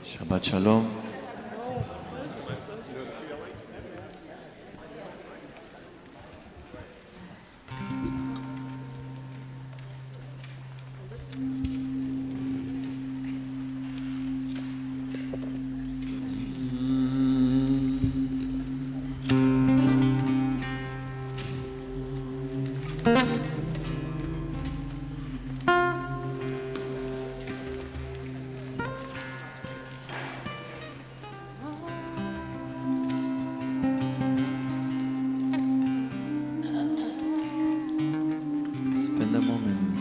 Shabbat Shalom.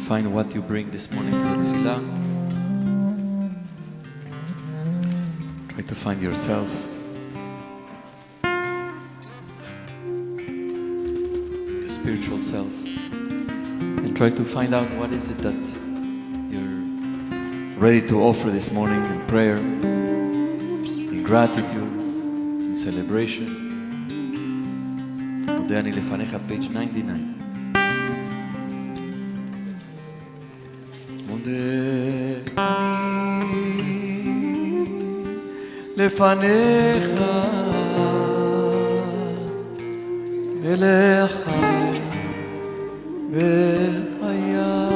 Find what you bring this morning to the tefillah. Try to find yourself. Your spiritual self. And try to find out what is it that you're ready to offer this morning in prayer, in gratitude, in celebration. מודה אני לפניך, page 99. לפניך מלך חי והיה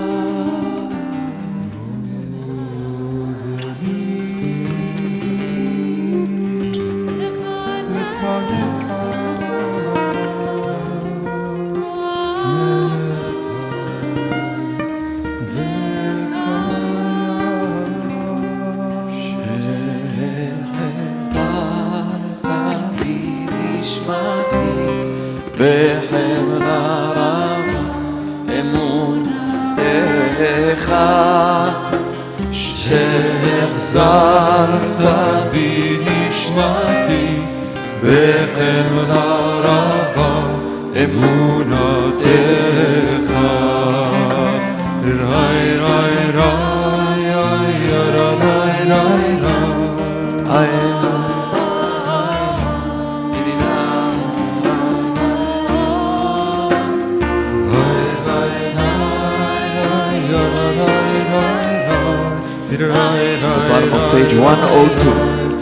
בחמלה רבה אמונתך שהחזרת בי נשמתי בחמלה רבה אמונתך ריי ריי ריי ריי ריי ריי The bottom of page 102.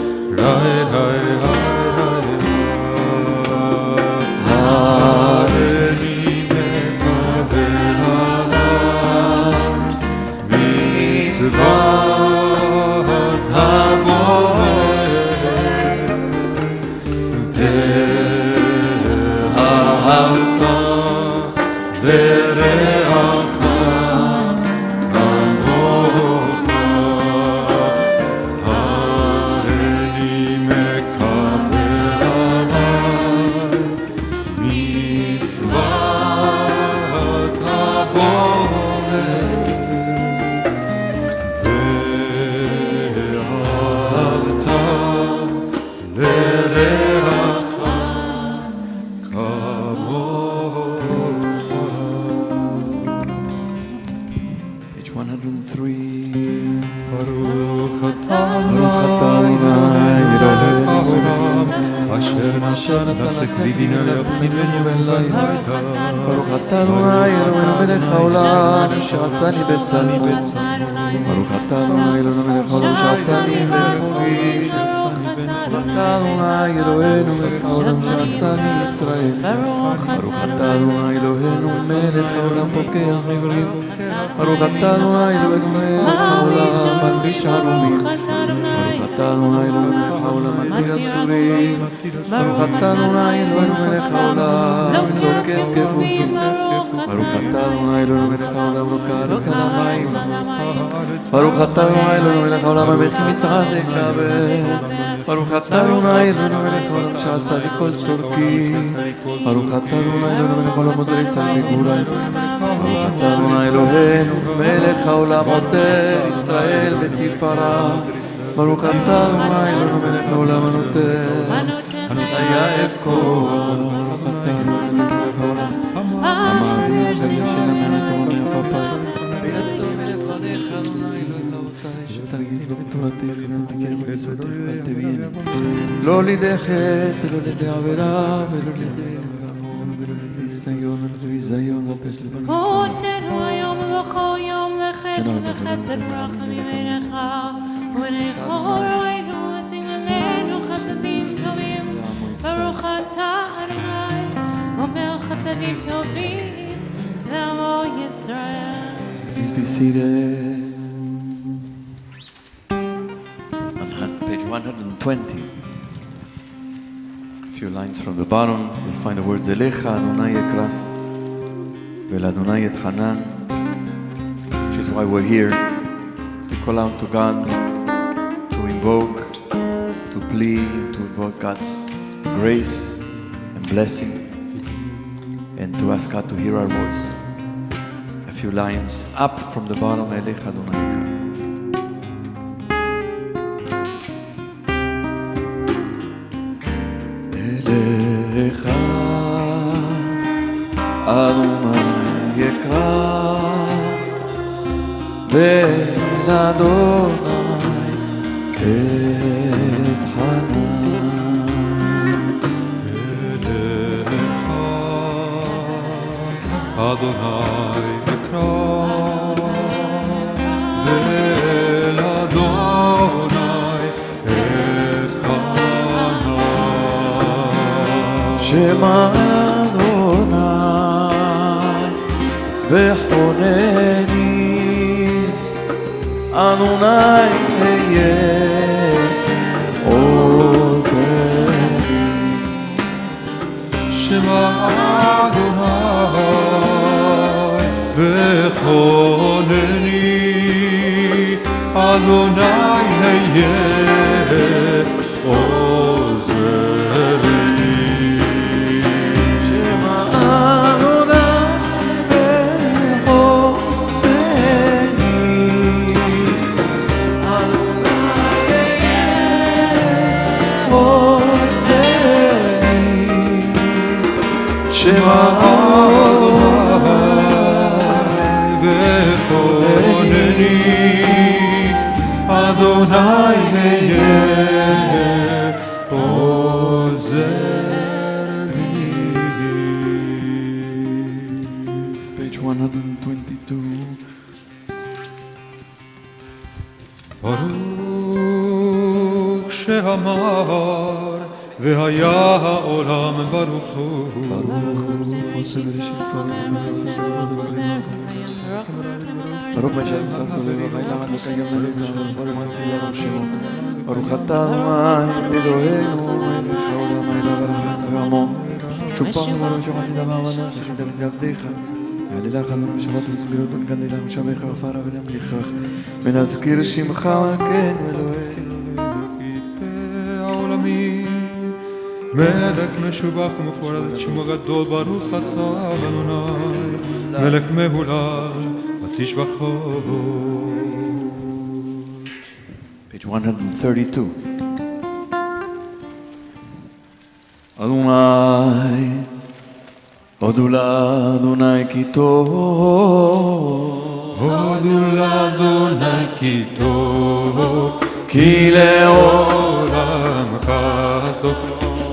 ברוך אתה אדוני אלוהינו מלך העולם שעשני בן צלמות ברוך אתה אדוני אלוהינו מלך העולם שעשני בן חורין ברוך אתה אדוני אלוהינו מלך העולם שעשני ישראל ברוך אתה אדוני אלוהינו מלך העולם פוקח עברים ברוך אתה אדוני אלוהינו מלך העולם מלביש ערומים ברוך אתה אדוני אלוהינו מלך העולם מגדיר אסורים ברוך אתה אדוני אלוהינו מלך העולם זוקף כפופים ברוך אתה אדוני אלוהינו מלך העולם רוקע ארץ על המים ברוך אתה אדוני אלוהינו מלך העולם המלכים מצעד כבד ברוך אתה אדוני אלוהינו מלך העולם שעשה לי כל צורכי ברוך אתה אדוני אלוהינו מלך העולם עוזר ישראל בגבורה ברוך אתה אדוני אלוהינו מלך העולם עוטר ישראל בתפארה ברוך אתה אדוני אלוהינו מלך העולם הנותן היה אבכור ברוך אתה אדוני מלך העולם המעביר חלק של המנת ומלך הפיים ברצון מלפניך אדוני אלוהים לאותי שתרגילי בתורתך ותתקן במצוותך ואל תביאני לא לידי חטא ולא לידי עבירה ולא לידי עוון ולא לידי ניסיון ולא ביזיון אל תשליך בנו הודנו היום ובכל יום לחטא ולחסד רחמים עליך ולכל רואינו אתה אדוני, אומר חסדים טובים לעמו ישראל. Please be seated. On page 120. A few lines from the bottom, you'll find the words Elecha Adonai Ekra Vel Adonai Etchanan, which is why we're here, to call out to God, to invoke, to plead, to invoke God's grace and blessing, and to ask God to hear our voice. A few lines up from the bottom, Elecha Adonai Ekra. Elecha Adonai Ekra Vel Adonai Etchanan. Elecha Adonai Ekra Vel Adonai Etchanan. Shema Adonai Bechoneni Adonai Heye Ozeri. Shema Adonai Bechoneni Adonai Heye Ozeri. Shema Adonai Bechoneni Adonai Heye Ozeri. Page 122. ברוך שאמר והיה העולם ברוך הוא. ברוך בשם סבתו לבחי לעד וקיים לנצח ולמען ציוונו שמו. ברוך אתה אדוני אלוהינו מלך העולם האלה ברכת ועמו. שופרנו ברוך שחסי דבר ונפש שדלת עבדיך. יעלה לך אדוני בשבת וזמירות ונקנדה משבך עפרה ונמליכך. ונזכיר שמך מלכנו אלוהינו. מלך משובח ומפואר את שמו הגדול ברוך אתה אדוני מלך מהולל ותשבחו. Page 132. Adonai הודו לאדוני כי טוב, הודו לאדוני כי טוב, כי לעולם חסדו.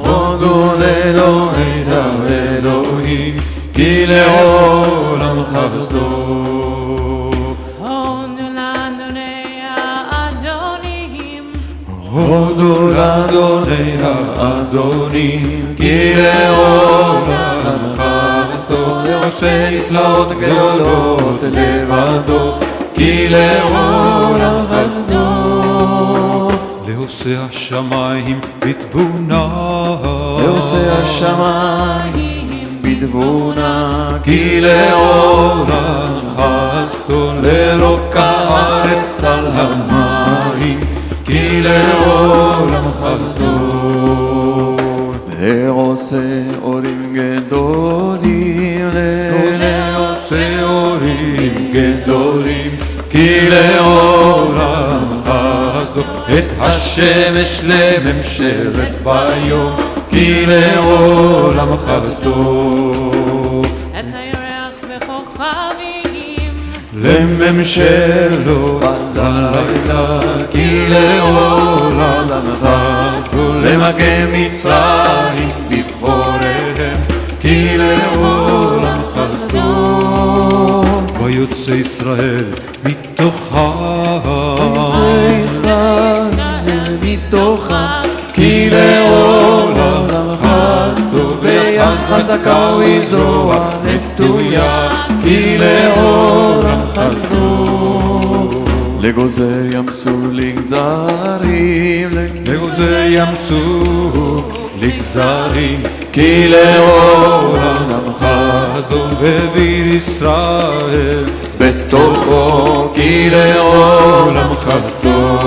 הודו לאלוהינו אלוהים, כי לעולם חסדו. הודו לאדוני האדונים, הודו לאדוני האדונים, כי לעולם חסדו. לעושה נפלאות גדולות לבדו, כי לעולם חסדו. לעושה השמיים בתבונה, לעושה השמיים בתבונה, כי לעולם חסדו. לרוקע הארץ על המים, כי לעולם חסדו. לעושה אורים גדולים, לעושה אורים גדולים, כי לעולם חסדו. את השמש לממשלת ביום, כי לעולם חסדו. את הירח וכוכבים, לממשלו הלילה, כי לעולם חסדו. למכה מצרים בבחוריהם, כי לעולם חסדו. ויוצא ישראל מתוכם, ויוצא ישראל מתוכם, כי לעולם חסדו. חזקה וזרוע נטויה, כי לאורם חסדו. לגוזר ימסו לגזרים, לגוזר ימסו לגזרים, כי לאורם חסדו. וביר ישראל בתוכו, כי לאורם חסדו.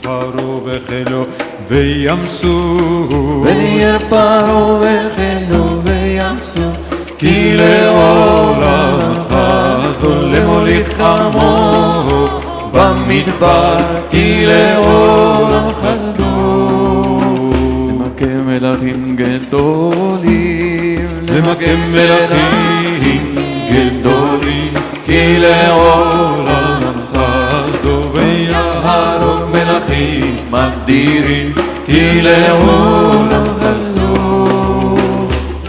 פרעה וחילו וימסו, ונהיה פרעה וחילו וימסו, כי לאורם חסדו. למוליך עמו במדבר, כי לאורם חסדו. למקם מלכים גדולים, למקם מלכים גדולים, כי לאורם חסדו. ויהרוג מלכים אדירים, כי לאורם חסדו.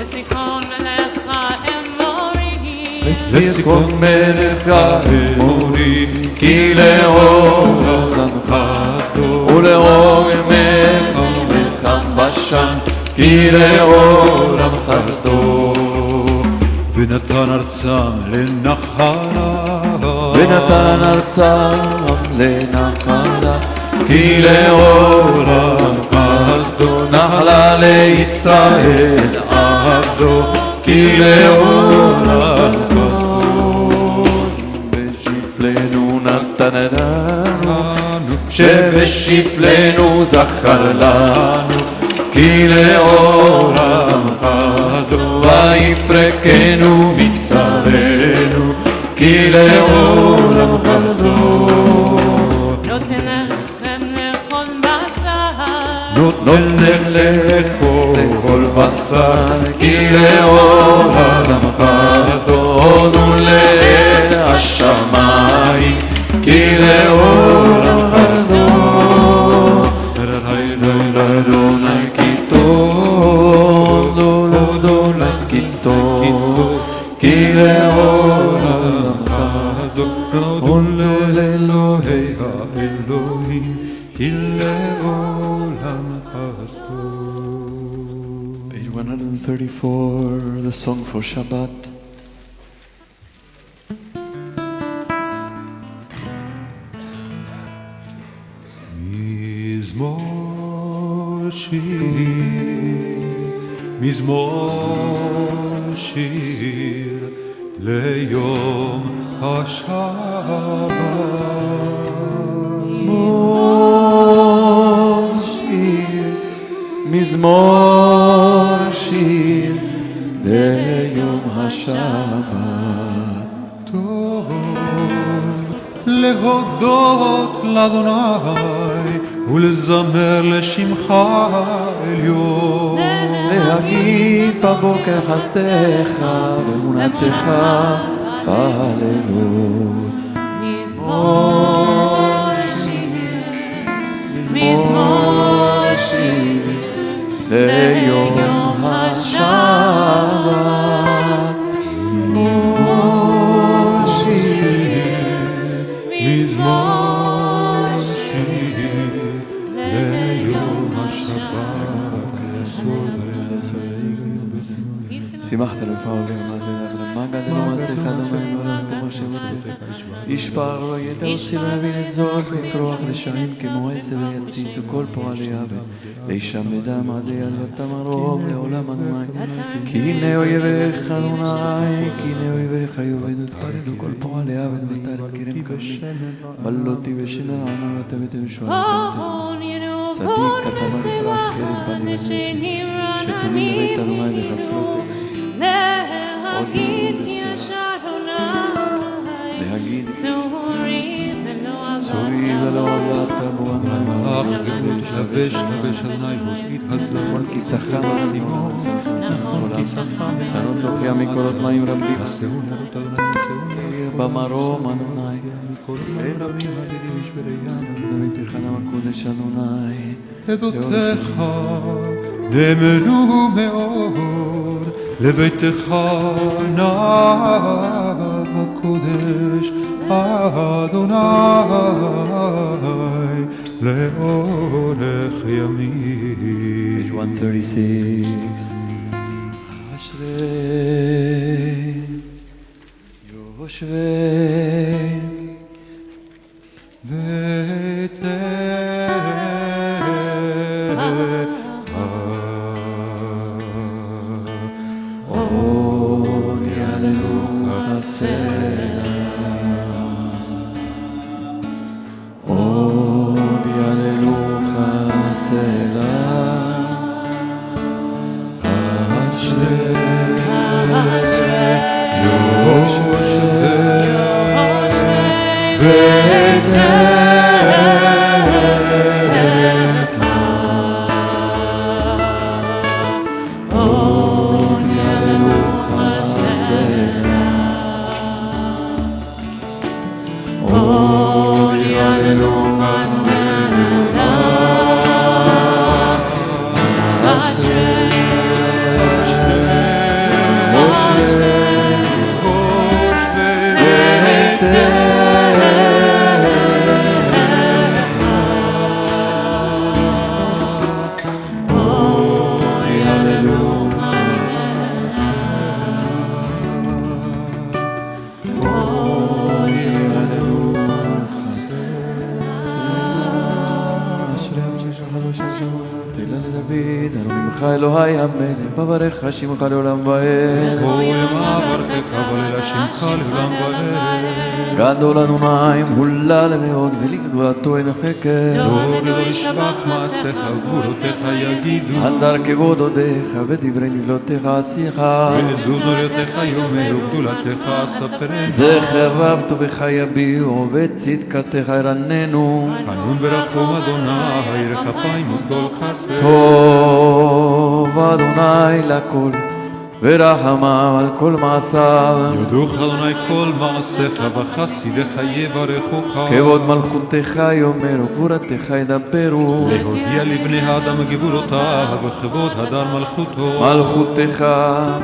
לסיכון מלך האמורי, לסיכון מלך האמורי, כי לאורם חסדו. ולאור מלך בשן, כי לאורם חסדו. ונתן ארצם לנחלה, ונתן ארצם לנחלה, כי לאורם חסדו. נחלה לישראל עבדו, כי לאורם חסדו. בשפלנו נתן לנו, שבשפלנו זכר לנו, כי לאורם חסדו. ויפרקנו מצרנו, כי לאורם חסדו. נותן לכם לאכול בשר, נותן לאכול בשר, כי לאורם חסדו. הודו לאל השמיים, כי לאורם חסדו. אדוני כי טוב, אדוני כי טוב, כי לאורם חסדו. אדוני אלוהי האלוהים, כי לעולם חסדו. Page 134, the song for Shabbat. מזמור שיר, מזמור שיר, ליום השבת. מזמור שיר, מזמור שיר, ליום השבת. טוב להודות לאדוני ולזמר לשמך עליון, להגיד בבוקר חסדך ואמונתך בהללות. מזמור שיר, מזמור שיר, ליום השבת. מזמור שיר, מזמור שיר, ליום השבת. שימחת לפעול למעשה למגע דלמעשיך דומים עולם כמו שבתך. איש פער לא ידע עושים להבין את זאת, לפרוח לשעים כמו עשב ויציצו כל פועלי עבד. לישם בדם עדי יד ותמרום לעולם אדוני. כי הנה אויביך אדוני, כי הנה אויביך יאבדו תפרדו כל פועלי עבד ותרת כרם קרני. בלותי ושמר ענן ותבתם שואלת. צדיק כתבה לפרח קרס בנבנס, שתולים בית אדוני וחצלות. להגיד יש אדוני, להגיד צורי ולא צורי ולא עבדת בו אך דבש לבש לבש אדוני בוזגית הזר, נכון כיסך מעלימו, נכון כיסך שנות תוכיה מקורות מים רבים, עשהו נרות אדוני עשהו במרום אדוני, אין רבים הדירים משברי ים, בביתך נם הקודש אדוני. עדותיך נאמנו מאוד, לביתך נב הקודש אדוני לאורך ימים. Page 136. אלוהי המלך, בברך שמך לעולם ועד. גדול אדוני מהולל מאוד, ולגדולתו אין חקר. לא גדול ישבח מעשיך וגבולותיך יגידו. על דרכי עבודותיך ודברי נפלאותיך עשיך. ועזוז נוריותיך יאמרו וגדולתך אספרנה. זכר רב טובך יביעו וצדקתך ירננו. חנון ורחום אדוני ירא כפיים וגדול חסד. טוב אדוני לכל ורחמיו על כל מעשיו. יודוך אדוני כל מעשיך וחסידיך יברכוך. כבוד מלכותך יאמרו גבורתך ידברו. להודיע לבני האדם גבורותיו וכבוד הדר מלכותו. מלכותך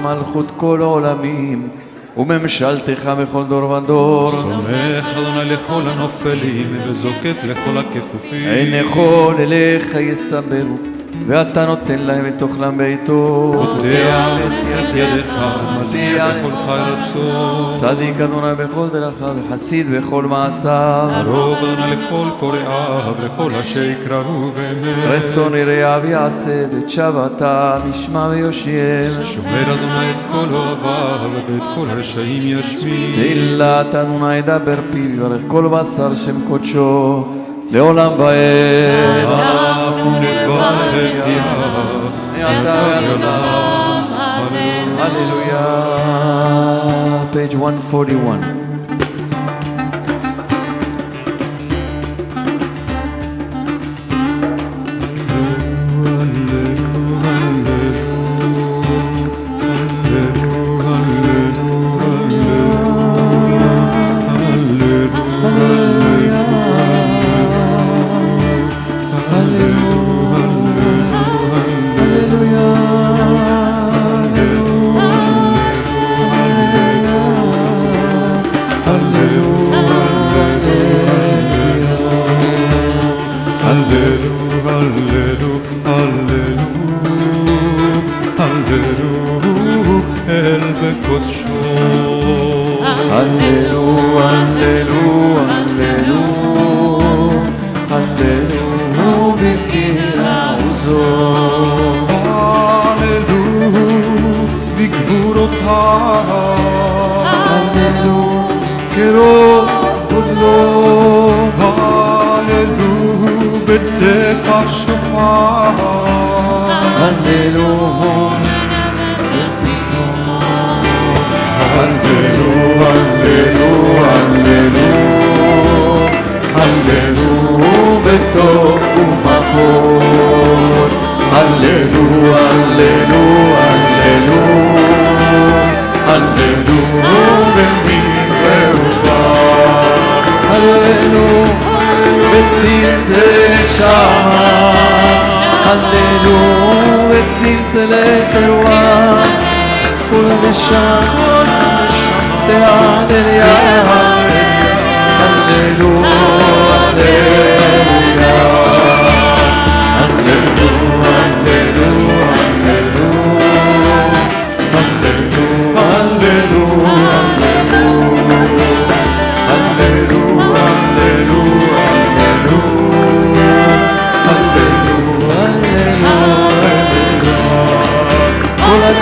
מלכות כל העולמים וממשלתך בכל דור ודור. סומך אדוני לכל הנופלים וזוקף לכל הכפופים. אין יכול אליך יסברו ואתה נותן להם את אוכלם ביתו. פותח את ידך מזיע בכל חרצו. צדיק אדוני בכל דרכיו וחסיד בכל מעשיו. קרוב אדוני לכל קוראיו לכל אשר יקראו ואמת. רצון יראיו יעשה ואת שבתה משמע ויושיע. שומר אדוני את כל אוהביו ואת כל רשעים ישמיד. תהילת אדוני ידבר פיו יברך כל בשר שם קודשו לעולם ועד. אנחנו נברך אתה לעולם. הללויה. page 141.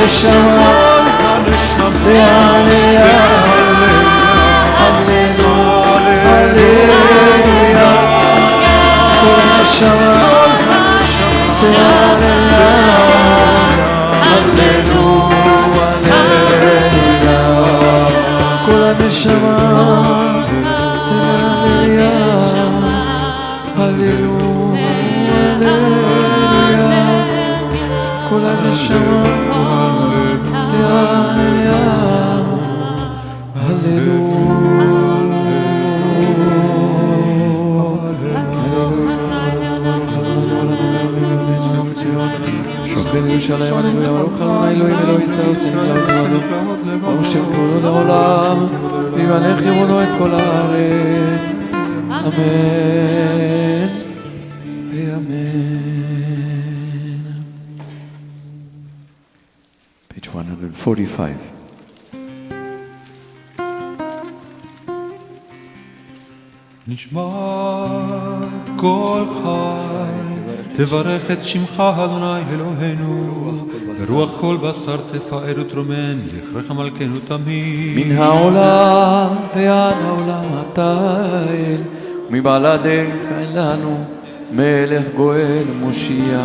הנשמה להללויה הללויה כל הנשמה להללויה הללויה כל הנשמה להללויה הללויה כל הנשמה להללויה שוכן ירושלים הללויה ברוך ה' אלוהים אלוהי ישראל ברוך שם כבודו לעולם וימלך ימונו את כל הארץ אמן ואמן. Page 145. נשמע כל חי תברך את שמך אדוני אלוהינו ברוח כל בשר תפאר ותרומם זכרך מלכנו תמיד מן העולם ועד העולם אתה אל מבלעדיך אין לנו מלך גואל מושיע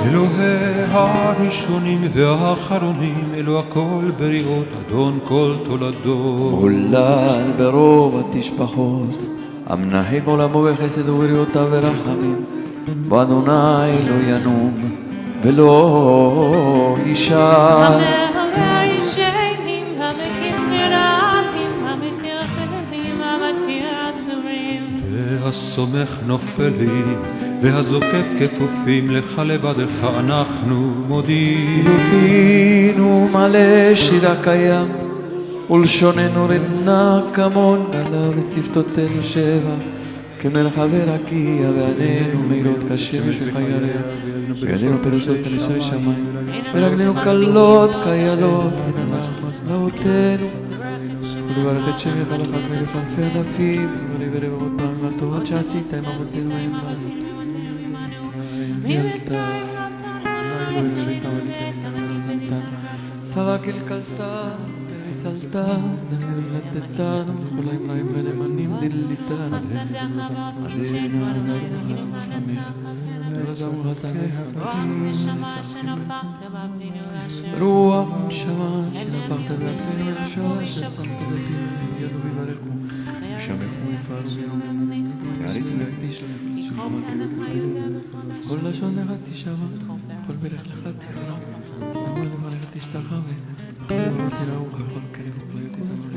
אלוהי הראשונים והאחרונים אלוה כל בריאות אדון כל תולדות מולל ברוב התשפחות המנהג עולמו בחסד ובריאותיו ורחמים ואדוני לא ינום ולא ישן והסומך נופלים והזוקף כפופים לך לבדך אנחנו מודים אילופינו מלא שיר הקיים ולשוננו רנה כמון עליו ושפתותינו שבע כמרחבי רקיע ועינינו מאירות כשמש וכירח וידינו פירושות כנשרי שמיים ורגלינו קלות כילות תנמס מלאותינו ולברך את שמך לחג מלף אלפי אלפים ולברך אותם לטובות שעשית עם אבותינו והם בנו ישראל ילתה אלוהי לביתה וליתן ורזנתן סבק אל קלתן וסלתן דלתתן וכל האמראים ונאמנים דליתן עדינו עזרנו חרמחמי ועזרנו חסמך רוח ונשמה שנפחת והפרינו ולשורש ששמת בפינו ידו ויברכו ושמחו יפעלו וירוממו יעריצו ויקדיש להם שכל כל לשון לך תשמע כל ברך לך תכרע וכל לברך תשתחווה כל לברך תראוך כל קרב ולא יתזמר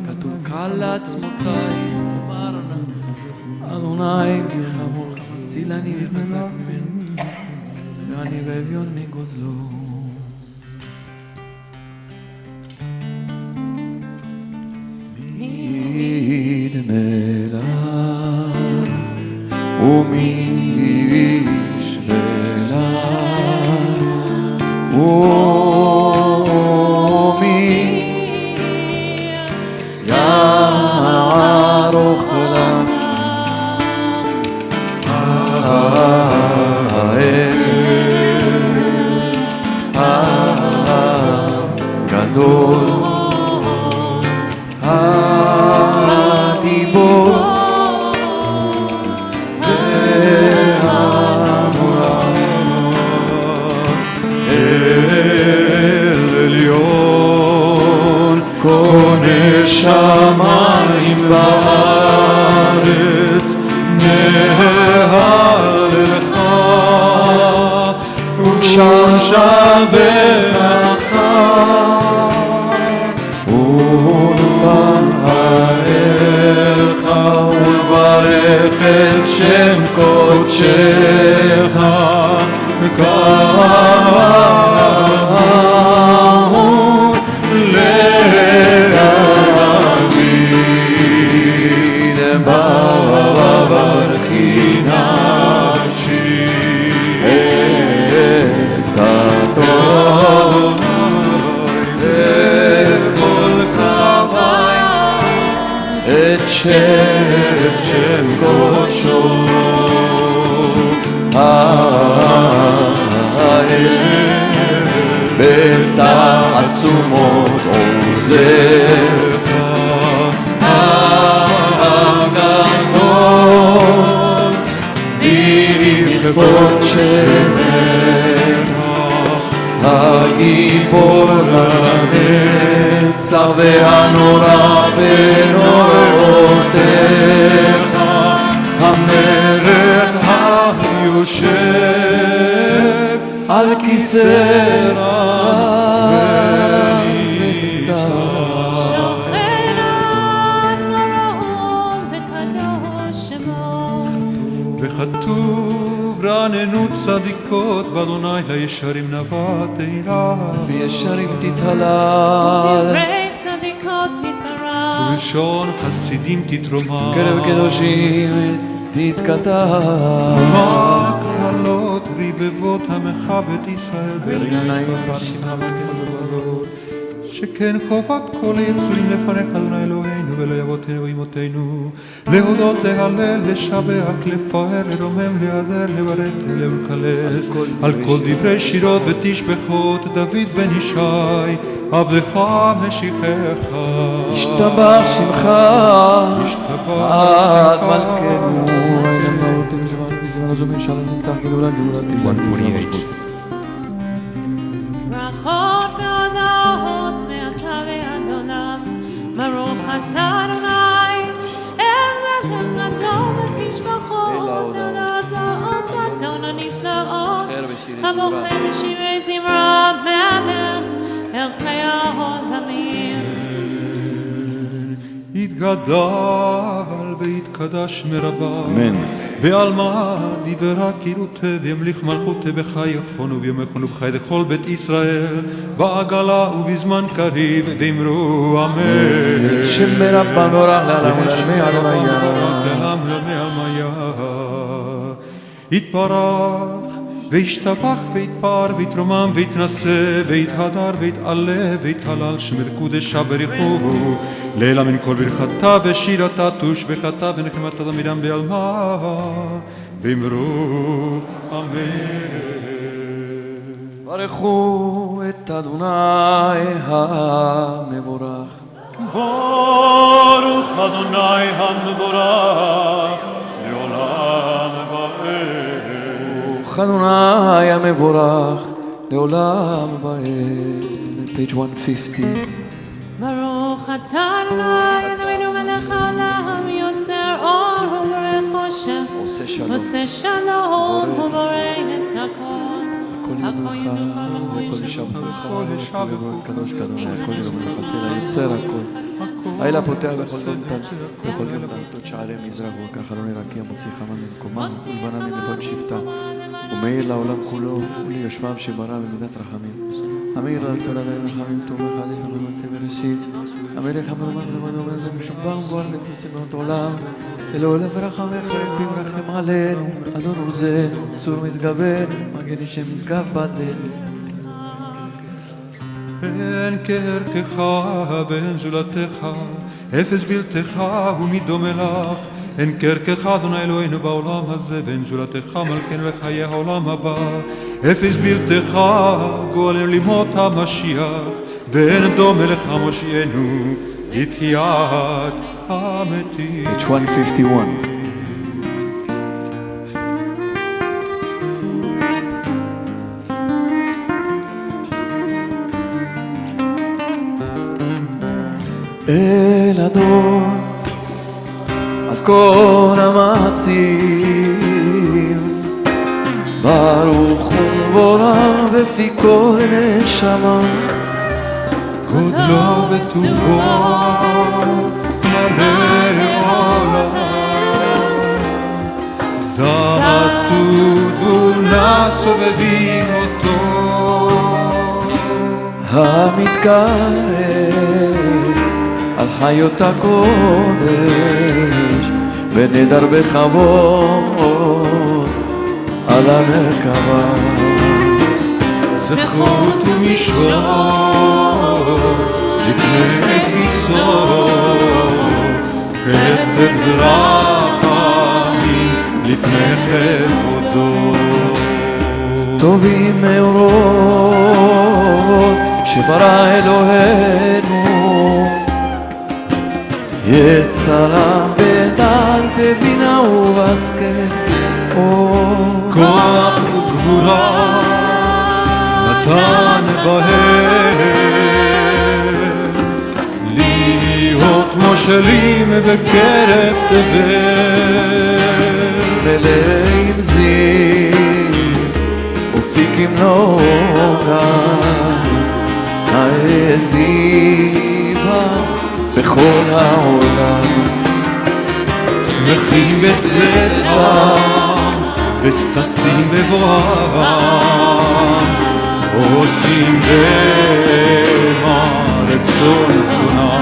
כתוב קל לעצמותיי תאמרנה אדוני מלחמוך צילני וחזק ממנו ואני באביון מגוזלו מדמלה ומשבלה ומי יערוך לך הגדול הגיבור והנורא אל עליון קונה שמיים בארץ נהללך ונשבח ונפארך ונברך את שם קודשך כראוי להגיד בברכי נפשי את הטוב חושב שם קודשו בתעצומות עוזר הגדול בכבוד שמך הגיבור הנצח והנורא בנורותיך המלך היושב על כיסא רם ונישא שוכן על מרום וקדוש שמו וכתוב רעננו צדיקות באדוני לישרים נבע תהילה לפי ישרים תתהלל דברי צדיקות תתברך ובלשון חסידים תתרומם קרב קדושים תתכתב קהלות רבבות עמך בית ישראל ברנאים פרשים חבקנו שכן חובת כל היצורים לפניך אדוני אלוהינו ולא אבותינו ואמותינו להודות להלל לשבח לפאר לרומם להדר לברך ולקלס על כל דברי שירות ותשבחות דוד בן ישי עבדך משיחך השתבח שמך עד מלכנו אילם נאותנו שבאנו בזמן הזומים שלנו נצח גדולה גאולה תגלה 148 ברכות והודאות מעתה ועד עולם ברוך אתה אדוני אל מלך אדום ותשבחות על הדעות אדון הנפלאות הבוחר בשירי זמרה מלך אל חיי העולמים יתגדל ויתקדש מרבה אמן בעלמא דיברה קירותה וימליך מלכותה בחי יכונו ויומכונו בחי לכל בית ישראל בעגלה ובזמן קריב ואמרו אמן שם ברבא מבורך לעולם ולעלמי עלמיה לעולם ולעלמי עלמיה יתברך וישתבח ויתפאר ויתרומם ויתנשא ויתהדר ויתעלה ויתהלל שם קודשה בריחו לילה מן כל ברכתה ושירתה תושבחתה ונחמתה תמידם בעלמה ואמרו אמן ברכו את אדוני המבורך ברוך אדוני המבורך לעולם ועד ברוך אדוני המבורך לעולם ועד page 150 ברוך אתה אדוני אלוהינו מלך העולם יוצר אור ובורא חושך עושה שלום ובורא את הכל הכל ינוח וכל ישבח קדוש קדוש הכל ינוח עשה ליוצר הכל האלה פותח בכל יום דלתות שערי מזרח וככה לא נרקיע מוציא חמה ממקומה ולבנה מלבון שבטה ומאיר לעולם כולו וליושביו שברא במידת רחמים המאיר רצו לדעת רחמים טוב מחדש ולמצא בראשית המלך המרומם לבנו בזה משובח ובועל בקדוסינות עולם אלוהים ברחמך ברחם עלינו אדון עוזנו צור משגבנו מגן איש משגב בדנו אין כערכך ואין זולתך אפס בלתך ומי דומה לך אין כערכך אדוני אלוהינו בעולם הזה ואין זולתך מלכנו לחיי העולם הבא אפס בלתך גואלנו לימות המשיח ואין דומה לך מושיענו לתחיית המתים page 151 אל אדון על כל המעשים ברוך ומבורך בפי כל נשמה גודלו וטובו מלא עולם דעת ותבונה סובבים אותו המתקהל על חיות הקודש ונדר בכבוד על המרכבה זכות ומשפט לפני כיסו חסד ורחמים לפני כבודו. טובים מאורות שברא אלוהינו, יצרם בדל בבינה ובהשכל, כוח וגבורה נתן בהם, להיות מושלים בקרב תבל. ולעים זיו ופיקים נוגה, העזיבה בכל העולם. שמחים בצאתם וששים בבואם, עושים במה רצון קונם.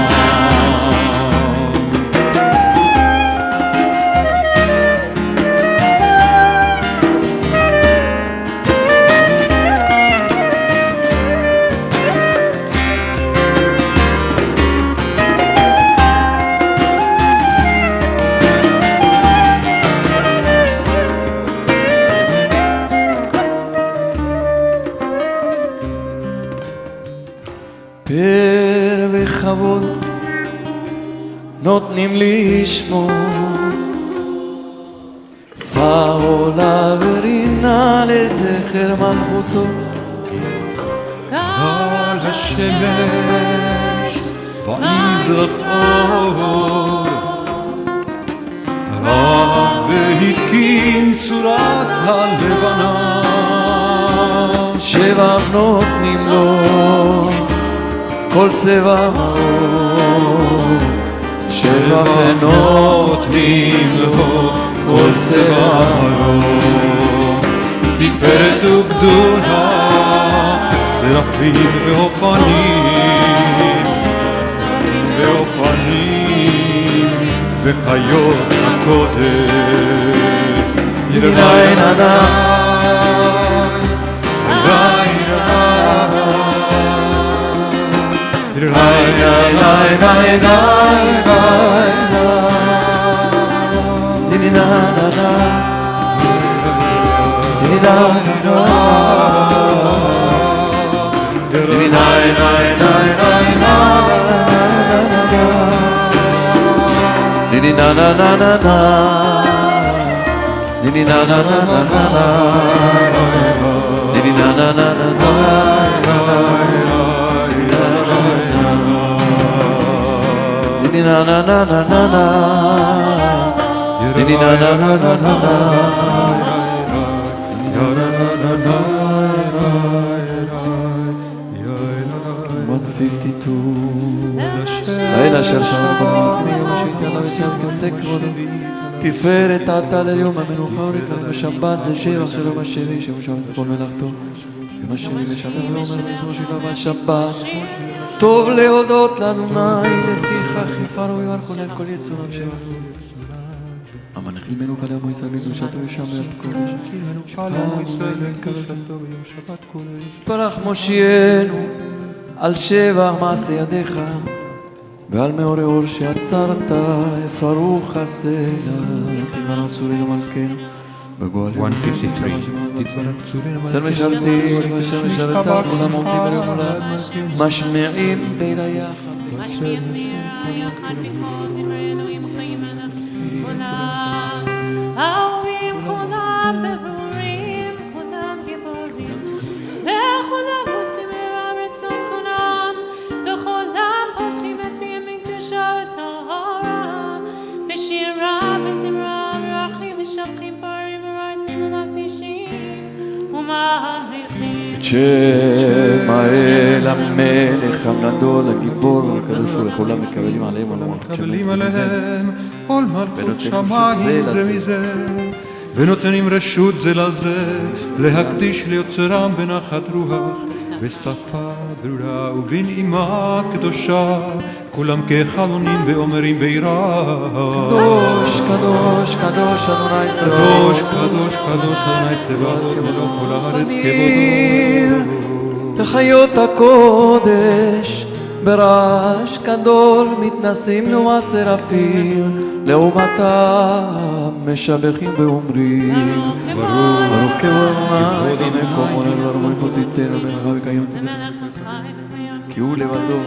פאר וכבוד נותנים לשמור, שר עולה ורינה לזכר מלכותו. על השמש ויזרח אור, רב והתקין צורת הלבנה. שבח נותנים לו כל צבע מאור, שבח נותנים לו כל צבע מאור. תפארת וגדולה, שרפים ואופנים, וחיות הקודש. ירדאי נדאי לילה אשר שמע כל המעשים יום השביעי עליו יציאת כנסי כבודו. תפארת אתה ליום המנוחה ולקראת בשבת זה שבח של יום השביעי שמושב את כל מלאכתו. יום השביעי משמר ואומר מזמור שירה בשבת. טוב להודות לאדוני לפיכך יפארו ויברכו על כל יצורם שבח. המנחיל מנוחה לעמו ישראל בקדושתו ושמר קודש. יתברך מושיענו על שבח מעשה ידיך ועל מאורי אור שיצרת, יפארו חסדיך, תתברך צורינו מלכנו בגואלנו. 153 אשר משרתים ואשר משרתם כולם עומדים ולמולם משמיעים ביחד ההורים כולם ברורים, כולם גיבורים, וכולם עושים רצון כולם, וכולם פותחים את פיהם בקדושה וטהרה, בשירה וזמרה מברכים משבחים פארים ורצים ומקדישים וממליכים את שם האל המלך הנדול הגיבור הקדוש ולכולם מקבלים עליהם מקבלים עליהם עול מלכות שמיים זה מזה, ונותנים רשות זה לזה להקדיש ליוצרם בנחת רוח בשפה ברורה ובנעימה קדושה, כולם כחלונים ואומרים ביראה קדוש קדוש קדוש אדוני קדוש צבאות קדוש קדוש אדוני צבאות מלוא כל הארץ כבודו. וחיות הקודש ברעש גדול מתנסים לעומת צרפים, לעומתם משבחים ואומרים ברוך כבודך במקום עולם וארמון פותיתנו מלאכה וקיימת כי הוא לבדו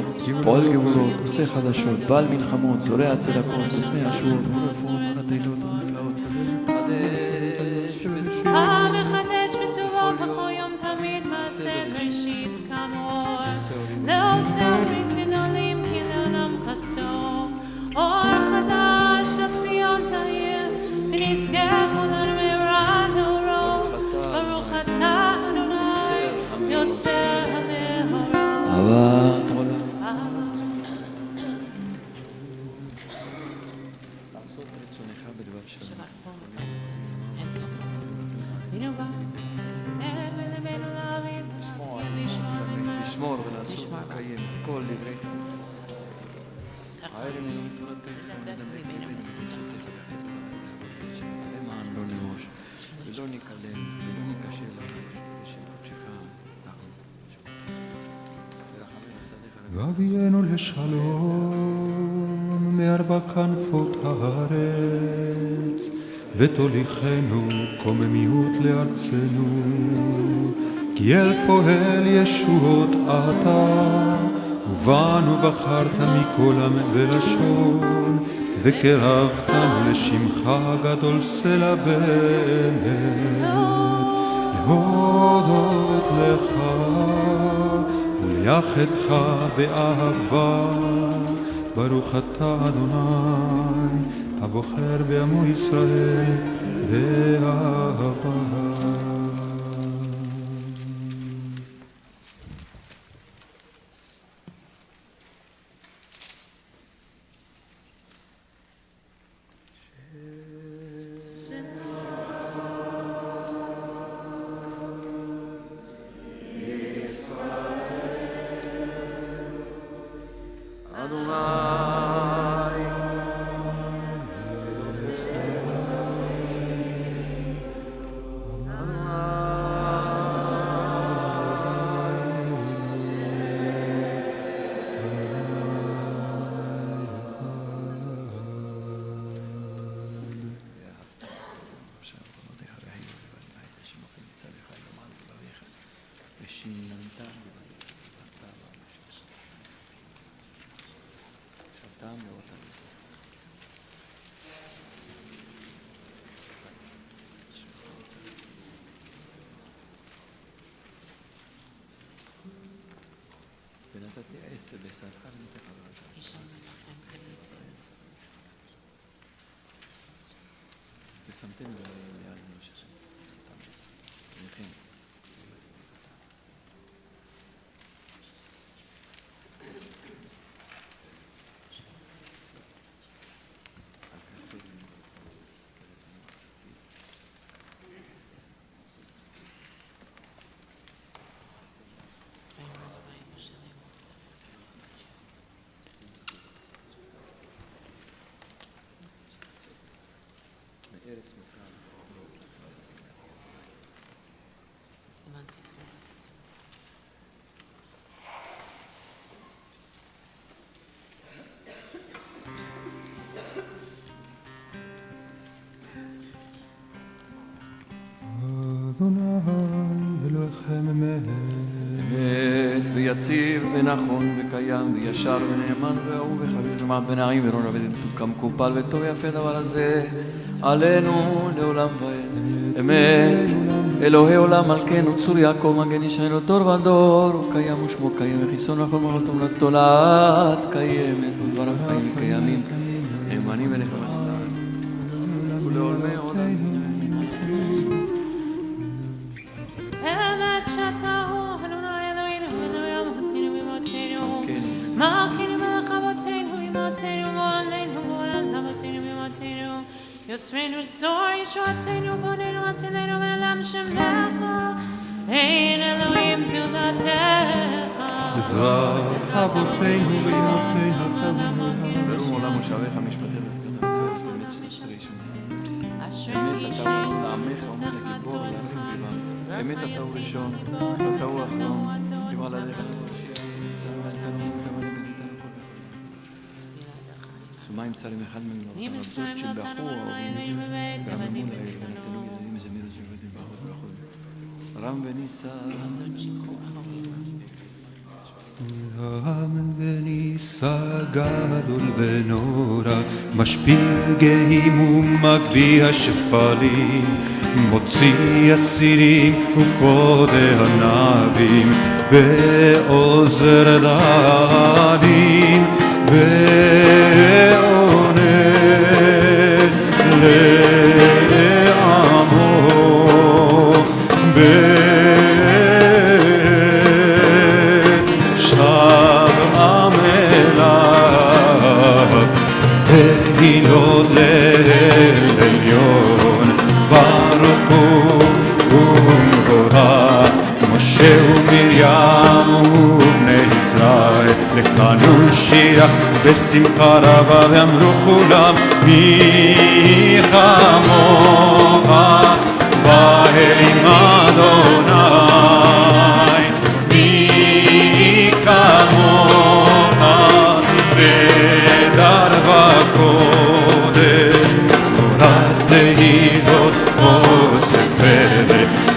פועל גבולות, עושה חדשות, בעל מלחמות, זורע צדקות, מסמי אשור, ורפואות, התהילות והנפלאות מחדש בטובו בכל יום תמיד מעשה בראשית כאמור לא עושה אומרים גדולים כי לעולם חסדו אור חדש לציון תאיר ונזכה כולנו מהרה לאורו ברוך אתה אדוני יוצר המאורות אהבת עולם לעשות רצונך בלבב שלום לשמור ולעשות ולקיים כל דברי הערן אלוהים תורתך ונדמה בין כניסותיך והחטא שלנו למען לא נמוש ולא נקלל ולא נקשה בשם קודשך והביאנו לשלום מארבע כנפות הארץ ותוליכנו קוממיות לארצנו כי אל פועל ישועות אתה ובנו בחרת מכל עם ולשון וקרבתנו לשמך הגדול סלע באמת להודות לך ולייחדך באהבה ברוך אתה אדוני הבוחר בעמו ישראל באהבה ונתתי עשר בשרך ונתך בראש ושמתם ליד ראש וכן ארץ מצרים. הבנתי סגור את זה. אדוני אלוהיכם אמת ויציב ונכון וקיים וישר ונאמן ואהוב וחביב למען בנעים ולא נאבד מתוקם קופל וטוב יפה דבר הזה עלינו לעולם ועד אמת אלוהי עולם מלכנו צור יעקב מגן ישענו דור ודור הוא קיים ושמו קיים וחיסון לכל מלכותו תולעת קיימת ודבריו חיים וקיימים נאמנים ונחמדים ולעולמי עולם אמת שאתה הוא אדוני אלוהינו אלוהי אבותינו ואמותינו מלכנו מלך אבותינו אמותינו מועלנו מועל אבותינו ואמותינו יוצרנו צור ישועתנו בוננו מצילנו מעולם שמך אין אלוהים זולתך עזרת אבותינו ואמותינו ברור עולם מושבך משפטי וזכרת המצוות באמת שתשתרי שמו אמת אתה הוא זעמך עומד לגיבור ולהרים ליבם אמת אתה הוא ראשון ואתה הוא אחרון יבעל עליך השם אל תנום ותבד מים צרים אחד מהם אם לרצות מצרים שבחור נתנו לנו אלוהים בבית גרממו עבדים להם ונתנו ונתנו ילדים זמיר ז'בדים וכו' רם וניסה רם וניסה גדול ונורא משפיל גאים ומגביה שפלים מוציא אסירים ופודה ענבים ועוזר דלים ועונה לעמו שב עם אליו תהילות לעליון ברוך הוא ומבורך משה ומרים ובני ישראל לקנו שירה בשמחה רבה ואמרו כולם מי כמוך באלים אדוני מי כמוך בדר בקודש תורת תהילות אוספת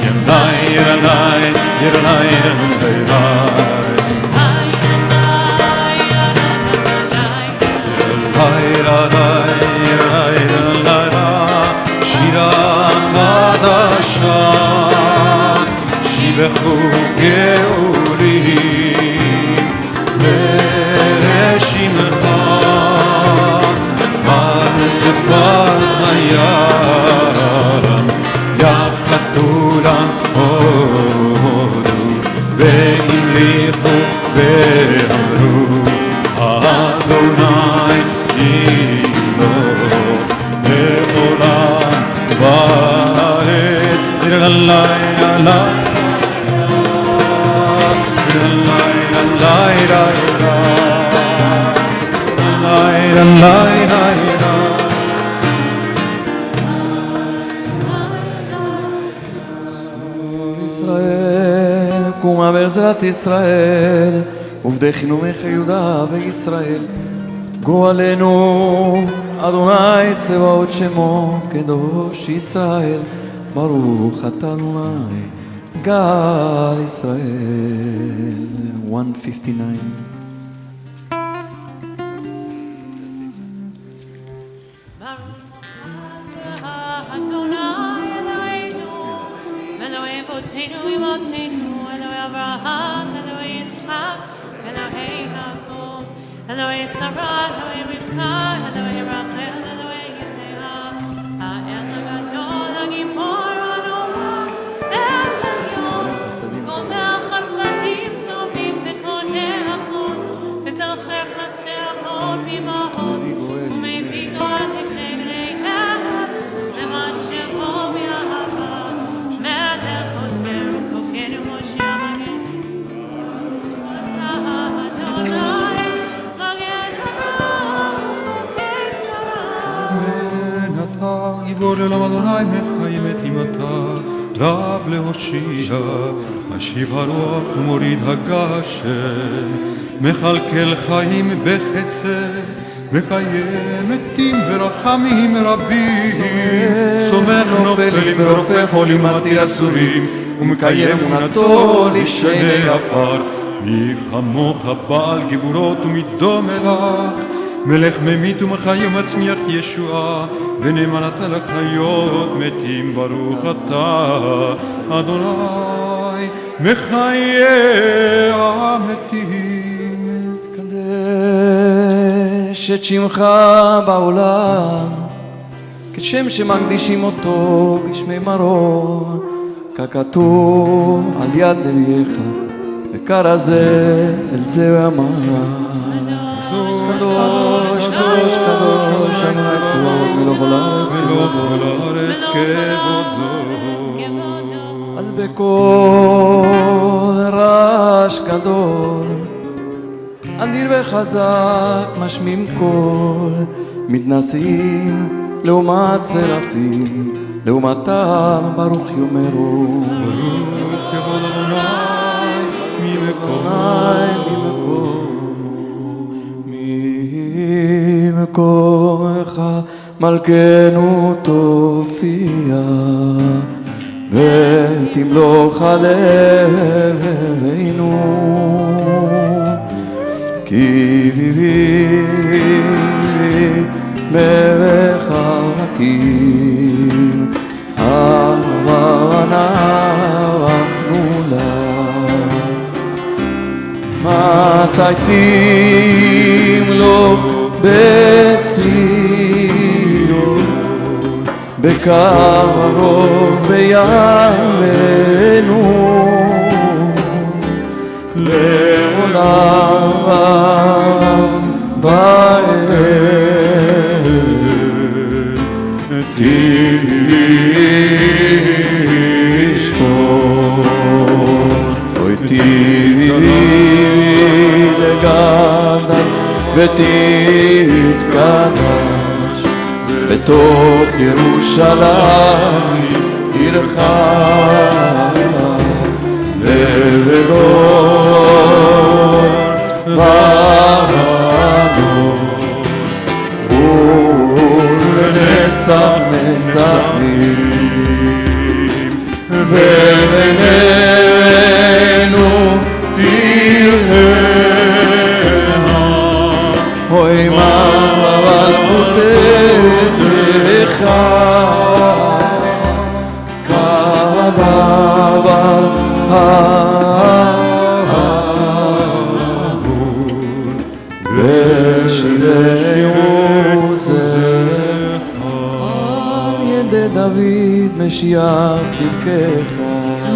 ינאי ינאי ינאי שירה חדשה שיבחו גאולים ברשימך בספר הים יחד כולם הודו והמליכו ואמרו אדוני ימלוך לעולם ועד ישראל קומה בעזרת ישראל ובדכנו מלך יהודה וישראל גואלנו אדוני צבאות שמו קדוש ישראל ברוך אתה אדוני גאל ישראל 159 Eloi Sarah, Eloi Rivka, Eloi Rachel, Eloi Yehuda, Ha'el HaGadol, HaGibor, HaNorah, El Elyon, Gomer Chasadim Tovim Bekonei Hakol, V'zocher Chasdei Hakol V'imahot, U'mevii Goel L'pnei Bnei Adam, Leman Shemo B'Ahava, Melech Ozer U'Pokenu Moshe Magenu, Adonai. גיבור לעולם אדוני מחיים את אמתה רב להושיע משיב הרוח ומוריד הגשם מכלכל חיים בחסד מקיים מתים ברחמים רבים סומך נופלים ורופא חולים מתיר אסורים ומקיים אמונתו לשני עפר מי כמוך בעל גבורות ומדום אליך מלך ממית ומחיה מצמיח ישועה ונאמן אתה לחיות מתים ברוך אתה אדוני מחיה המתים קדש את שמך בעולם כשם שמקדישים אותו בשמי מרום ככתוב על יד נביאך וקרא זה אל זה ואמר קדוש, קדוש, קדוש, אדוני צבאות ולכל הארץ כבודו. אז בקול רעש גדול, אדיר וחזק משמיעים קול, מתנשאים לעומת סרפים, לעומתם ברוך יאמרו. ברוך כבוד אדוני ממקום. ממקום מלכנו תופיע ותמלוך עלינו כי ביבי ברחקים אנחנו לה מתי תמלוך בציון בקרוב בימינו לעולם תשכון אוי תהי לגדל ותתקדש בתוך ירושלים עירך לבגון ועדו ולנצח נצחים ובינינו תראה אוי מה מלכותך לך כדבר האמור בשירי עוזך על ידי דוד משיח צדקך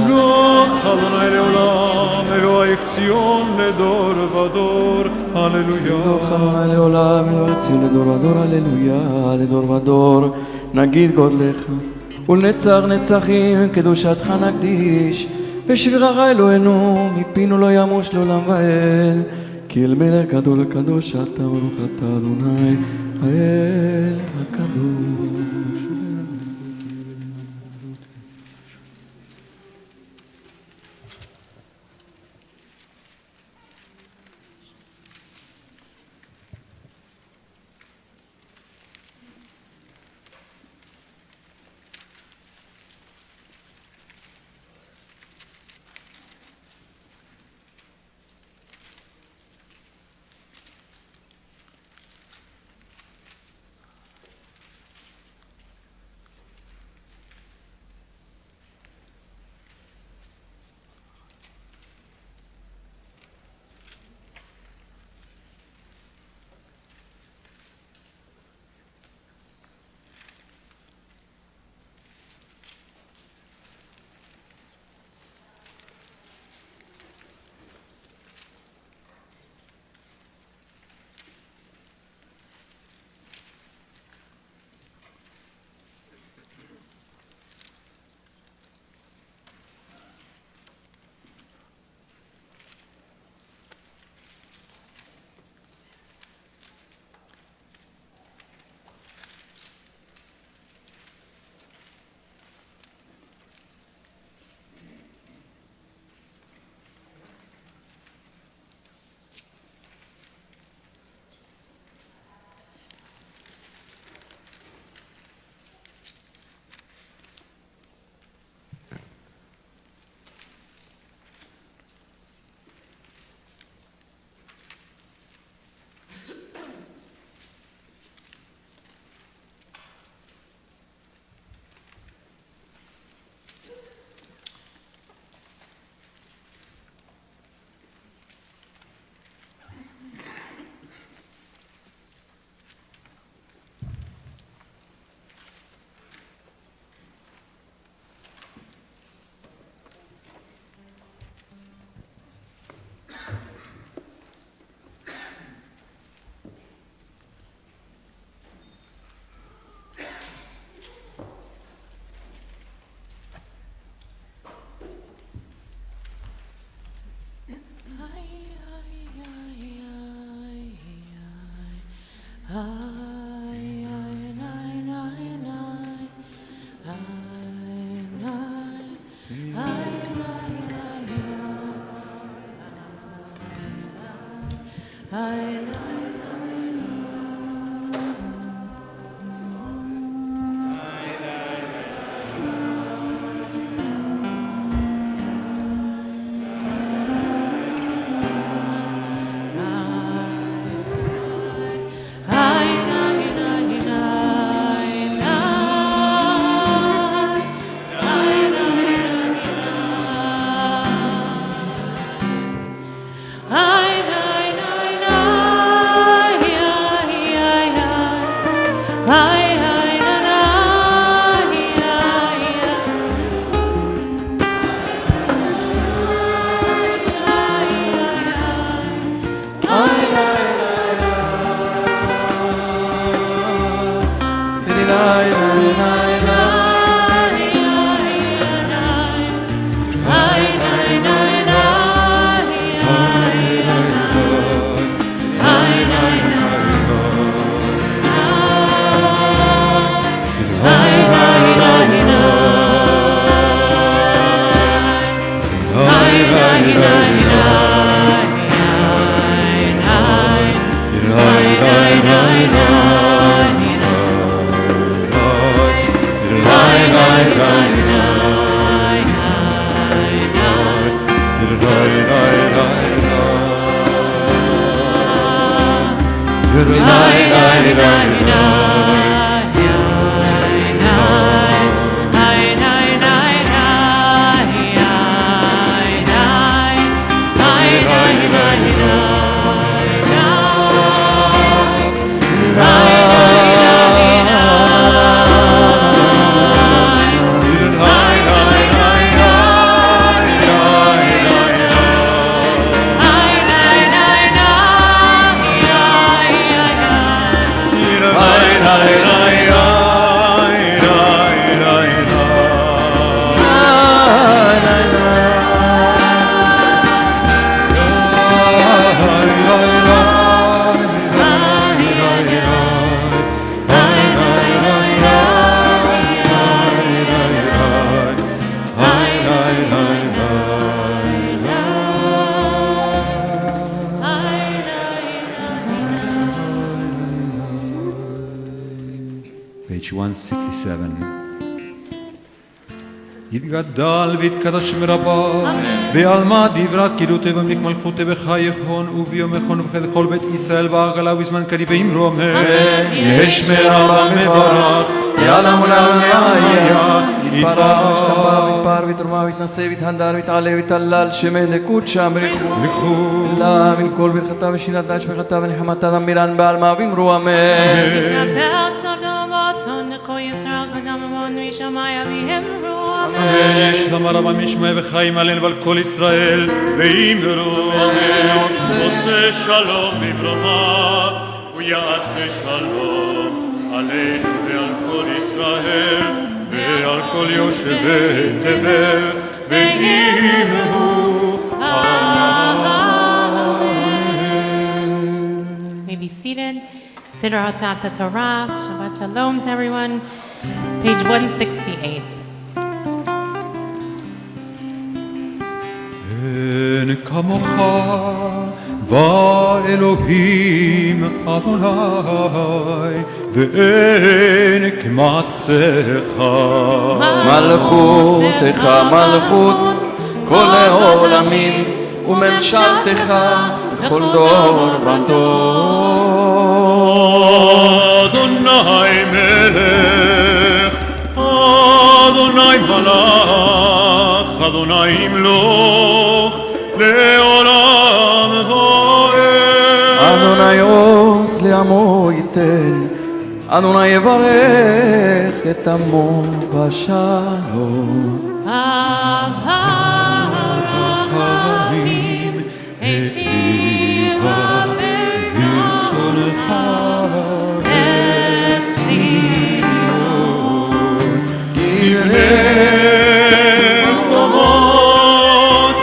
מלוך אדוני לעולם אלוהי ציון לדור ודור הללויה מלוך אדוני לעולם אלוהי ציון לדור ודור הללויה לדור ודור נגיד גודלך ולנצח נצחים קדושתך נקדיש בשבירך אלוהינו מפינו לא ימוש לעולם ועד כי אל מלך גדול הקדוש אתה ברוך אתה אדוני האל הקדוש Page 167. יתגדל ויתקדש מרבה, בעלמא דברת קידותי במליך מלכותי בחייכון וביומכון ובחד כל בית ישראל בעגלה ובזמן קריב ואמרו אמן. ישמר רבה מברך, יעלם ולעלם היה, יתפרע וישתבח ויתרומם ויתנשא ויתהנדר ויתעלה ויתהלל שמי לקוד שם ריחו. לה מן כל ברכתה ושירת דש ברכתה ונחמתה דמירן בעלמא ואמרו אמן. שלום רבה משמע וחיים עלינו ועל כל ישראל ואמרו עושה שלום בברומיו ויעשה שלום עלינו ועל כל ישראל ועל כל יושבי תבל ואמרו Amen. May be seated. Siddur Hatata Torah. Shabbat Shalom to everyone. Page 168. אין כמוך ואלוהים אדוני ואין כמעשיך מלכותך מלכות כל העולמים וממשלתך בכל דור ודור. אדוני מלך אדוני מלך אדוני ימלוך לעולם ועד. אדוני עוז לעמו ייתן, אדוני יברך את עמו בשלום. הרחמים היטיבה ברצונך את ציון תבנה חומות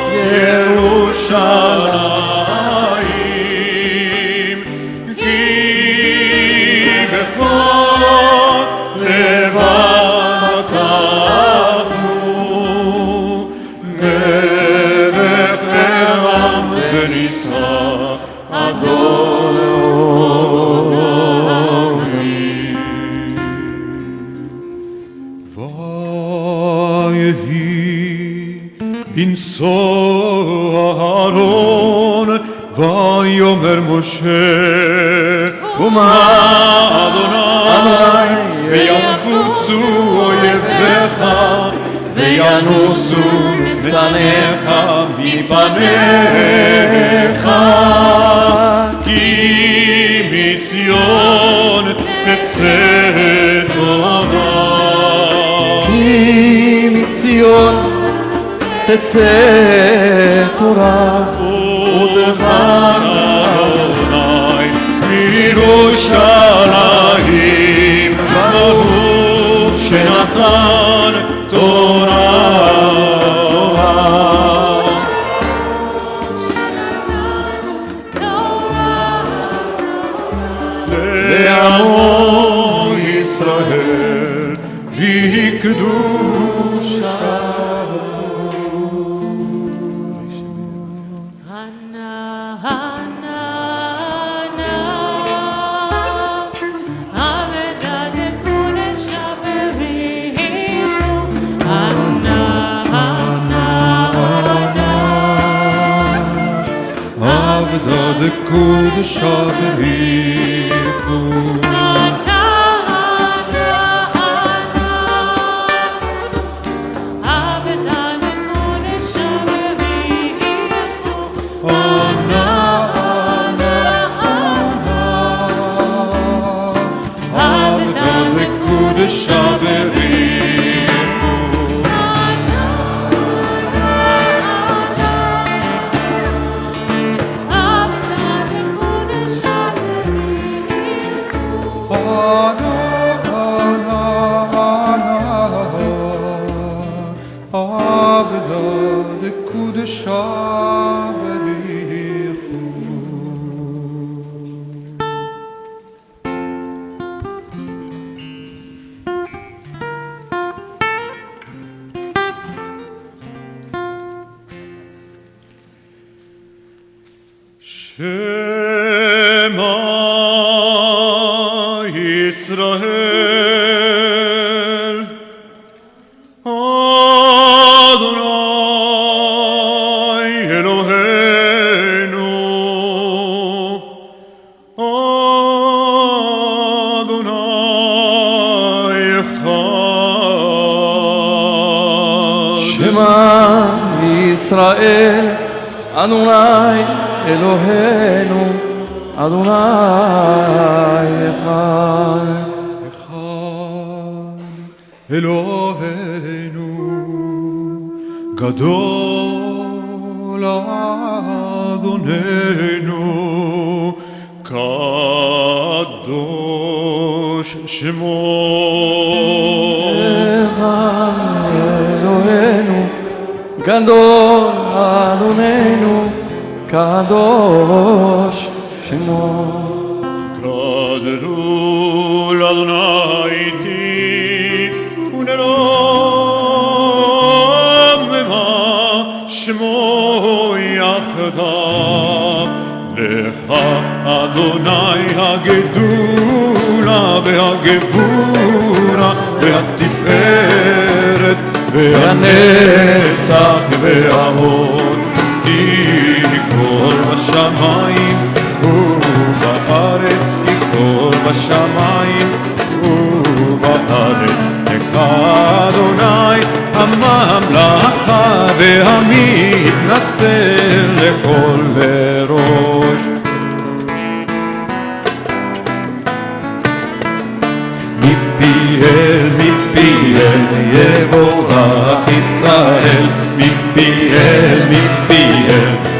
ירושלים כי בכל לבד פתחנו מלך עולם ונישא אדוני. ויהי בנשוא אהרון ויאמר משה ומה אדוני ויפוצו אויביך וינוסו משנאיך מפניך כי מציון תצא תורה כי מציון תצא תורה ודבר אדוני מירושלים ברוך שנתן תורה לעמו ישראל בקדושה. עבדה לקודשה בריחו ישראל, אדוני אלוהינו, אדוני אחד. אחד אלוהינו, גדול אדוננו, קדוש שמו. אחד אלוהינו, גדול אדוננו, קדוש שמו. גדול אדוני איתי ונרוממה שמו יחדיו. לך אדוני הגדולה והגבורה והתפארת והנצח וההוד, כי כל בשמיים ובארץ, כי כל בשמיים ובארץ. לך אדוני הממלכה והמתנשא לכל ראש. מפיהם יבורך ישראל, מפיהם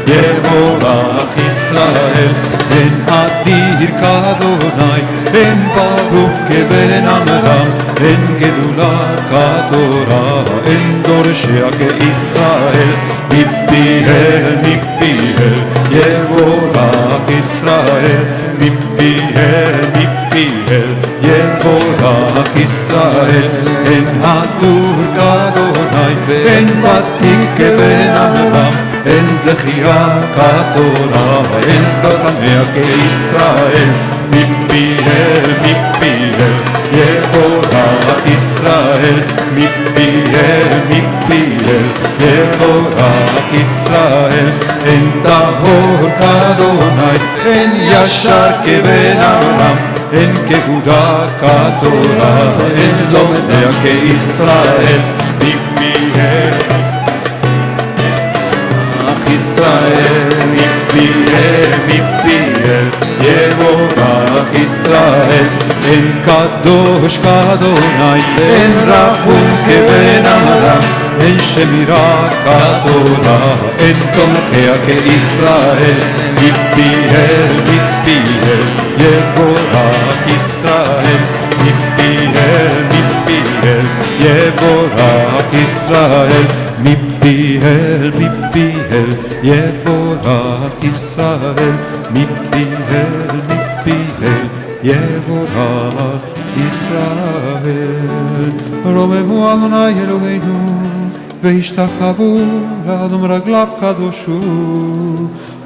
יבורך ישראל. אין אדיר כאדוני, אין ברוך כבן עמרם, אין גדולה כתורה, אין דורשיה כישראל. מפיהם יבורך ישראל, מפיהם יבורך ישראל. אין הדור כאדוני, אין ותיק כבן עמרם, אין זכייה כתורה, אין חכמיה כישראל. מפיהם יבורך ישראל, מפיהם יבורך ישראל. אין טהור כאדוני, אין ישר כבן עמרם, אין כבודה כתורה, אין לומדיה כישראל. מפיהם ישראל, מפיהם יבורך ישראל. אין קדוש כאדוני, אין רחום כבן עמרם, אין שמירה כתורה, אין תומכיה כישראל. מפיהם יבורך ישראל, מפיהם יבורך ישראל. מפיהם יבורך ישראל, מפיהם יבורך ישראל. רוממו אדוני אלוהינו והשתחוו לאדון רגליו קדושו.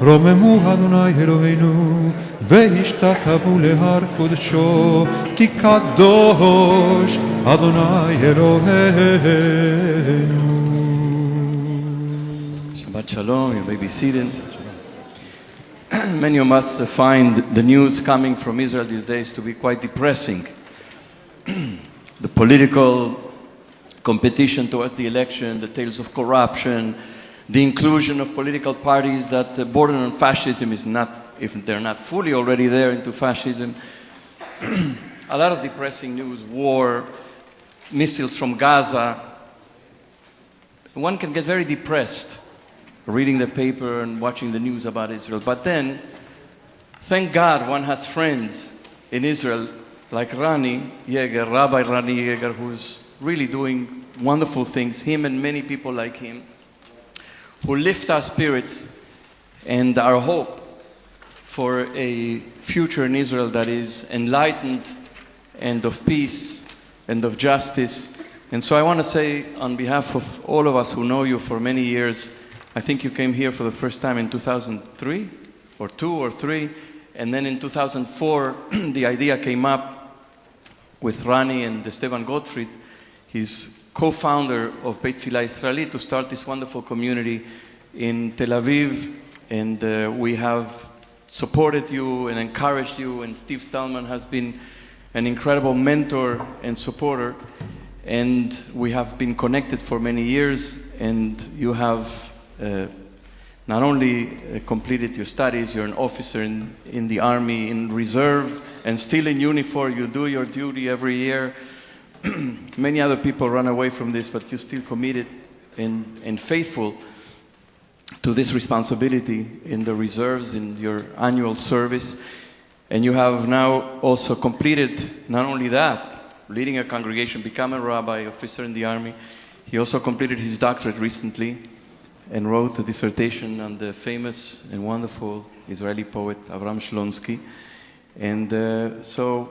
רוממו אדוני אלוהינו והשתחוו להר קודשו, כי קדוש אדוני אלוהינו. Shabbat shalom, you may be seated. many of us find the news coming from Israel these days to be quite depressing. The political competition towards the election, the tales of corruption, the inclusion of political parties that border on fascism is not, if they're not fully already there, into fascism. A lot of depressing news, war, missiles from Gaza. One can get very depressed reading the paper and watching the news about Israel. But then, thank God one has friends in Israel like Rabbi Rani Yeager, who's really doing wonderful things, him and many people like him, who lift our spirits and our hope for a future in Israel that is enlightened and of peace and of justice. And so I want to say, on behalf of all of us who know you for many years, I think you came here for the first time in 2003, or 2 or 3, and then in 2004, the idea came up with Rani and Esteban Gottfried, his co-founder of Beit Tfilah Israeli, to start this wonderful community in Tel Aviv. And we have supported you and encouraged you, and Steve Stallman has been an incredible mentor and supporter. And we have been connected for many years, and you have not only completed your studies, you're an officer in the army, in reserve, and still in uniform. You do your duty every year. Many other people run away from this, but you're still committed and faithful to this responsibility in the reserves, in your annual service. And you have now also completed not only that, leading a congregation, become a rabbi, officer in the army. He also completed his doctorate recently and wrote a dissertation on the famous and wonderful Israeli poet Avraham Shlonsky. And so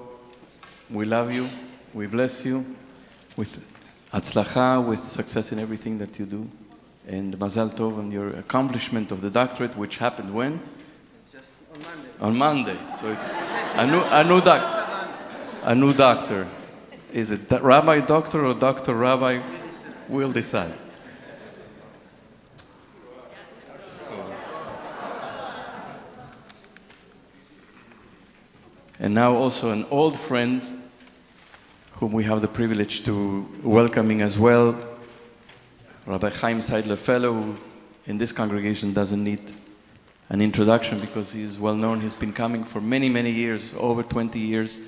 we love you, we bless you with Hatzlacha, with success in everything that you do. And Mazal Tov on your accomplishment of the doctorate, which happened when? Just on Monday. On Monday. So it's a new doctor. Is it rabbi doctor or doctor rabbi? We'll decide. And now also an old friend whom we have the privilege to welcoming as well, Rabbi Chaim Seidler Fellow, who in this congregation doesn't need an introduction because he is well known. He's been coming for many, many years, over 20 years,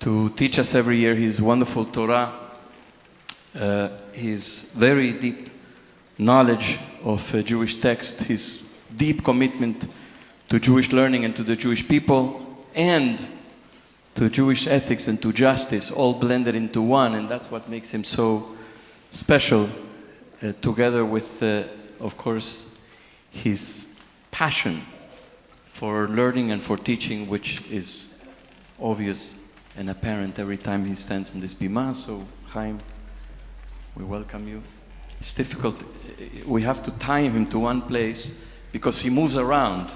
to teach us every year his wonderful Torah, his very deep knowledge of Jewish text, his deep commitment to Jewish learning and to the Jewish people, and to Jewish ethics and to justice, all blended into one. And that's what makes him so special, together with, of course, his passion for learning and for teaching, which is obvious and apparent every time he stands in this bima. So, Chaim, we welcome you. It's difficult. We have to tie him to one place because he moves around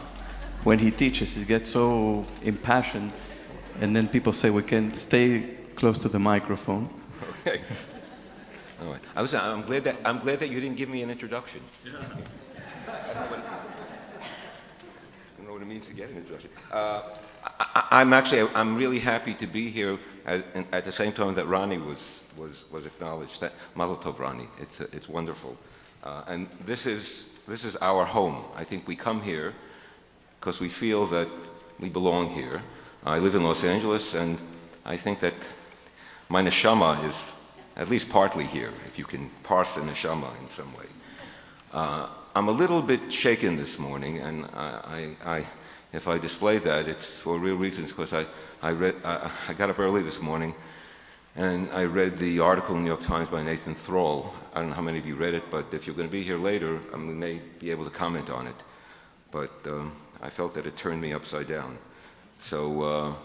when he teaches. He gets so impassioned, and then people say we can stay close to the microphone. Okay. All right. I'm glad that you didn't give me an introduction. Yeah. I don't know what it means to get an introduction. I'm really happy to be here at the same time that Rani was acknowledged. That Mazel Tov, Rani. It's wonderful, and this is our home. I think we come here because we feel that we belong here. I live in Los Angeles, and I think that my neshama is at least partly here, if you can parse a neshama in some way. I'm a little bit shaken this morning, and if I display that, it's for real reasons, because I got up early this morning, and I read the article in the New York Times by Nathan Thrall. I don't know how many of you read it, but if you're going to be here later, we may be able to comment on it. But I felt that it turned me upside down. So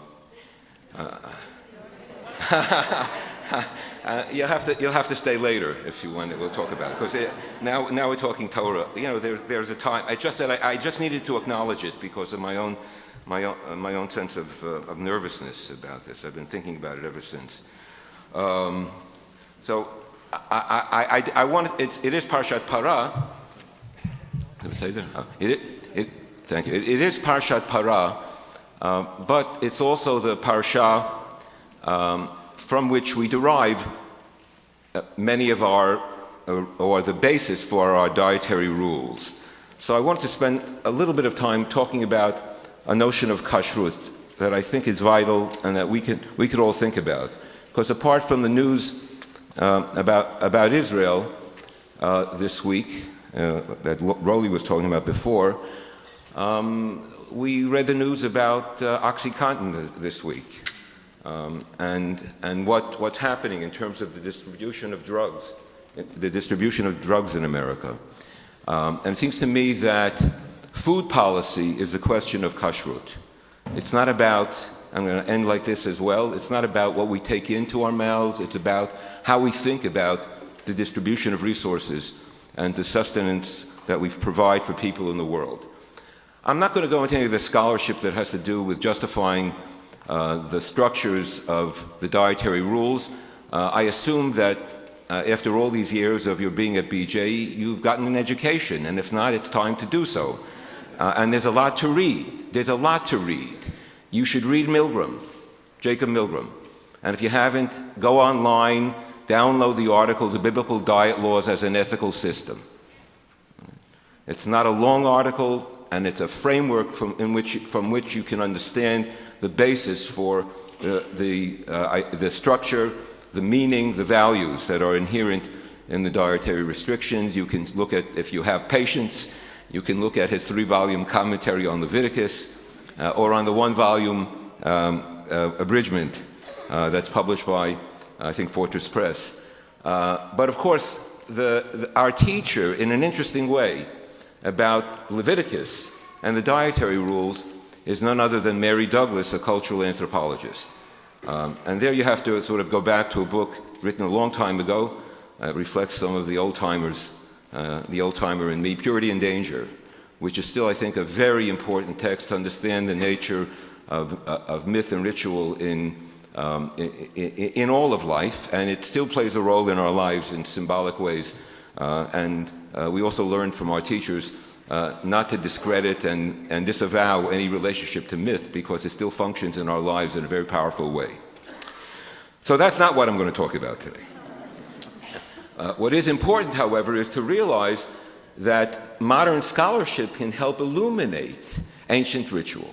you'll have to stay later if you want. We'll talk about it, because now we're talking Torah. You know, there's a time. I just needed to acknowledge it because of my own sense of nervousness about this. I've been thinking about it ever since. So I want it is Parshat Para. Did I say that? Thank you. It is Parshat Parah, but it's also the parsha from which we derive many of our, or the basis for our dietary rules. So I wanted to spend a little bit of time talking about a notion of kashrut that I think is vital and that we could all think about. Because apart from the news about Israel this week, that Roly was talking about before, we read the news about OxyContin this week, and what's happening in terms of the distribution of drugs in America. And it seems to me that food policy is the question of kashrut. It's not about, I'm going to end like this as well, it's not about what we take into our mouths, it's about how we think about the distribution of resources and the sustenance that we provide for people in the world. I'm not going to go into any of the scholarship that has to do with justifying the structures of the dietary rules. I assume that after all these years of your being at BJ, you've gotten an education, and if not, it's time to do so. And there's a lot to read. There's a lot to read. You should read Milgram, Jacob Milgram. And if you haven't, go online, download the article, The Biblical Diet Laws as an Ethical System. It's not a long article, and it's a framework from which you can understand the basis for the structure, the meaning, the values that are inherent in the dietary restrictions. You can look at, if you have patience, you can look at his 3-volume commentary on Leviticus, or on the 1-volume abridgment that's published by, I think, Fortress Press. But of course, our teacher, in an interesting way, about Leviticus and the dietary rules is none other than Mary Douglas, a cultural anthropologist. And there you have to sort of go back to a book written a long time ago. It reflects some of the old-timers, the old-timer in me, Purity and Danger, which is still, I think, a very important text to understand the nature of myth and ritual in all of life, and it still plays a role in our lives in symbolic ways. And we also learn from our teachers not to discredit and disavow any relationship to myth, because it still functions in our lives in a very powerful way. So that's not what I'm going to talk about today. What is important, however, is to realize that modern scholarship can help illuminate ancient ritual.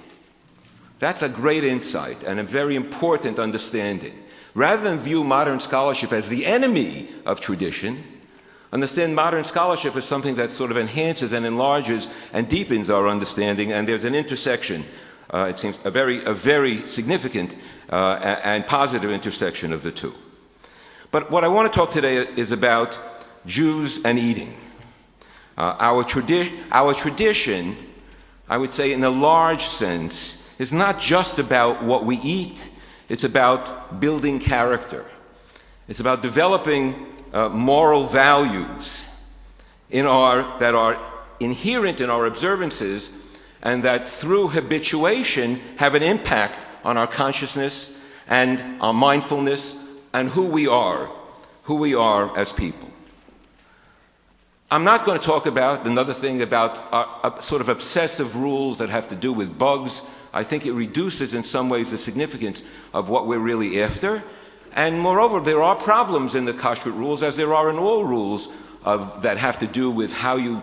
That's a great insight and a very important understanding. Rather than view modern scholarship as the enemy of tradition, understand modern scholarship as something that sort of enhances and enlarges and deepens our understanding, and there's an intersection, it seems a very significant and positive intersection of the two. But what I want to talk today is about Jews and eating. Our tradition, I would say in a large sense, is not just about what we eat, it's about building character. It's about developing moral values that are inherent in our observances, and that through habituation have an impact on our consciousness and our mindfulness and who we are as people. I'm not going to talk about another thing about sort of obsessive rules that have to do with bugs. I think it reduces in some ways the significance of what we're really after. And moreover, there are problems in the kashrut rules, as there are in all rules that have to do with how you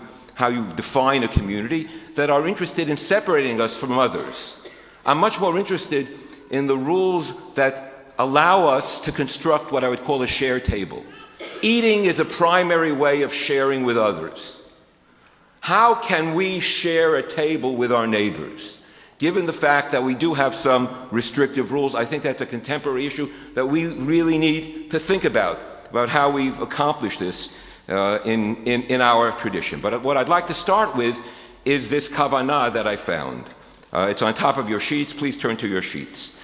define a community, that are interested in separating us from others. I'm much more interested in the rules that allow us to construct what I would call a share table. Eating is a primary way of sharing with others. How can we share a table with our neighbors? Given the fact that we do have some restrictive rules, I think that's a contemporary issue that we really need to think about how we've accomplished this in our tradition. But what I'd like to start with is this kavanah that I found. It's on top of your sheets. Please turn to your sheets.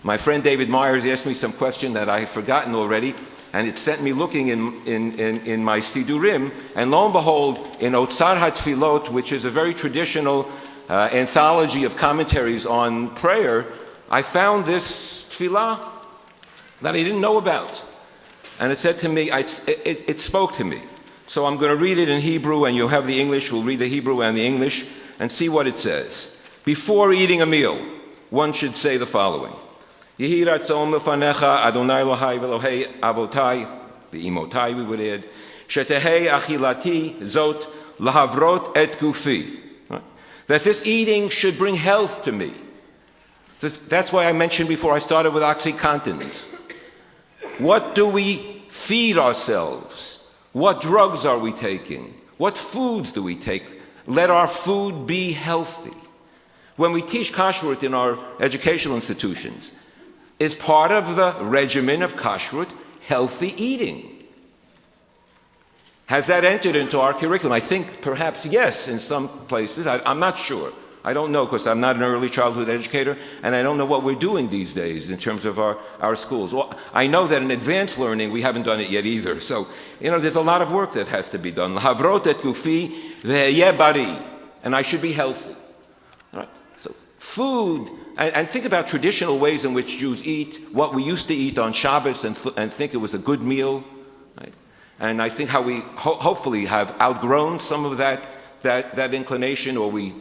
My friend David Myers asked me some question that I had forgotten already, and it sent me looking in my Sidurim, and lo and behold, in Otzar HaTfilot, which is a very traditional anthology of commentaries on prayer, I found this tefillah that I didn't know about. And it said to me, it spoke to me. So I'm going to read it in Hebrew, and you'll have the English. We'll read the Hebrew and the English. and see what it says. Before eating a meal, one should say the following. Yehi ratzon lefanecha Adonai Elohai v'Elohei avotai, v'imotai we would add, shetehei achilati zot lahavrot et gufi. That this eating should bring health to me. That's why I mentioned before I started with OxyContin. What do we feed ourselves? What drugs are we taking? What foods do we take? Let our food be healthy. When we teach kashrut in our educational institutions, is part of the regimen of kashrut healthy eating? Has that entered into our curriculum? I think perhaps yes in some places. I'm not sure. I don't know because I'm not an early childhood educator and I don't know what we're doing these days in terms of our schools. Well, I know that in advanced learning we haven't done it yet either. So, there's a lot of work that has to be done. Havrot et gufi ve'yeh bari. And I should be healthy. All right? So food, and think about traditional ways in which Jews eat, what we used to eat on Shabbos and think it was a good meal. Right? And I think how we hopefully have outgrown some of that inclination, or we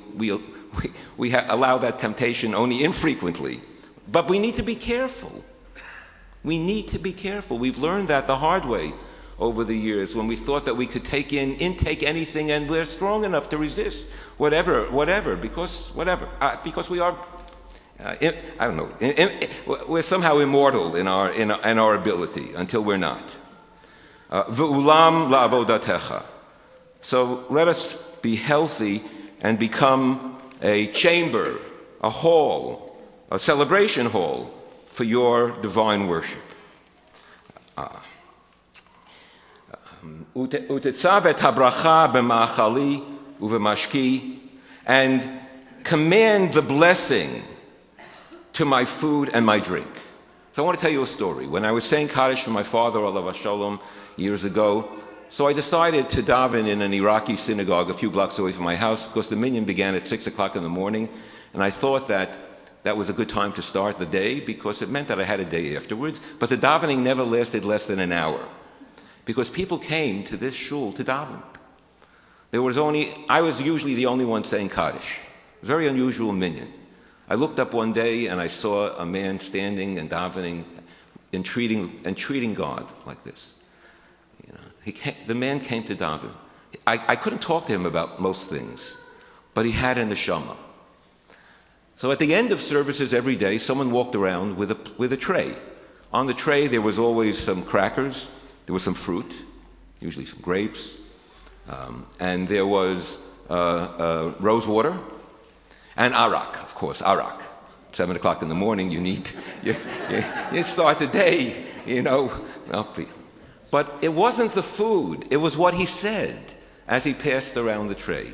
allow that temptation only infrequently. But we need to be careful. We need to be careful. We've learned that the hard way over the years when we thought that we could intake anything and we're strong enough to resist whatever, because we are, I don't know, we're somehow immortal in our ability until we're not. Ve'ulam la'avodatecha. So let us be healthy and become a chamber, a hall, a celebration hall for your divine worship. Utetzav et habracha b'ma'achali uv'mashki, and command the blessing to my food and my drink. So I want to tell you a story. When I was saying Kaddish for my father, alav hashalom, years ago, so I decided to daven in an Iraqi synagogue a few blocks away from my house because the minyan began at 6 o'clock in the morning, and I thought that was a good time to start the day because it meant that I had a day afterwards. But the davening never lasted less than an hour because people came to this shul to daven. I was usually the only one saying Kaddish. Very unusual minyan. I looked up one day and I saw a man standing and davening, entreating God like this. The man came to daven. I couldn't talk to him about most things, but he had a neshama. So at the end of services every day, someone walked around with a tray. On the tray there was always some crackers, there was some fruit, usually some grapes, and there was rose water, and arak, of course, arak. 7 o'clock in the morning, you start the day, But it wasn't the food, it was what he said as he passed around the tray.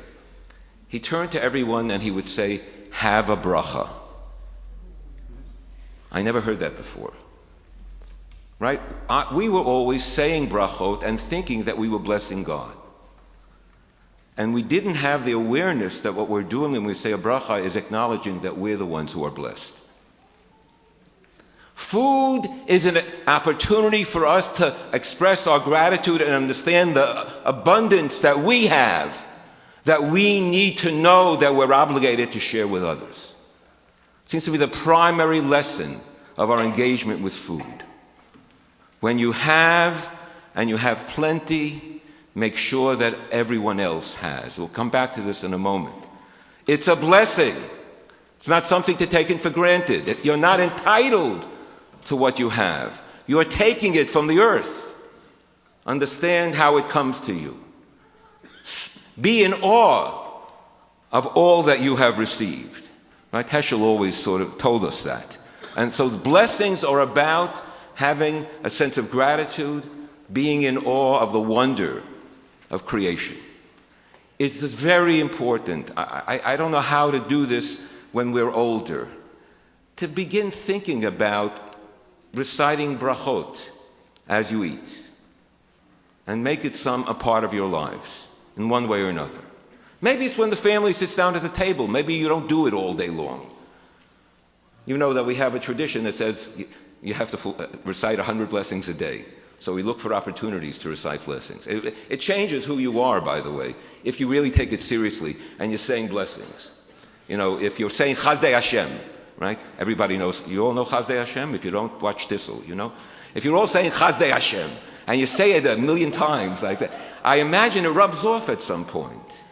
He turned to everyone and he would say, have a bracha. I never heard that before. Right? We were always saying brachot and thinking that we were blessing God. And we didn't have the awareness that what we're doing when we say a bracha is acknowledging that we're the ones who are blessed. Food is an opportunity for us to express our gratitude and understand the abundance that we have, that we need to know that we're obligated to share with others. It seems to be the primary lesson of our engagement with food. When you have, and you have plenty, make sure that everyone else has. We'll come back to this in a moment. It's a blessing. It's not something to take for granted. You're not entitled to what you have. You're taking it from the earth. Understand how it comes to you. Be in awe of all that you have received. Right? Heschel always sort of told us that. And so the blessings are about having a sense of gratitude, being in awe of the wonder of creation. It's very important. I don't know how to do this when we're older. To begin thinking about reciting brachot as you eat and make it a part of your lives in one way or another. Maybe it's when the family sits down at the table. Maybe you don't do it all day long. You know that we have a tradition that says you have to recite 100 blessings a day. So we look for opportunities to recite blessings. It changes who you are, by the way, if you really take it seriously and you're saying blessings. You know, if you're saying Chazdei Hashem, right? Everybody knows, you all know Chazdei Hashem? If you don't, watch Tissel, you know? If you're all saying Chazdei Hashem, and you say it 1,000,000 times like that, I imagine it rubs off at some point,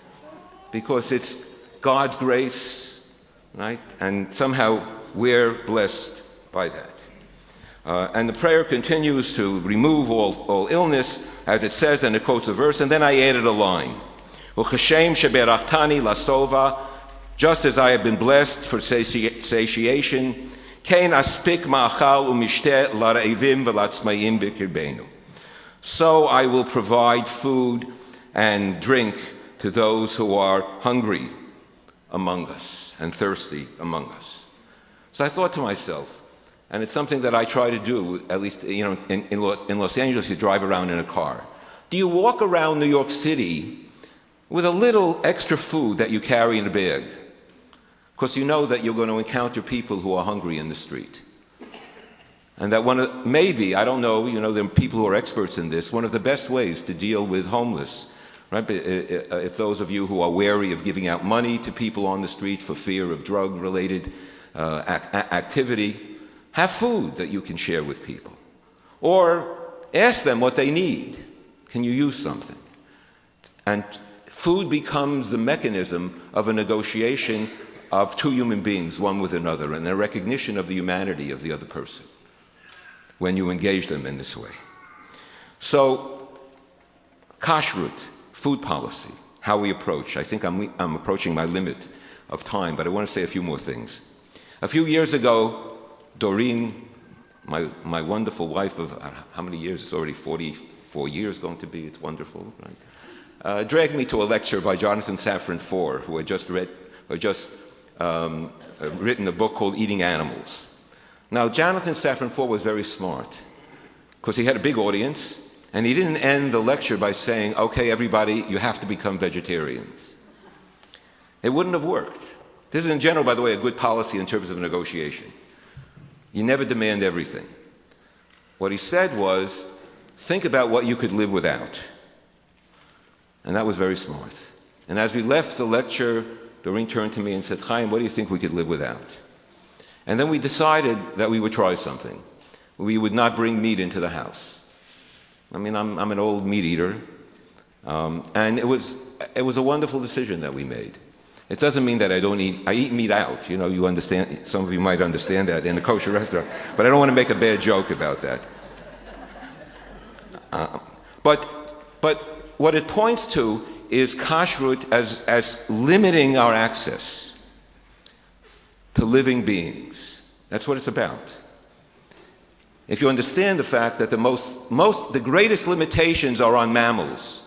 because it's God's grace, right? And somehow we're blessed by that. And the prayer continues to remove all illness, as it says, and it quotes a verse, and then I added a line. U'chashem sheberachtani lasova, just as I have been blessed for satiation, kein aspik ma'achal u'mishteh la're'ivim v'latzmayim b'kirbenu. So I will provide food and drink to those who are hungry among us and thirsty among us. So I thought to myself, and it's something that I try to do, at least in Los Angeles, you drive around in a car. Do you walk around New York City with a little extra food that you carry in a bag? Because you know that you're going to encounter people who are hungry in the street. And that maybe, I don't know, there are people who are experts in this, one of the best ways to deal with homeless, right? If those of you who are wary of giving out money to people on the street for fear of drug-related activity, have food that you can share with people. Or ask them what they need. Can you use something? And food becomes the mechanism of a negotiation of two human beings, one with another, and a recognition of the humanity of the other person when you engage them in this way. So, kashrut, food policy, how we approach. I think I'm approaching my limit of time, but I want to say a few more things. A few years ago, Doreen, my wonderful wife of how many years? It's already 44 years going to be. It's wonderful, right? Dragged me to a lecture by Jonathan Safran Foer, who had just written a book called Eating Animals. Now, Jonathan Safran Foer was very smart, because he had a big audience, and he didn't end the lecture by saying, okay, everybody, you have to become vegetarians. It wouldn't have worked. This is, in general, by the way, a good policy in terms of negotiation. You never demand everything. What he said was, think about what you could live without. And that was very smart. And as we left the lecture, Doreen turned to me and said, Chaim, what do you think we could live without? And then we decided that we would try something. We would not bring meat into the house. I mean, I'm an old meat eater. And it was a wonderful decision that we made. It doesn't mean that I eat meat out. You understand, some of you might understand that in a kosher restaurant, but I don't want to make a bad joke about that. But what it points to is kashrut as limiting our access to living beings. That's what it's about. If you understand the fact that the greatest limitations are on mammals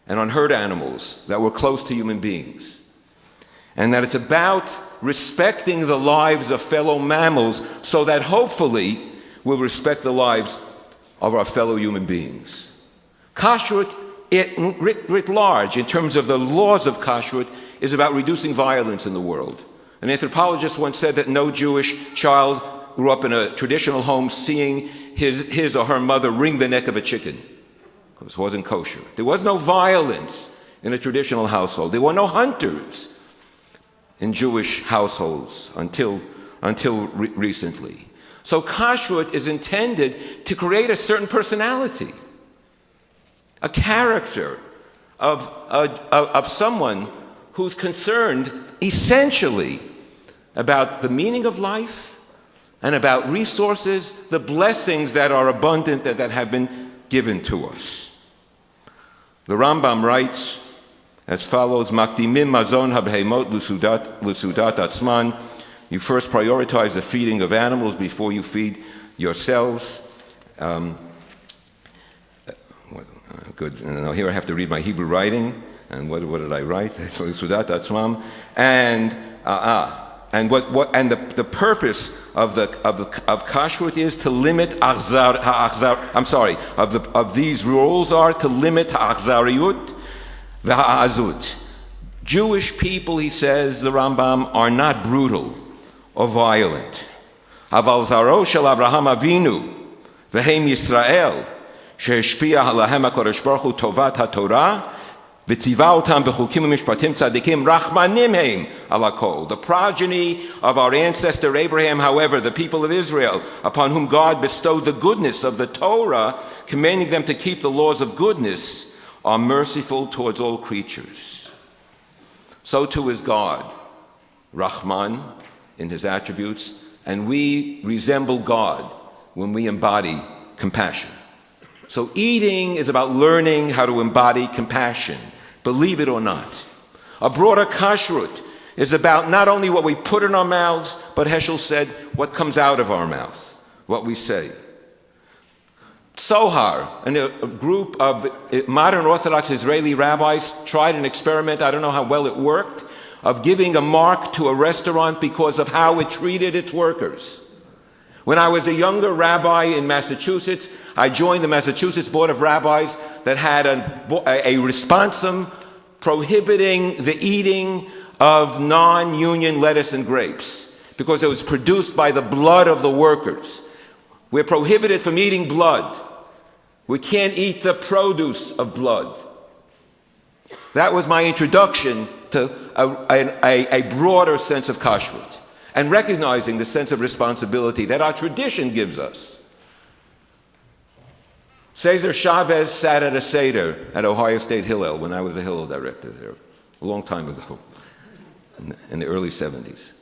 and on herd animals that were close to human beings, and that it's about respecting the lives of fellow mammals so that hopefully we'll respect the lives of our fellow human beings. Kashrut, writ large, in terms of the laws of kashrut, is about reducing violence in the world. An anthropologist once said that no Jewish child grew up in a traditional home seeing his or her mother wring the neck of a chicken, because it wasn't kosher. There was no violence in a traditional household. There were no hunters in Jewish households until recently. So kashrut is intended to create a certain personality, a character of someone who's concerned essentially about the meaning of life and about resources, the blessings that are abundant that have been given to us. The Rambam writes as follows, Makdimim mazon habheimot lusudat atzman. You first prioritize the feeding of animals before you feed yourselves. Good. Now here I have to read my Hebrew writing. And what did I write? Lusudat atzman. And the purpose of kashrut is to limit of these rules are to limit ha'achzariyut v'ha'azut. Jewish people, he says, the Rambam, are not brutal or violent. Aval zaro shel Avraham Avinu v'hem Yisrael שהשפיע עליהם הקדוש ברוך הוא טובת התורה, וציווה אותם בחוקים ומשפטים צדיקים, רחמנים הם על הכל. The progeny of our ancestor Abraham, however, the people of Israel, upon whom God bestowed the goodness of the Torah, commanding them to keep the laws of goodness, are merciful towards all creatures. So too is God, Rahman, in his attributes, and we resemble God when we embody compassion. So eating is about learning how to embody compassion, believe it or not. A broader kashrut is about not only what we put in our mouths, but Heschel said, what comes out of our mouth, what we say. Sohar, and a group of modern Orthodox Israeli rabbis tried an experiment, I don't know how well it worked, of giving a mark to a restaurant because of how it treated its workers. When I was a younger rabbi in Massachusetts, I joined the Massachusetts Board of Rabbis that had a responsum prohibiting the eating of non-union lettuce and grapes because it was produced by the blood of the workers. We're prohibited from eating blood. We can't eat the produce of blood. That was my introduction to a broader sense of kashrut, and recognizing the sense of responsibility that our tradition gives us. Cesar Chavez sat at a Seder at Ohio State Hillel when I was the Hillel director there, a long time ago, in the early 70s.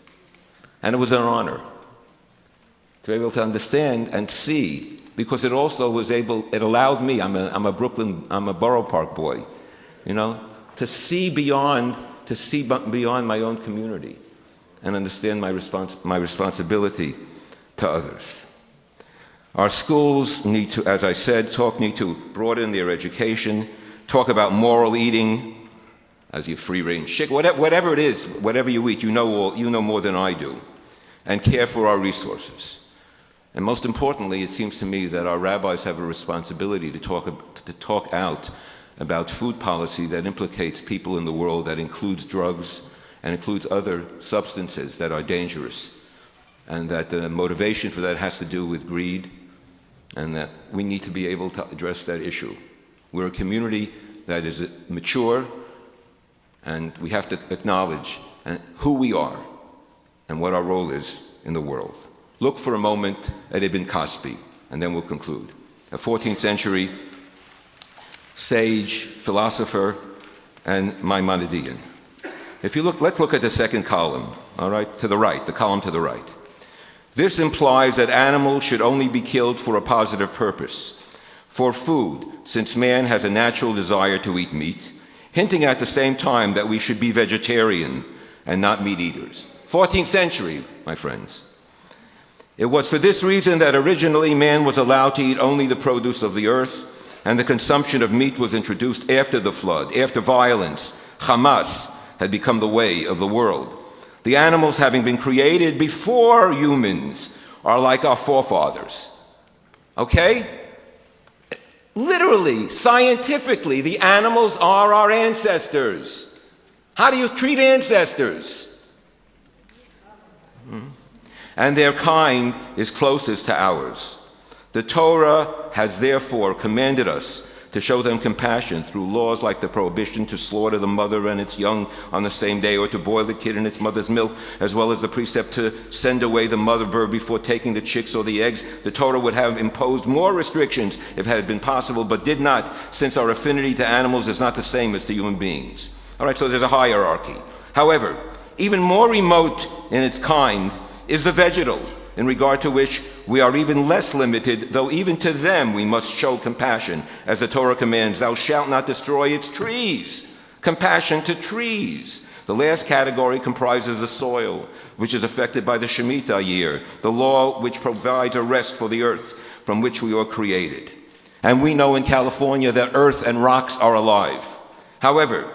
And it was an honor to be able to understand and see, because it also was it allowed me, I'm a Borough Park boy, to see beyond my own community and understand my responsibility to others. Our schools need to, as I said, need to broaden their education, talk about moral eating, as you free-range chicken, whatever it is, whatever you eat, you know more than I do, and care for our resources. And most importantly, it seems to me that our rabbis have a responsibility to talk out about food policy that implicates people in the world, that includes drugs, and includes other substances that are dangerous, and that the motivation for that has to do with greed, and that we need to be able to address that issue. We're a community that is mature, and we have to acknowledge who we are and what our role is in the world. Look for a moment at Ibn Kaspi, and then we'll conclude. A 14th century sage, philosopher, and Maimonidean. If you look, let's look at the second column, all right, to the right, the column to the right. This implies that animals should only be killed for a positive purpose, for food, since man has a natural desire to eat meat, hinting at the same time that we should be vegetarian and not meat eaters. 14th century, my friends. It was for this reason that originally man was allowed to eat only the produce of the earth, and the consumption of meat was introduced after the flood, after violence, Hamas, had become the way of the world. The animals, having been created before humans, are like our forefathers. Okay? Literally, scientifically, the animals are our ancestors. How do you treat ancestors? And their kind is closest to ours. The Torah has therefore commanded us to show them compassion through laws like the prohibition to slaughter the mother and its young on the same day, or to boil the kid in its mother's milk, as well as the precept to send away the mother bird before taking the chicks or the eggs. The Torah would have imposed more restrictions if it had been possible, but did not, since our affinity to animals is not the same as to human beings. All right, so there's a hierarchy. However, even more remote in its kind is the vegetal, in regard to which we are even less limited, though even to them we must show compassion, as the Torah commands, thou shalt not destroy its trees. Compassion to trees. The last category comprises the soil, which is affected by the Shemitah year, the law which provides a rest for the earth from which we are created. And we know in California that earth and rocks are alive. However,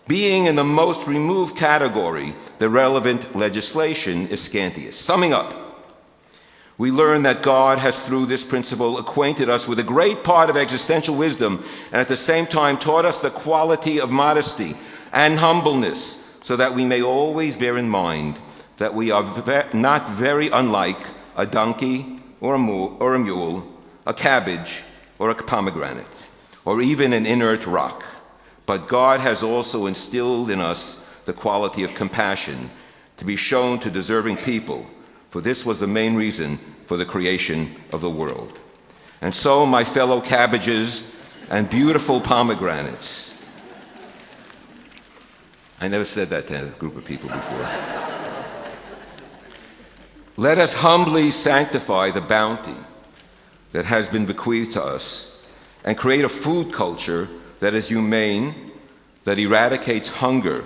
being in the most removed category, the relevant legislation is scantiest. Summing up, we learn that God has, through this principle, acquainted us with a great part of existential wisdom, and at the same time taught us the quality of modesty and humbleness, so that we may always bear in mind that we are not very unlike a donkey or a mule, a cabbage or a pomegranate, or even an inert rock. But God has also instilled in us the quality of compassion to be shown to deserving people, for this was the main reason for the creation of the world. And so, my fellow cabbages and beautiful pomegranates, I never said that to a group of people before. Let us humbly sanctify the bounty that has been bequeathed to us and create a food culture that is humane, that eradicates hunger,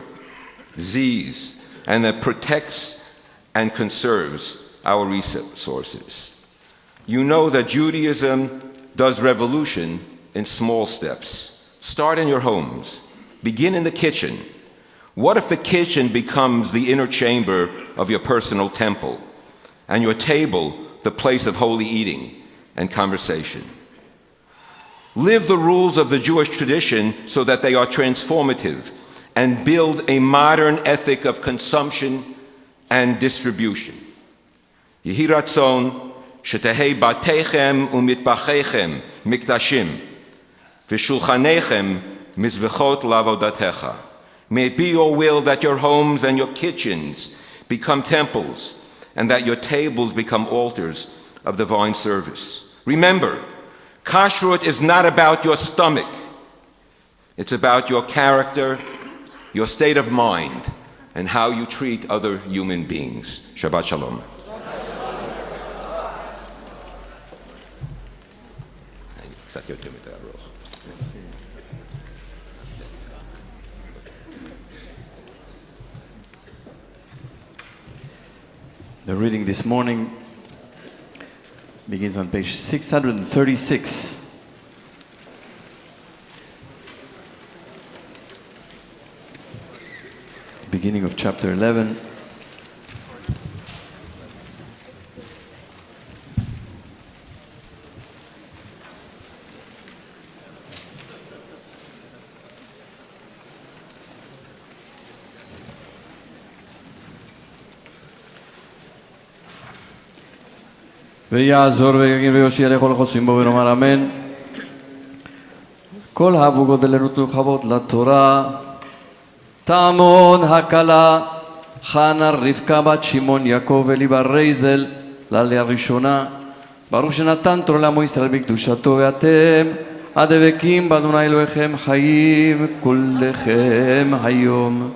disease, and that protects and conserves our resources. You know that Judaism does revolution in small steps. Start in your homes. Begin in the kitchen. What if the kitchen becomes the inner chamber of your personal temple, and your table the place of holy eating and conversation? Live the rules of the Jewish tradition so that they are transformative and build a modern ethic of consumption and distribution. Yehi ratzon shetehei batechem umitbachechem mikdashim v'shulchanechem mizbechot lavodatecha. May it be your will that your homes and your kitchens become temples and that your tables become altars of divine service. Remember, kashrut is not about your stomach. It's about your character, your state of mind, and how you treat other human beings. Shabbat shalom. The reading this morning begins on page 636. Beginning of chapter 11. ויעזור ויגן ויושיע לכל החוצים בו ונאמר אמן. כל הבו גודלנו וכבוד לתורה. תעמון הקלה חנה רבקה בת שמעון יעקב וליבה רייזל לעלייה הראשונה. ברוך שנתן תורה לעמו ישראל בקדושתו, ואתם הדבקים באדוני אלוהיכם חיים כולכם היום.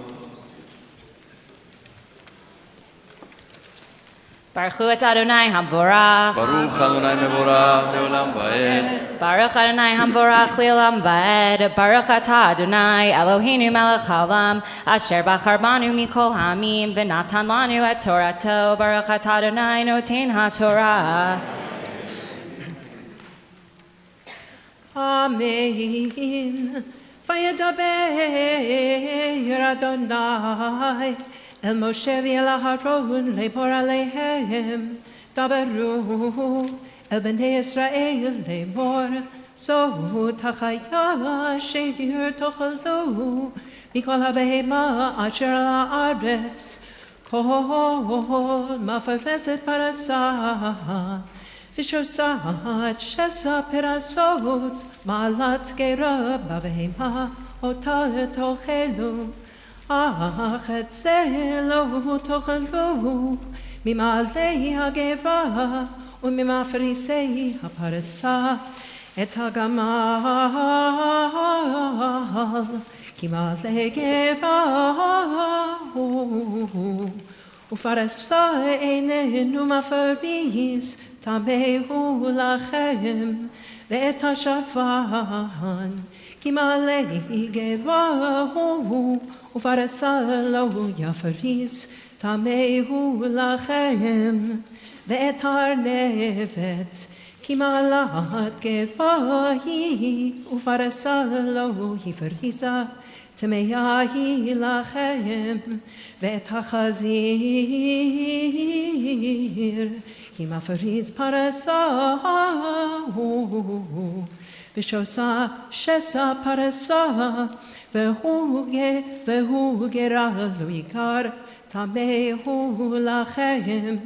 Baruch hu et Adonai hamvorach. ברוך אדוני מבורך לעולם ועד. Baruch Adonai hamvorach le'olam va'ed. Baruch atah Adonai Eloheinu melech haolam asher bachar banu mikol hamim v'natan lanu et Torato. Baruch atah Adonai noten haTorah. Amen. Vayedaber Adonai El Moshe v'el Aharon le'por aleihem daberu El bnei Yisrael le'mor zo tachaya she'ir tochalu mikol habehema asher al haaretz kol mafareset parasah v'shosat shesa perasot malat gera babehema ota tochelu אך את זה לא תאכלו ממעלי הגברה וממפריסי הפרסה את הגמל כי מעלי גברה ופרסה איננו מפריס תמהו לכם ואת השפן כי מעלי גברה ופרסה לא יפריס תמהו לכם ואת הארנבת כי מעלת גברה היא ופרסה לא יפריסה טמאה היא לכם ואת החזיר כי מפריס פרסה ושוסה שסה פרסה והוא גרה לא יקר tamehu lachem,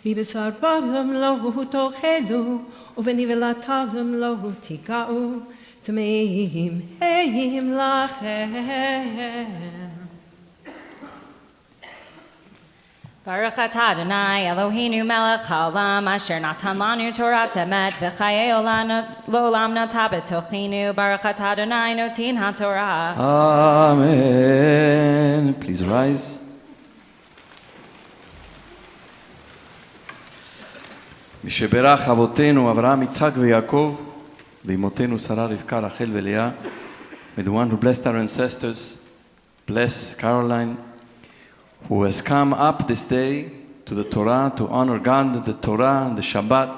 מבשר בם לא תאכלו, ובנבלתם לא תיגעו, טמאים הם לכם. Baruch atah Adonai Eloheinu melech haolam asher natan lanu Torah emet v'chayei olam nata b'tochenu. Baruch atah Adonai notin haTorah. Amen. Please rise. משברך אבותינו אברהם, יצחק ויעקב, ואמותינו שרה, רבקה, רחל ולאה. May the one who blessed our ancestors bless Caroline, who has come up this day to the Torah to honor God, the Torah, the Shabbat,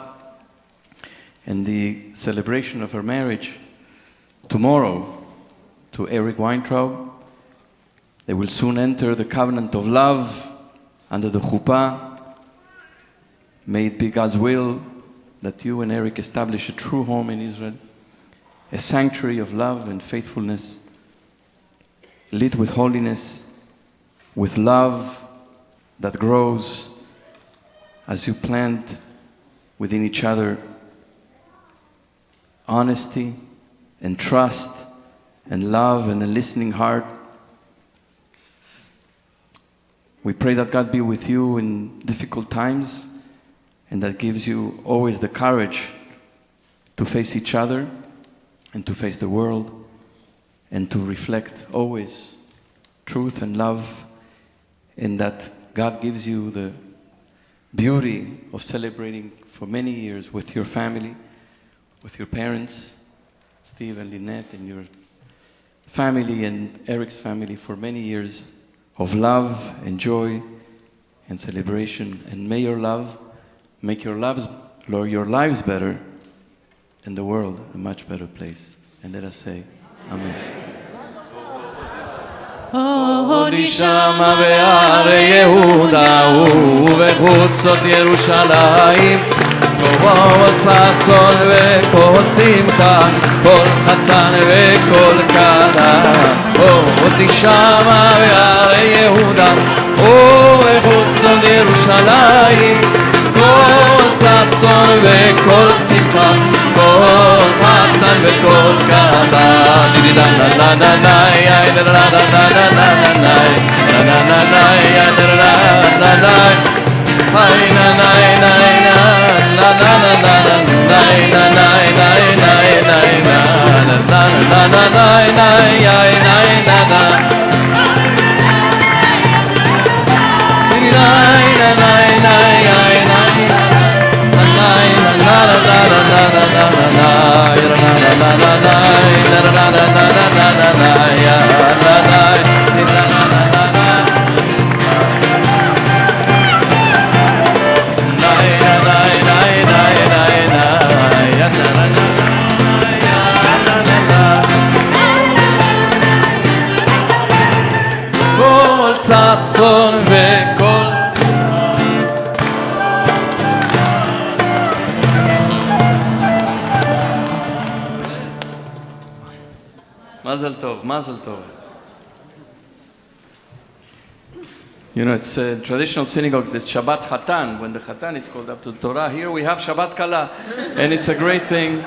and the celebration of her marriage tomorrow to Eric Weintraub. They will soon enter the covenant of love under the chuppah. May it be God's will that you and Eric establish a true home in Israel, a sanctuary of love and faithfulness, lit with holiness, with love that grows as you plant within each other honesty and trust and love and a listening heart. We pray that God be with you in difficult times, and that gives you always the courage to face each other and to face the world and to reflect always truth and love, and that God gives you the beauty of celebrating for many years with your family, with your parents, Steve and Lynette, and your family and Eric's family, for many years of love and joy and celebration. And may your love make your lives better and the world a much better place. And let us say, Amen. עוד שמה בהרי יהודה ובחוצות ירושלים, כל ששון וכל שמחה, כל חתן וכל כלה. עוד שמה בהרי יהודה ובחוצות ירושלים, כל ששון וכל שמחה, כל חתן וכל כלה. La la la la la ya la la la la la la la la la la ya la la la la ay la la la la la la la la la la la la la la la ya la la la ששון וכל Mazel tov, mazel tov. You know, it's a traditional synagogue, it's Shabbat Chatan. When the Chatan is called up to the Torah, here we have Shabbat Kala. And it's a great thing.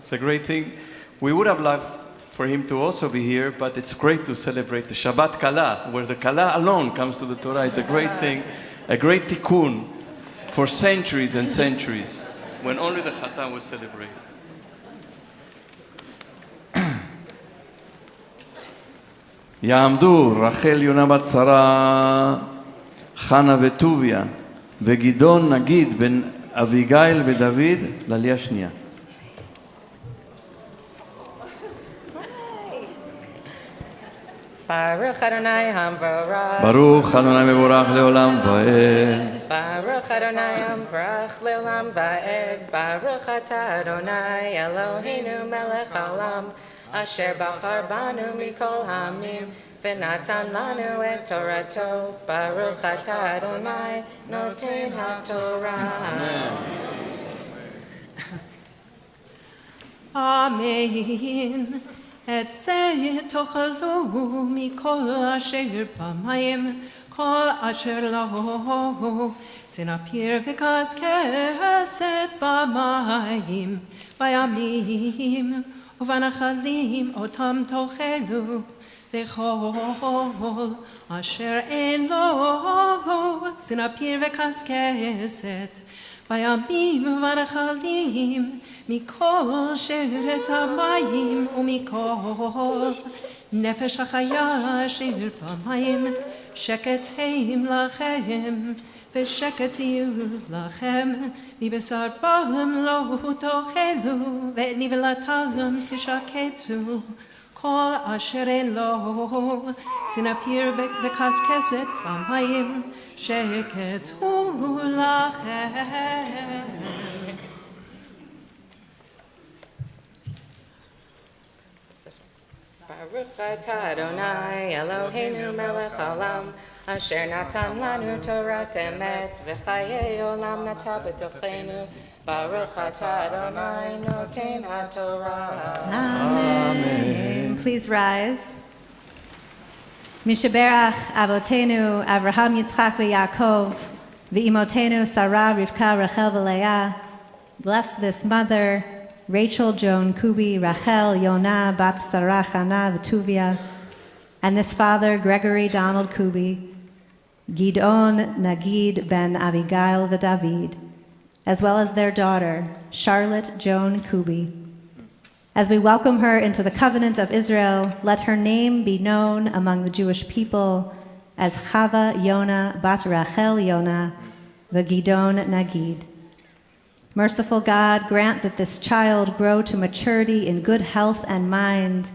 It's a great thing. We would have loved for him to also be here, but it's great to celebrate the Shabbat Kala, where the Kala alone comes to the Torah. It's a great thing, a great tikkun for centuries and centuries, when only the Chatan was celebrated. יעמדו רחל יונה בת שרה, חנה וטוביה, וגדעון נגיד בן אביגיל ודוד לעלייה שנייה. Baruch Adonai Hamvarach. ברוך אדוני מבורך לעולם ועד. Baruch Adonai Hamvarach leolam va'ed. Baruch atah Adonai Eloheinu melech haolam, asher bachar banu mikol hamim, v'natan lanu et Torato. Baruch atah Adonai noten haTorah. Amen. את זה תאכלו מכל אשר במים, כל אשר לו סנפיר וקשקשת במים בימים ובנחלים אותם תאכלו וכל אשר אין לו סנפיר וקשקשת בימים ובנחלים מכל שרת המים ומכל נפש החיה אשר במים שקט הם לכם ושקט יהיו לכם מבשר בהם לא תאכלו ואת נבלתם תשקצו כל אשר אין לו סנפיר וקשקשת במים שקט הוא לכם. Baruch atah Adonai Eloheinu melech haolam asher natan lanu Torah emet v'chayei olam nata b'tochenu Baruch atah Adonai noten haTorah. Amen. Please rise. Mishaberach Avotenu Avraham Yitzchak v'Yaakov v'imotenu Sarah Rivka Rachel v'Leah. Bless this mother, Rachel Joan Kubi, Rachel Yonah Bat Sarah Chana V'Tuvia, and this father, Gregory Donald Kubi, Gidon Nagid Ben Abigail V'David, as well as their daughter, Charlotte Joan Kubi. As we welcome her into the covenant of Israel, let her name be known among the Jewish people as Chava Yonah Bat Rachel Yonah V'Gidon Nagid. Merciful God, grant that this child grow to maturity in good health and mind.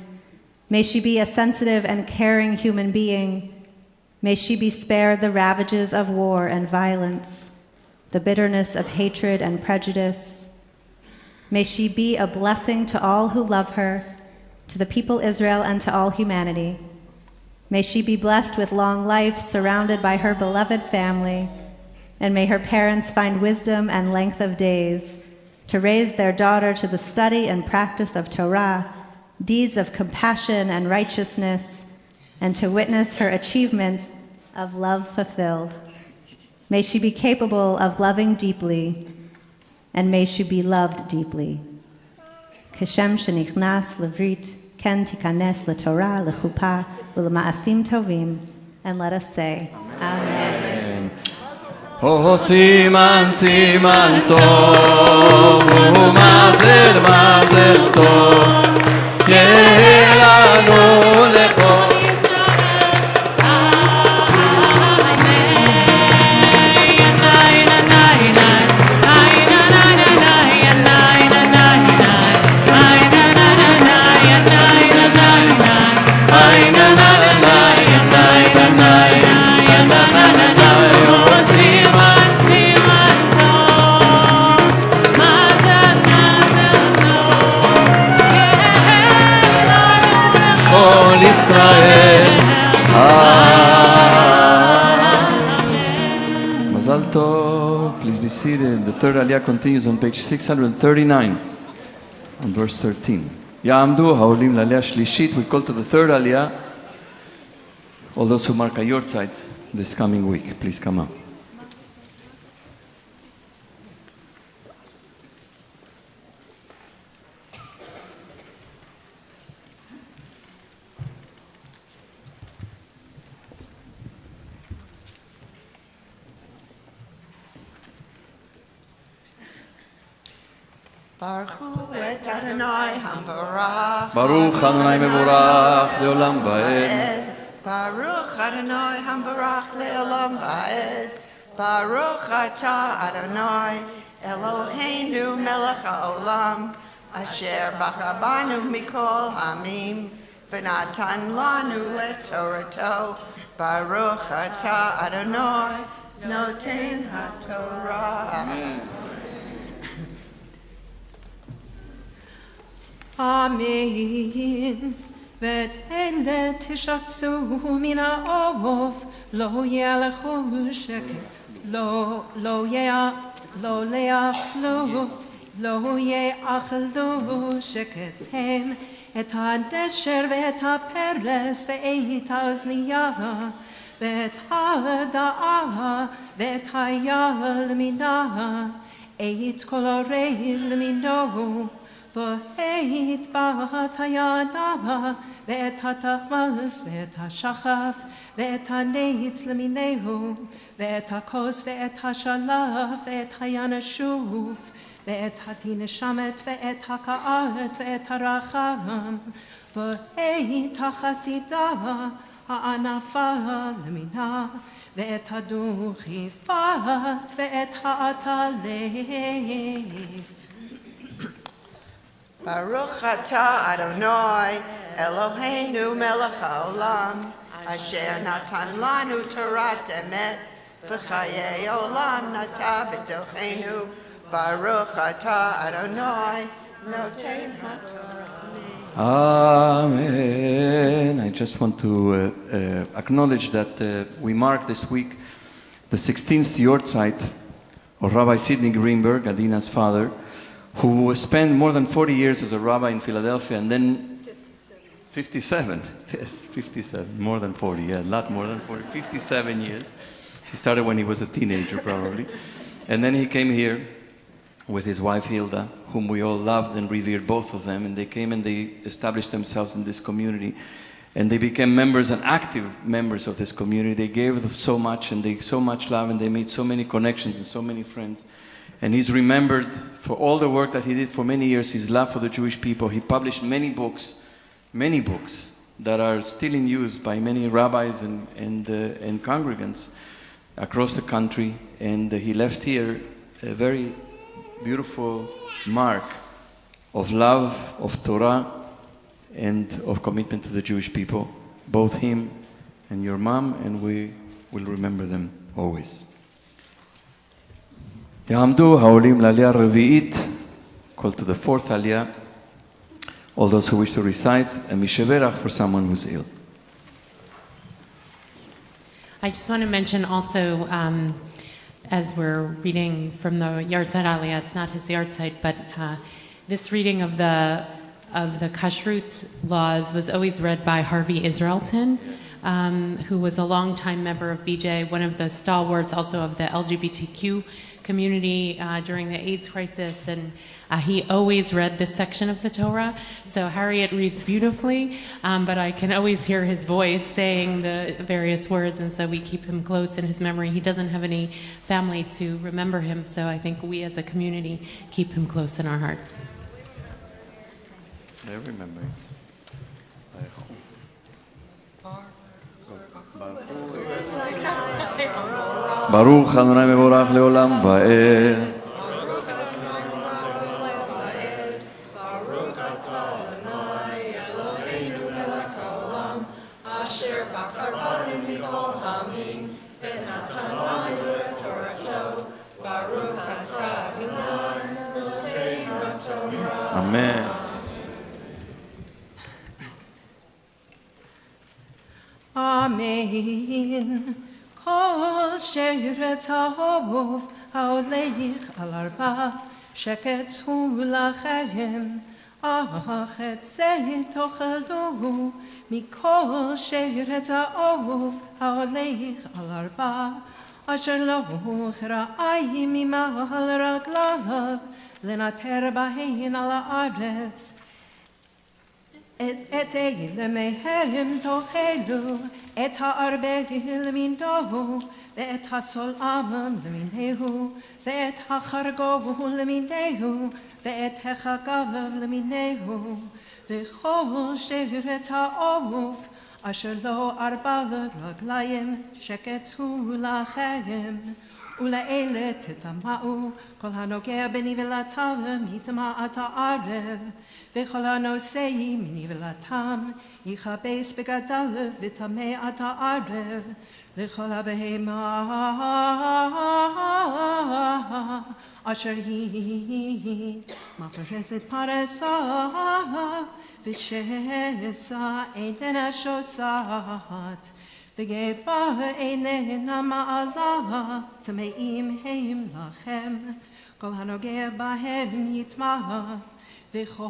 May she be a sensitive and caring human being. May she be spared the ravages of war and violence, the bitterness of hatred and prejudice. May she be a blessing to all who love her, to the people Israel and to all humanity. May she be blessed with long life, surrounded by her beloved family, and may her parents find wisdom and length of days to raise their daughter to the study and practice of Torah, deeds of compassion and righteousness, and to witness her achievement of love fulfilled. May she be capable of loving deeply, and may she be loved deeply. Kashem shenichnas levrit, ken tikanes leTorah, lechuppah, u'lema'asim tovim. And let us say, Amen. Oh, siman, siman tov, u'mazel, mazel tov, yelanu lechol. Mazal Tov, please be seated. The third Aliyah continues on page 639, on verse 13. Ya'amdu ha'olim l'Aliyah shlishit. We call to the third Aliyah. All those who mark a yortzeit this coming week, please come up. Baruch et Adonai hamvarach. Baruch Adonai mevorach leolam va'ed. Baruch Adonai hamvarach leolam va'ed. Baruch atah Adonai Eloheinu melech haolam asher bachar mikol hamim v'natan lanu et Torato. Baruch atah Adonai noten haTorah. Amen. Amen. ותן תשקצו מן העוף, לא ילכו שקט, לא יאכלו, לא יאכלו שקט הם, את הדשר ואת הפרס ואת האוזנייה, ואת הדעה ואת היל מינה, את כל הרגל מינו, ואת בת הינה, ואת התחמס ואת השחף, ואת הניץ למיניהו, ואת הכוס ואת השלף, ואת הינשוף, ואת התנשמת ואת הקעת ואת הרחם, ואת החסידה הענפה למינה, ואת הדוכיפת ואת העטלף. Baruch atah Adonai Eloheinu melech haolam asher natan lanu torat emet v'chayei olam nata b'tochenu. Baruch atah Adonai noten haTorah. Amen. I just want to acknowledge that we mark this week the 16th Yortzeit of Rabbi Sidney Greenberg, Adina's father, who spent more than 40 years as a rabbi in Philadelphia, and then 57. Yes, 57, more than 40, yeah, a lot more than 40, 57 years. He started when he was a teenager, probably. And then he came here with his wife Hilda, whom we all loved and revered, both of them, and they came and they established themselves in this community, and they became members and active members of this community. They gave so much, and they so much love, and they made so many connections and so many friends. And he's remembered for all the work that he did for many years, his love for the Jewish people. He published many books that are still in use by many rabbis and congregants across the country. And he left here a very beautiful mark of love, of Torah, and of commitment to the Jewish people. Both him and your mom, and we will remember them always. יעמדו העולים לעלייה הרביעית, call to the fourth aliyah, all those who wish to recite, a misheverach for someone who's ill. I just want to mention also, as we're reading from the Yartzeit Aliyah, it's not his Yartzeit, but this reading of the Kashrut laws was always read by Harvey Israelton, who was a longtime member of BJ, one of the stalwarts also of the LGBTQ community during the AIDS crisis, and he always read this section of the Torah. So Harriet reads beautifully, but I can always hear his voice saying the various words, and so we keep him close in his memory. He doesn't have any family to remember him, so I think we as a community keep him close in our hearts. I remember. Baruch Adonai mevorach leolam va'ed. Baruch atah Adonai Eloheinu melech haolam asher bachar banu mikol ha'amim v'natan lanu et torato. Baruch atah Adonai noten haTorah. Amen. Amen. Kol sheret ha'ov ha'oleich al arba sheket hu lachem ach et ze tochelu mikol sheret ha'ov ha'oleich al arba asher lo chera'ai mimahal raglav lenater bahein al haaretz et eile mehem tochelu, et ha'arbeh lemindo, ve'et ha'solam leminehu, ve'et ha'chargo leminehu, ve'et ha'chagav leminehu, ve'chol sheret ha'of, asher lo arba raglayim, sheketzu lachem. ולאלה תטמאו, כל הנוגע בנבלתם יטמעת הערב, וכל הנושא מנבלתם יכבס בגדיו וטמאת הערב, וכל הבהמה אשר היא מפרסת פרסה, ושסה איננה שוסעת, וגבה איננה מעלה, טמאים הם לכם, כל הנוגע בהם יטמע, וכל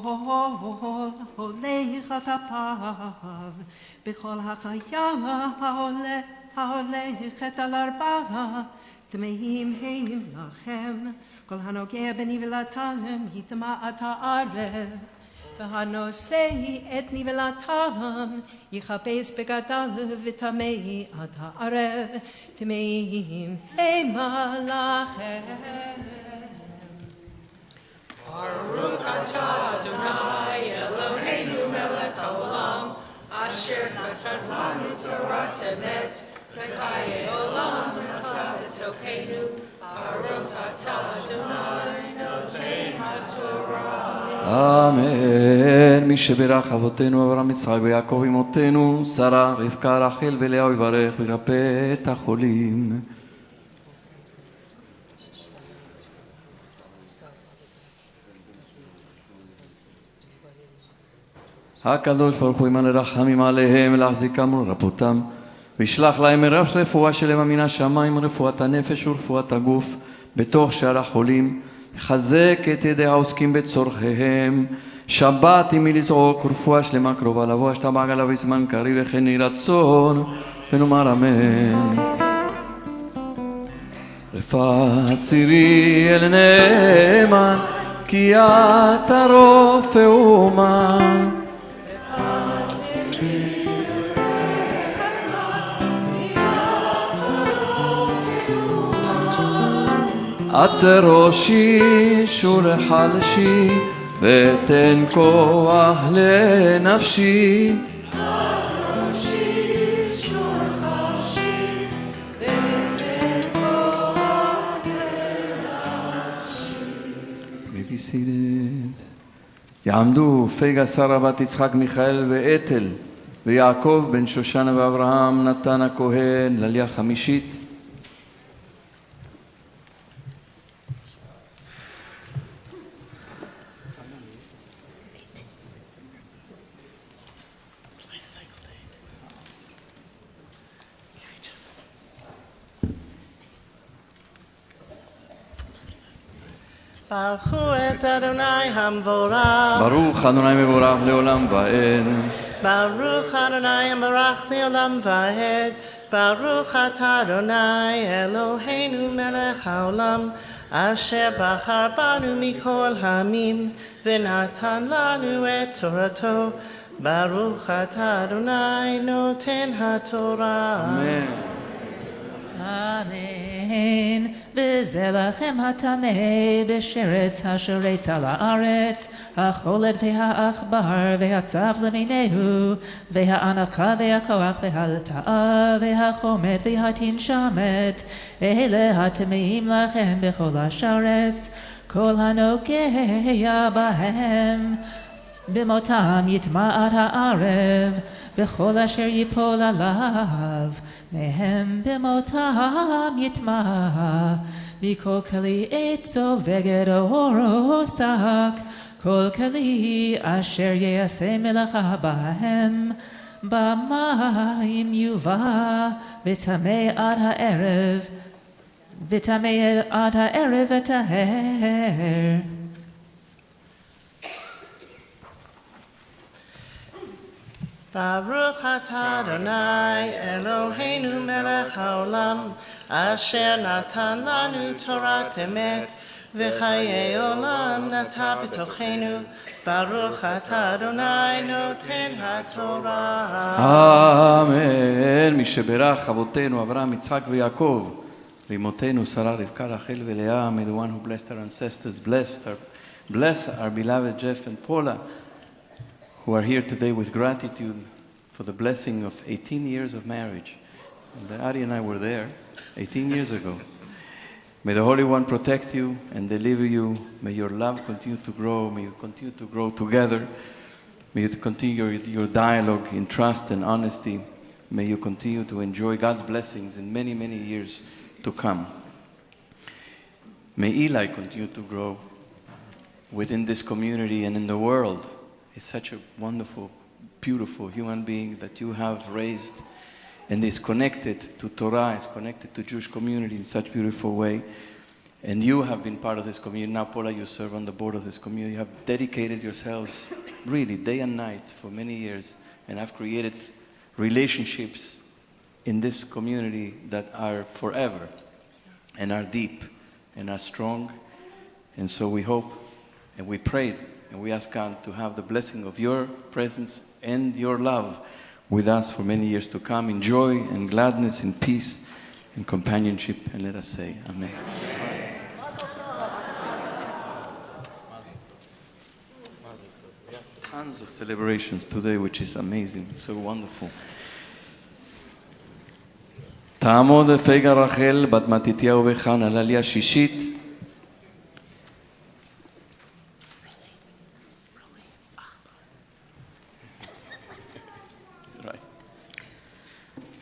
הולך על כפיו, בכל החיה ההולכת על ארבעה, טמאים הם לכם. כל הנוגע בנבלתם יטמא את הערב, והנושא את נבלתם יחפש בגדיו וטמא את הערב, טמאים המה לכם. Baruch atah Adonai Eloheinu melech haolam, asher natan lanu Torah emet, v'chayei olam natan b'tokeinu. Baruch atah Adonai noten haTorah. אמן. מי שברך אבותינו אברהם יצחק ויעקב אמותינו שרה רבקה רחל ולאה יברך וירפא את החולים. הקדוש ברוך הוא ימלא רחמים עליהם ולהחזיקם ולרפאותם וישלח להם מרב רפואה שלמה מן השמיים, רפואת הנפש ורפואת הגוף בתוך שאר החולים, יחזק את ידי העוסקים בצורכיהם. שבת עם לזעוק ורפואה שלמה קרובה לבוא, השתבח עליו בזמן קריב וכן יהי רצון, ונאמר אמן. רפאת צירי אל נאמן, כי אתה רופא אומן. את ראשי שולחלשי ותן כוח לנפשי. את ראשי שולחלשי ותן כוח לנפשי. May be seated. יעמדו פגה שרה בת יצחק מיכאל ואתל ויעקב בן שושנה ואברהם נתן הכהן לעלייה חמישית. ברכו את אדוני המבורך. ברוך אדוני מבורך לעולם ועד. ברוך אדוני המבורך לעולם ועד. ברוך אתה אדוני אלוהינו מלך העולם, אשר בחר בנו מכל העמים ונתן לנו את תורתו. ברוך אתה אדוני נותן התורה. אמן. אמן. וזה לכם הטמא בשרץ השורץ על הארץ, החולד והעכבר והצב למיניהו, והענקה והכוח והלטאה והחומת והתנשמת, אלה הטמאים לכם בכל השרץ, כל הנוגע בהם במותם יטמא עד הערב, וכל אשר ייפול עליו מהם במותם יטמא. מכל כלי עצו וגד אורו שק, כל כלי אשר יעשה מלאכה בהם במים יובא וטמא עד הערב, וטמא עד הערב וטהר. ברוך אתה אדוני אלוהינו מלך העולם, אשר נתן לנו תורת אמת וחיי עולם נטע בתוכנו. ברוך אתה אדוני נותן התורה. אמן. מי שברך אבותינו אברהם יצחק ויעקב ואמותינו שרה רבקה רחל ולאה, may the one who blessed our ancestors bless our beloved Jeff and Paula, who are here today with gratitude for the blessing of 18 years of marriage. And Ari and I were there 18 years ago. May the Holy One protect you and deliver you. May your love continue to grow. May you continue to grow together. May you continue your dialogue in trust and honesty. May you continue to enjoy God's blessings in many, many years to come. May Eli continue to grow within this community and in the world. He's such a wonderful, beautiful human being that you have raised and is connected to Torah, is connected to Jewish community in such a beautiful way. And you have been part of this community. Now, Paula, you serve on the board of this community. You have dedicated yourselves really day and night for many years and have created relationships in this community that are forever and are deep and are strong. And so we hope and we pray and we ask God to have the blessing of your presence and your love with us for many years to come, in joy and gladness, in peace and companionship. And let us say, Amen. Tons of celebrations today, which is amazing, so wonderful. תעמוד פגה רחל בת מתתיהו וחנה לעלייה שישית.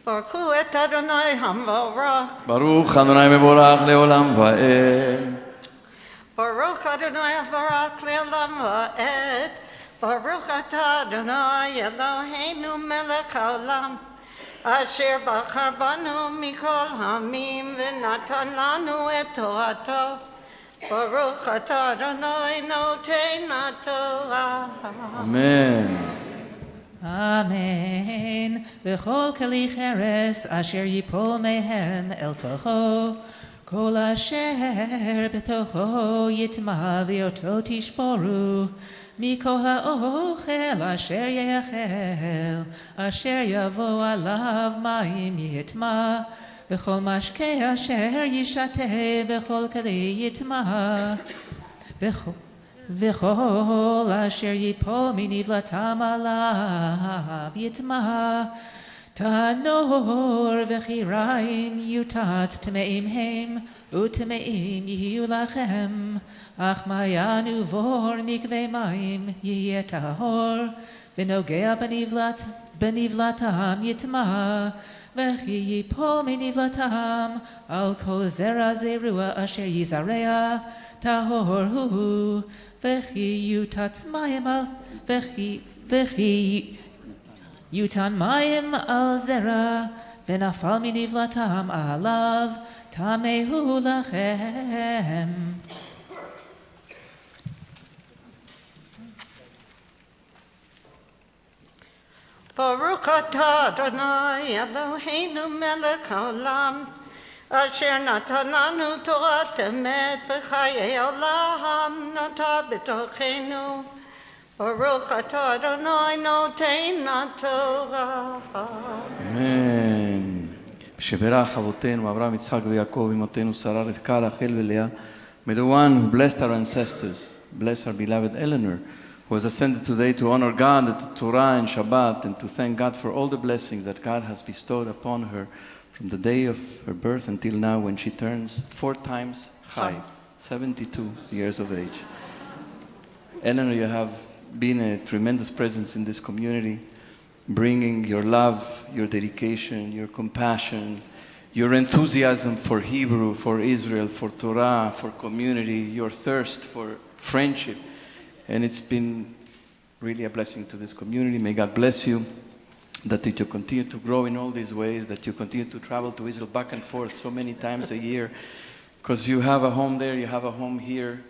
ברכו את אדוני המבורך. ברוך אדוני מבורך לעולם ועד. ברוך אדוני המבורך לעולם ועד. ברוך אתה אדוני אלוהינו מלך העולם, אשר בחר בנו מכל העמים ונתן לנו את תורתו. ברוך אתה אדוני נותן התורה. אמן. אמן. וכל כלי חרס אשר ייפול מהם אל תוכו, כל אשר בתוכו יטמע ואותו תשבורו, מכל האוכל אשר יאכל, אשר יבוא עליו מים יטמע, וכל משקה אשר ישתה בכל כלי יטמע, וכל אשר ייפול מנבלתם עליו יטמע. תנור וחיריים יוטט טמאים הם, וטמאים יהיו לכם, אך מעיין ובור מקווה מים יהיה טהור, ונוגע בנבלתם יטמע, וכי ייפול מנבלתם על כל זרע זרוע אשר יזרע, טהור הוא, וכי יוטט מים על וכי יותן מים על זרע, ונפל מנבלתם עליו, טמא הוא לכם. ברוך אתה אדוני אלוהינו מלך העולם, אשר נתן לנו תורת אמת וחיי עולם נטע בתוכנו. ברוך אתה אדוני נותן התורה. אמן. שברך אבותינו אברהם יצחק ויעקב, אמותינו שרה רבקה רחל ולאה. May the one who blessed our ancestors bless our beloved Eleanor, who has ascended today to honor God at the Torah and Shabbat, and to thank God for all the blessings that God has bestowed upon her from the day of her birth until now, when she turns 4 times Chai, 72 years of age. Eleanor, you have been a tremendous presence in this community, bringing your love, your dedication, your compassion, your enthusiasm for Hebrew, for Israel, for Torah, for community, your thirst for friendship. And it's been really a blessing to this community. May God bless you, that you continue to grow in all these ways, that you continue to travel to Israel back and forth so many times a year, because you have a home there, you have a home here,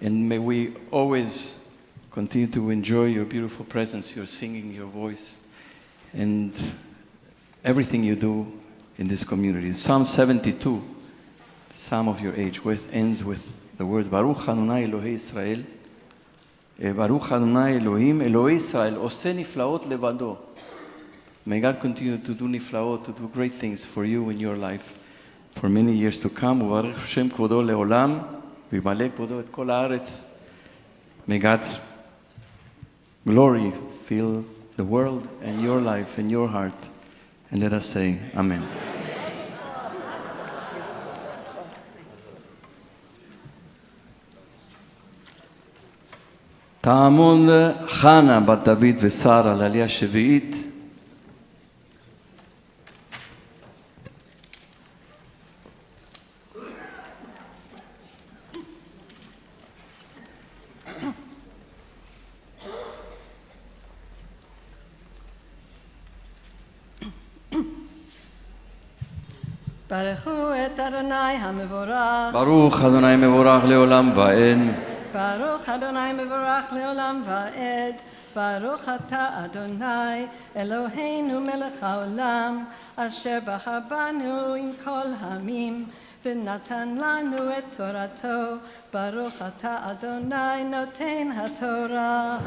and may we always continue to enjoy your beautiful presence, your singing, your voice, and everything you do in this community. Psalm 72, Psalm of your age, ends with the words, Baruch Adonai Elohei Israel, Baruch Adonai Elohim, Elohei Israel, Ose niflaot levado. May God continue to do niflaot, to do great things for you in your life for many years to come. Uvarech Shem kvodo leolam, v'yimaleh kvodo et kol haaretz. May God's glory fill the world and your life and your heart. And let us say, Amen. תעמוד חנה בת דוד ושרה לעלייה שביעית. ברכו את אדוני המבורך. ברוך אדוני מבורך לעולם ועד. ברוך אדוני מבורך לעולם ועד. ברוך אתה אדוני אלוהינו מלך העולם אשר בחר בנו עם כל העמים ונתן לנו את תורתו ברוך אתה אדוני נותן התורה.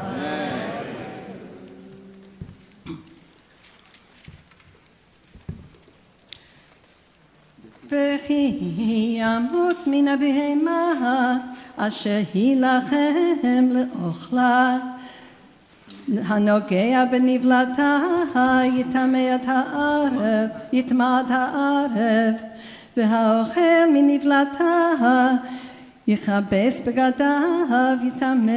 וכי ימות מן הבהמה אשר היא לכם לאוכלה הנוגע בנבלתה יטמא את הערב והאוכל מנבלתה יכבס בגדיו יטמא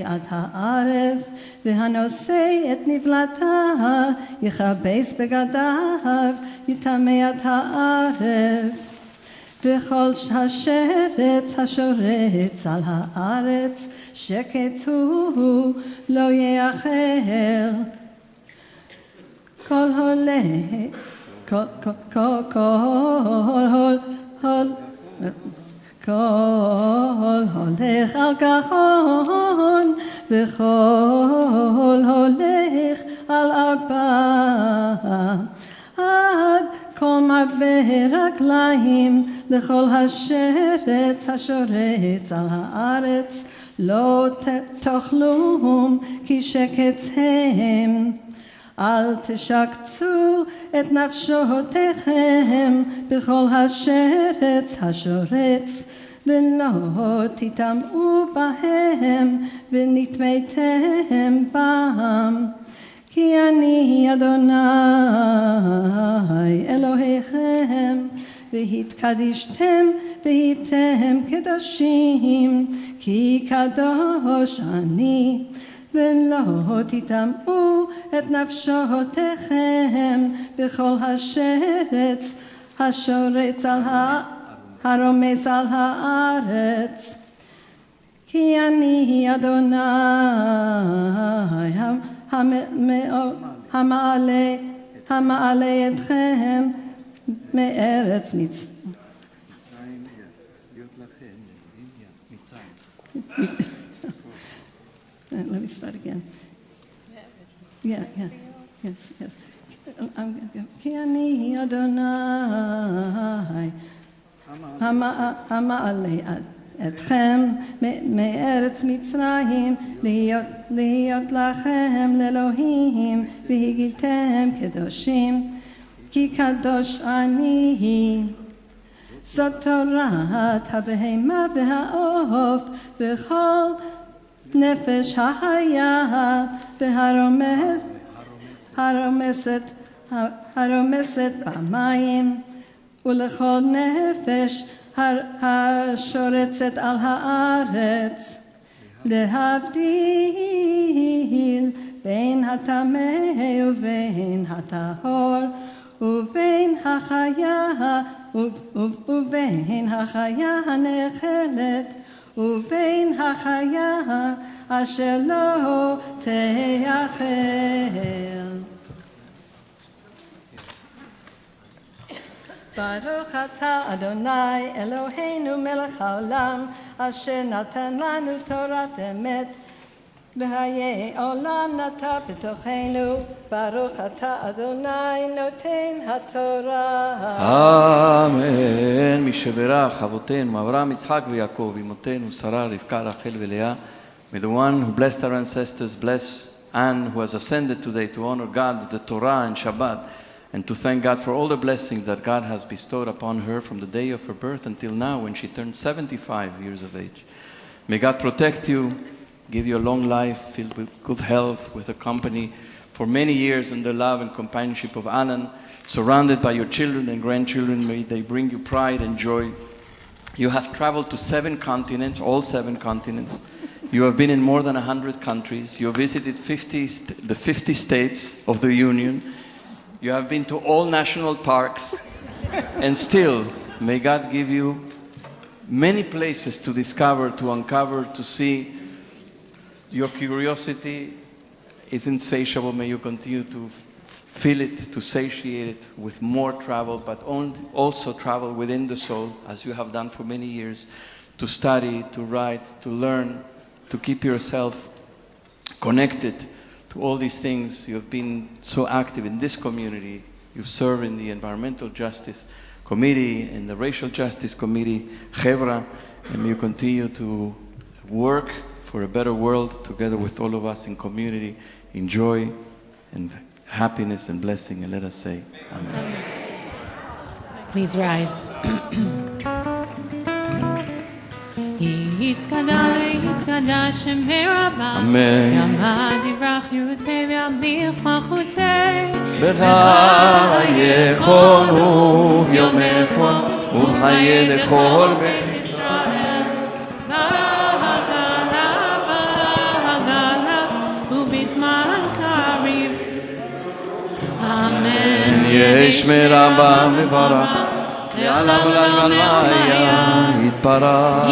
עד הערב והנושא את נבלתה יכבס בגדיו יטמא עד הערב וכל השרץ השורץ על הארץ שקט הוא לא יאכל כל הולך על גחון וכל הולך על ארבע עד כל מרבה רגליים לכל השרץ השורץ על הארץ לא תאכלום כי שקט הם אל תשקצו את נפשותיכם בכל השרץ השורץ ולא תטמאו בהם ונטמאתם בם כי אני אדוני אלוהיכם והתקדשתם והייתם קדושים כי קדוש אני ולא תטמאו את נפשותיכם בכל השרץ השורץ הרומס על הארץ כי אני אדוני המעלה אתכם מארץ מצרים. Let me start again. Yeah. Yes. כי אני אדוני המעלה אתכם מארץ מצרים להיות לכם לאלוהים והגילתם קדושים כי קדוש אני זאת תורת הבהמה והעוף וכל נפש החיה הרומסת במים ולכל נפש השורצת על הארץ להבדיל בין הטמא ובין הטהור ובין החיה הנאכלת ובין החיה אשר לא תאכל. ברוך אתה אדוני אלוהינו מלך העולם אשר נתן לנו תורת אמת וחיי עולם נטע בתוכנו ברוך אתה אדוני נותן התורה. אמן. מי שברך אבותינו אברהם יצחק ויעקב אמותינו שרה רבקה רחל ולאה, may the one who blessed our ancestors bless Anne who has ascended today to honor God, the Torah and Shabbat, and to thank God for all the blessings that God has bestowed upon her from the day of her birth until now when she turned 75 years of age. May God protect you, give you a long life filled with good health, with a company for many years in the love and companionship of Alan, surrounded by your children and grandchildren. May they bring you pride and joy. You have traveled to 7 continents, all 7 continents. You have been in more than 100 countries. You have visited the 50 states of the Union. You have been to all national parks. And still, may God give you many places to discover, to uncover, to see. Your curiosity is insatiable. May you continue to feel it, to satiate it with more travel, but also travel within the soul, as you have done for many years, to study, to write, to learn, to keep yourself connected to all these things. You have been so active in this community. You serve in the Environmental Justice Committee, in the Racial Justice Committee, Chevra, and you continue to work for a better world together with all of us in community, in joy and happiness and blessing. And let us say Amen. Please rise. יתקדש שם ברבה, יעמד יברח ירצה וימליך מלכותי, בך יכונו יום יכון ובחיי לכל בית ישראל. בהגלה ובזמן קריב. אמן. יש מרבה מברך לעולם ולעלמיה יתברך.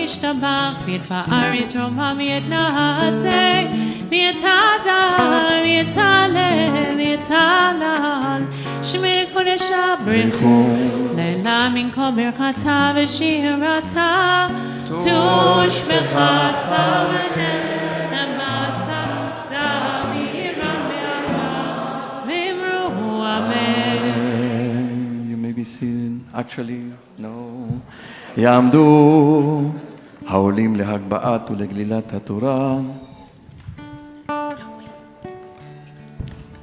ישתבח ויתפאר יתרומם ויתנשא ויתהדר ויתהלל ויתהלל שמי קודש ברכו לילה מן כל ברכתה ושירתה תושבחתה ונעמתה דאבירה בעלמה ואמרו אמן. You may be seated. Actually, no. יעמדו העולים להגבהת ולגלילת התורה,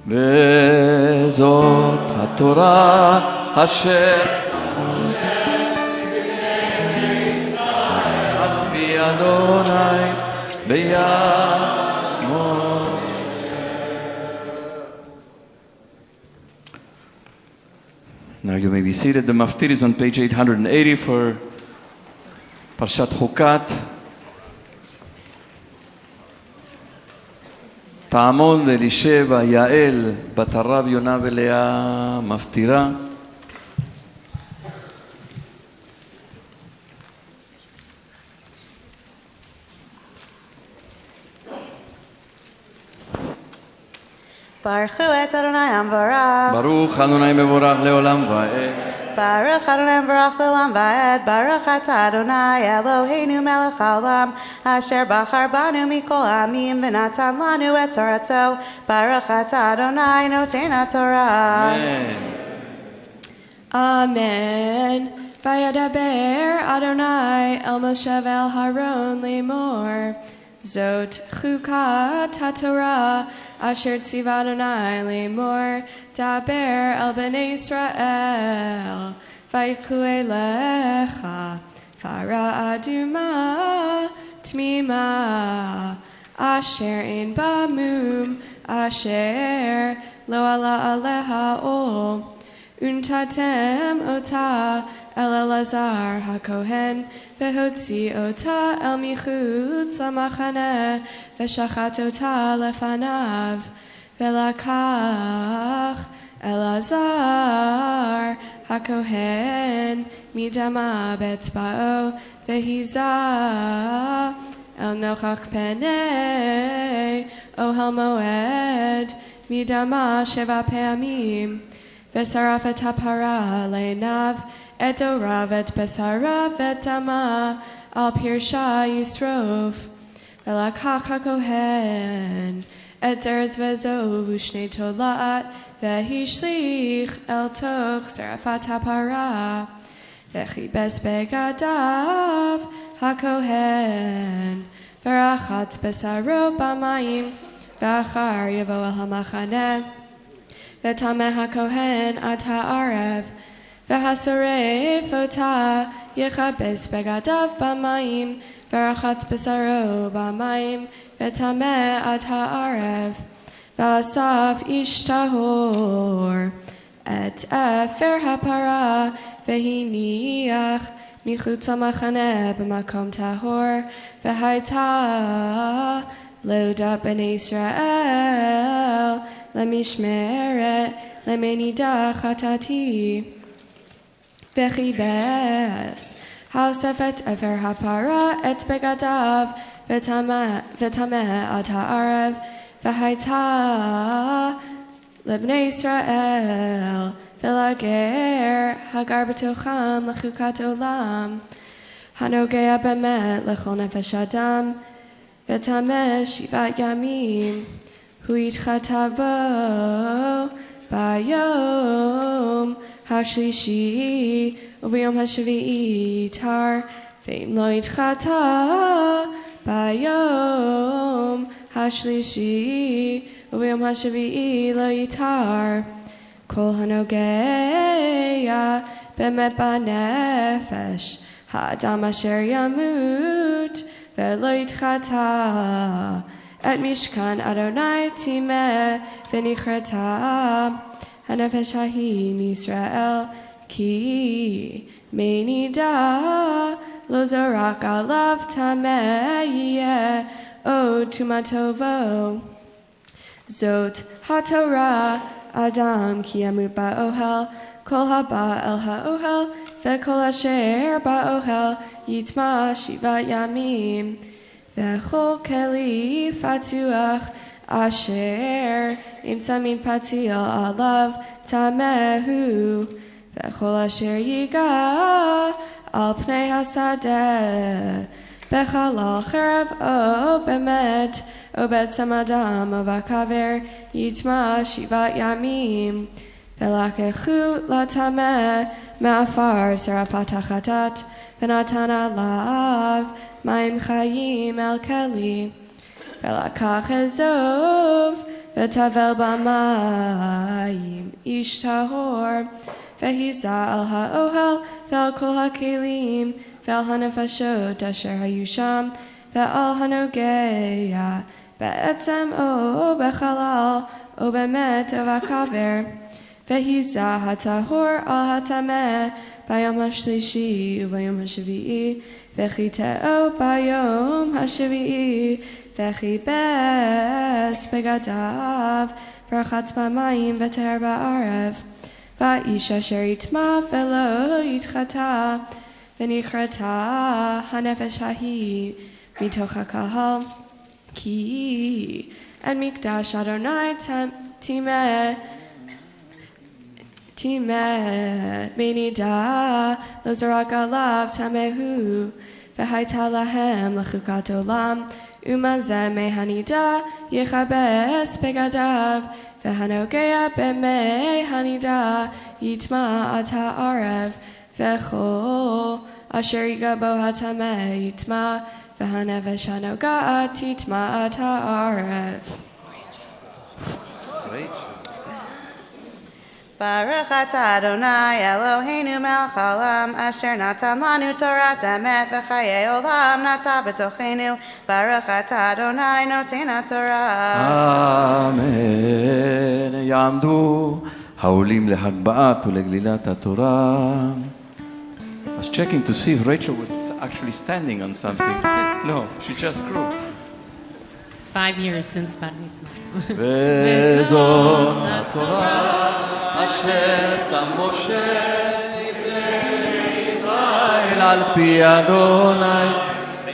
וזאת התורה אשר על פי אדוני ביד משה. Now you may be seated. The maftir is on page 880 for Parshat Chukat. תעמוד אלישבע יעל בת הרב יונה ולאה מפטירה. ברכו את אדוני המבורך. ברוך אדוני מבורך לעולם ועד. Baruch Adonai Baruch Olam Vaed, Baruch Atah Adonai Eloheinu Melech Haolam, Asher Bachar Banu Mikol Amim V'Natan Lanu Et Torato, Baruch Atah Adonai Noten HaTorah. Amen. Vayadaber Adonai El Moshe Vel Haron Lemor, Zot Chukat HaTorah, Asher Tziva Adonai Lemor, Daber El Bnei Israel, Vayikhu Elecha, Fara Aduma, Tmima, Asher Ein Bamum, Asher Lo Ala Aleha Ol, Untatem Ota, El Elazar HaKohen, Behotzi Ota El Michutz LaMachane, Veshachat Ota Lefanav, Velakach Elazar HaKohen, Midama Betzbao, Vehiza El Nochach Penei, Ohel Moed, Midama Sheva Peamim, Vesarafet HaPara Leinav, Et Orav Et Besarav Et Dama, Al Pirsha Yisrof, Velakach HaKohen, Et Zerz Vezo Vushne Tolat, Vehishlich El Toch Serafat HaPara, Vechibes Begadav HaKohen, Verachatz Besaro B'mayim, V'achar Yevo El HaMachaneh, V'tameh HaKohen Ad HaArev, V'hasoref Ota Yechabes Begadav B'mayim, Verachatz Besaro B'mayim, V'tameh Ad HaArev, V'asaf Ishtahor, Et Efer HaPara, V'hiniach Michutz HaMachaneh B'makom Tahor, V'haita Loda B'nei Israel, Lemishmeret, Lemenida Chatati, V'chibes, Hausefet Efer HaPara, Et Begadav, V'tameh Ad HaArev, V'haita Lebnei Israel, V'lager, Hagar B'tocham, L'chukat Olam, Hanogea Bemet, L'chol Nefesh Adam, וטמא 7 ימים. הוא התחטא בו ביום השלישי, וביום השביעי יתר, ואם לא התחטא ביום השלישי, וביום השביעי לא יתר. כל הנוגע באמת בנפש, האדם אשר ימות ולא יתחטא, את משכן אדוני טימא ונכרתה הנפש ההיא מישראל, כי מנידה לא זרק עליו טמא יהיה עוד טומאתו בו. זאת התורה, אדם כי ימות באוהל, כל הבא אל האוהל וכל אשר באוהל יטמא 7 ימים. וכל כלי פתוח אשר נמצא מן פתיל עליו טמא הוא, וכל אשר ייגע על פני השדה בחלל חרב או במת או בעצם אדם או בקבר יטמא 7 ימים. ולקחו לטמא מעפר שרפת החטאת ונתן עליו מים חיים אל כלי, ולקח אזוב וטבל במים איש טהור, והיזה על האוהל ועל כל הכלים ועל הנפשות אשר היו שם ועל הנוגע בעצם או בחלל או במת או בקבר, והיזה הטהור על הטמא ביום השלישי וביום השביעי, וחיטאו ביום השביעי, וכיבס בגדיו ורחץ במים וטהר בערב. והאיש אשר יטמא ולא יתחטא, ונכרתה הנפש ההיא מתוך הקהל, כי אין מקדש אדוני טימא מנידה לא זרק עליו טמא הוא. והייתה להם לחוקת עולם, ומזה מהנידה יכבס בגדיו, והנוגע במי הנידה יטמא עד הערב, וכל אשר ייגע בו הטמא יטמא, והנפש הנוגעת תטמא עד הערב. Baruch atah Adonai Eloheinu melech haolam asher natan lanu Torat emet v'chayei olam nata b'tochenu. Baruch atah Adonai noten haTorah. Amen. יעמדו העולים להגבהת ולגלילת התורה. I was checking to see if Rachel was actually standing on something. No, she just grew. 5 years since Bar Mitzvah. וזאת התורה אשר שם משה לפני ישראל על פי אדוני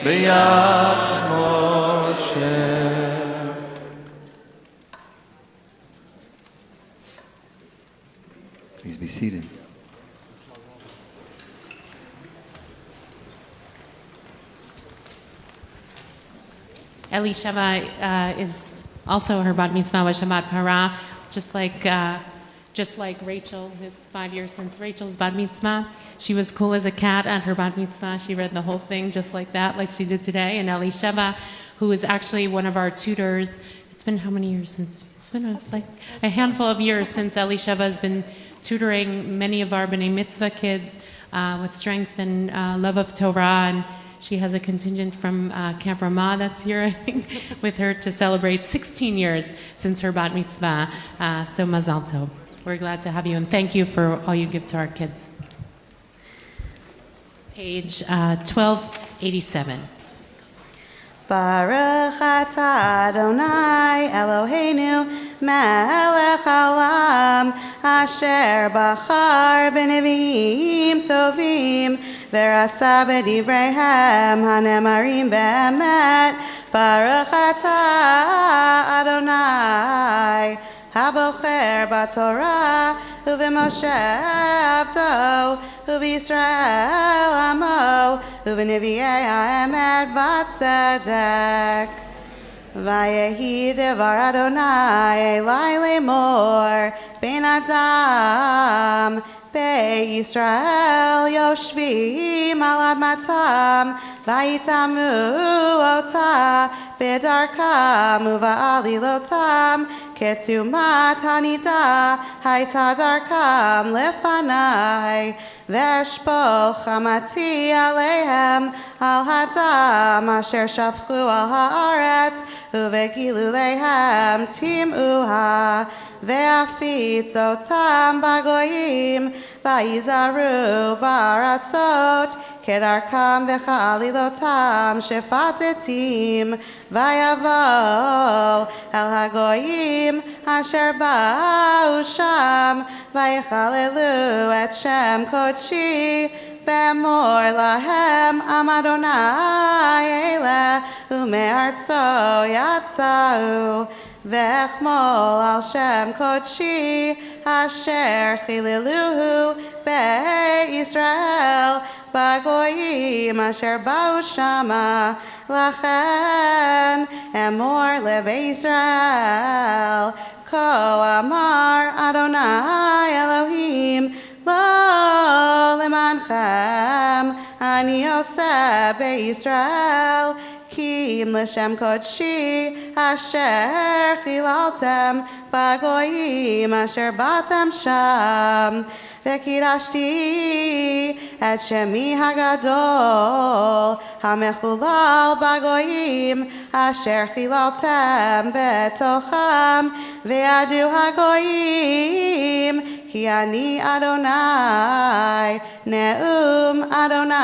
ביד משה. Please be seated. Elisheva is also her bat mitzvah was Shabbat Hara, just like Rachel. It's 5 years since Rachel's bat mitzvah. She was cool as a cat at her bat mitzvah. She read the whole thing just like that, like she did today. And Elisheva, who is actually one of our tutors, it's been how many years since? It's been a handful of years since Elisheva has been tutoring many of our B'nai Mitzvah kids with strength and love of Torah. And she has a contingent from Camp Ramah that's here, I think, with her to celebrate 16 years since her bat mitzvah. So mazal tov. We're glad to have you, and thank you for all you give to our kids. Page 1287. Baruch atah Adonai Eloheinu melech haolam asher bachar b'neviim tovim v'ratza b'divreihem hanemarim be'emet. Baruch atah Adonai habocher b'torah u'b'moshe avdo ובישראל עמו, ובנביאי האמת והצדק. ויהי דבר אדוני אלי לאמור, בן אדם, בישראל יושבים על אדמתם, ויטמאו אותה בדרכם ובעלילותם, כטומאת הנידה הייתה דרכם לפני, ואשפוך חמתי עליהם על הדם אשר שפכו על הארץ, ובגילוליהם טימאוה, ואפיץ אותם בגויים, ויזהרו בארצות, כדרכם וכעלילותם שפטטים, ויבואו אל הגויים אשר באו שם, ויחללו את שם קודשי, ואמור להם עם אדוני אלה, ומארצו יצאו, ואחמול על שם קודשי, אשר חיללוהו בישראל, בגויים אשר באו שמה. לכן אמור לישראל, כה אמר אדוני אלוהים, לא למענכם אני עושה בישראל, כי אם לשם קודשי אשר חיללתם בגויים אשר באתם שם, וקידשתי את שמי הגדול המחולל בגויים אשר חיללתם בתוכם, וידעו הגויים כי אני אדוני, נאום אדוני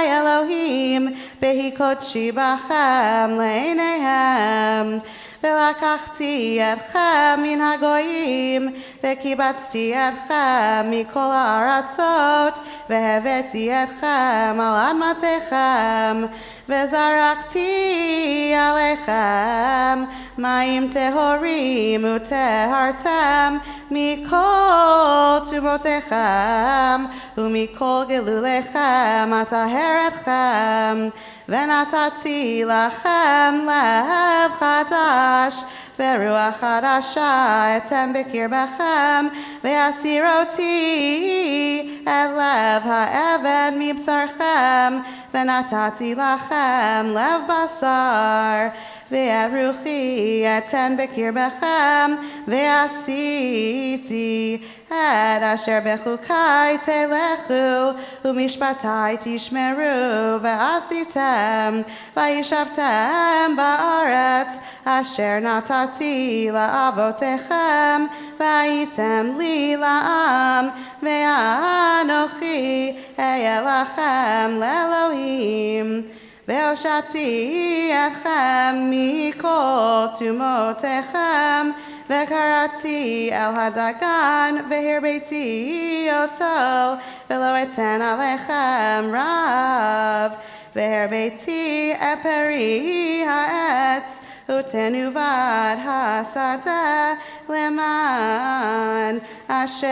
אלוהים, בהי קודשי בכם לעיניהם. ולקחתי אתכם מן הגויים, וקיבצתי אתכם מכל הארצות, והבאתי אתכם על אדמתכם, וזרקתי עליכם מים טהורים, וטהרתם מכל טומאותיכם, ומכל גלוליכם אטהר אתכם. ונתתי לכם לב חדש, ורוח חדשה אתם בקרבכם, ואסיר אותי את לב האבן מבשרכם, ונתתי לכם לב בשר, ואת רוחי אתן בקרבכם, ועשיתי את אשר בחוקי תלכו, ומשפטי תשמרו, ועשיתם, וישבתם בארץ אשר נתתי לאבותיכם, והייתם לי לעם, ואנוכי אהיה לכם לאלוהים. והושעתי אתכם מכל טומאותיכם, וקראתי אל הדגן, והרביתי אותו, ולא אתן עליכם רב. והרביתי את פרי העץ, ותנובת השדה, למען אשר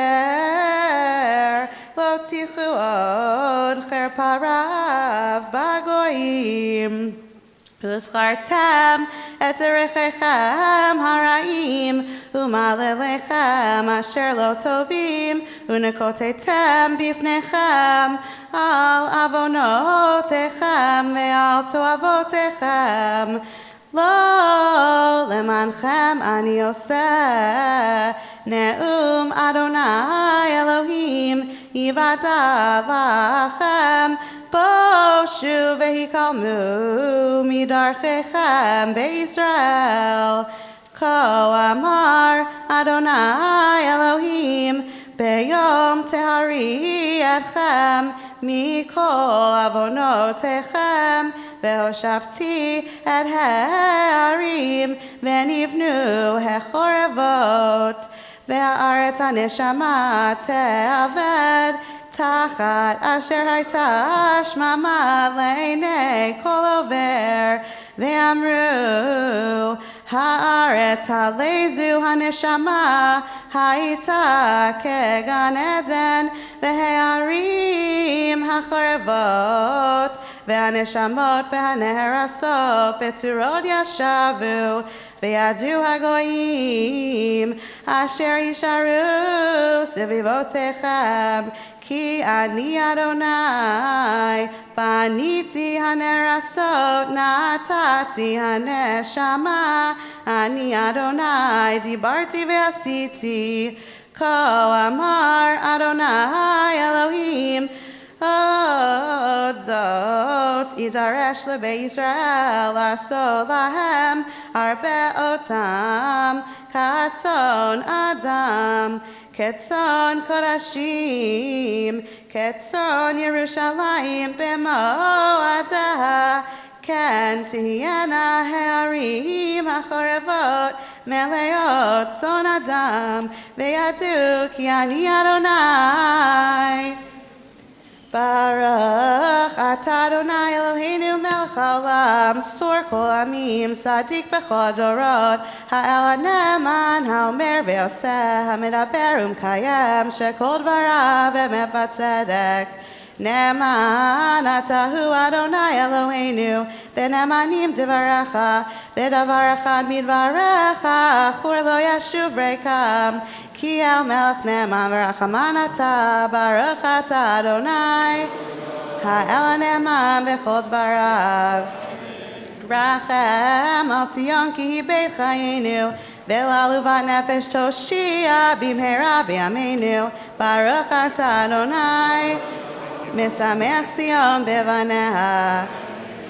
לא תלכו עוד חרפה רב בגויים. וזכרתם את ערכיכם הרעים, ומעלליכם אשר לא טובים, ונקוטתם בפניכם על עוונותיכם ועל תועבותיכם. לא למענכם אני עושה, נאום אדוני אלוהים יוודע לכם. בושו והיקלמו מדרכיכם בישראל, כה אמר אדוני אלוהים, ביום תהרי אתכם מכל עוונותיכם, והושבתי את הערים, ונבנו החורבות, והארץ הנשמה תעבד תחת אשר הייתה שממה לעיני כל עובר, ואמרו הארץ הלזו הנשמה הייתה כגן עדן והערים החרבות והנשמות והנהרסות בצורות ישבו וידעו הגויים אשר ישארו סביבותיכם כי אני אדוני בניתי הנהרסות נתתי הנשמה אני אדוני דיברתי ועשיתי כה אמר אדוני אלוהים עוד זאת יידרש לבית ישראל לעשות להם הרבה אותם כצאן אדם כצאן קודשים כצאן ירושלים במועדה כן תהיינה הערים החורבות מלאות צאן אדם וידעו כי אני אדוני Baruch atah Adonai Eloheinu melech haolam, sor kol amim, tzadik b'chol dorot, ha'el ha'ne'eman, ha'omer ve'oseh, ha'medaber u'mkayem, shekol dvarav emet v'tzedek. Ne'eman atahu Adonai Eloheinu, v'ne'emanim dvarecha, v'davar echad midvarecha, achur lo yashuv rekam. כי אל מלך נאמן ורחמן אתה, ברוך אתה אדוני, האל הנאמן בכל דבריו. רחם על ציון כי היא בית חיינו, ולעלובת נפש תושיע במהרה בימינו, ברוך אתה אדוני, משמח ציון בבניה.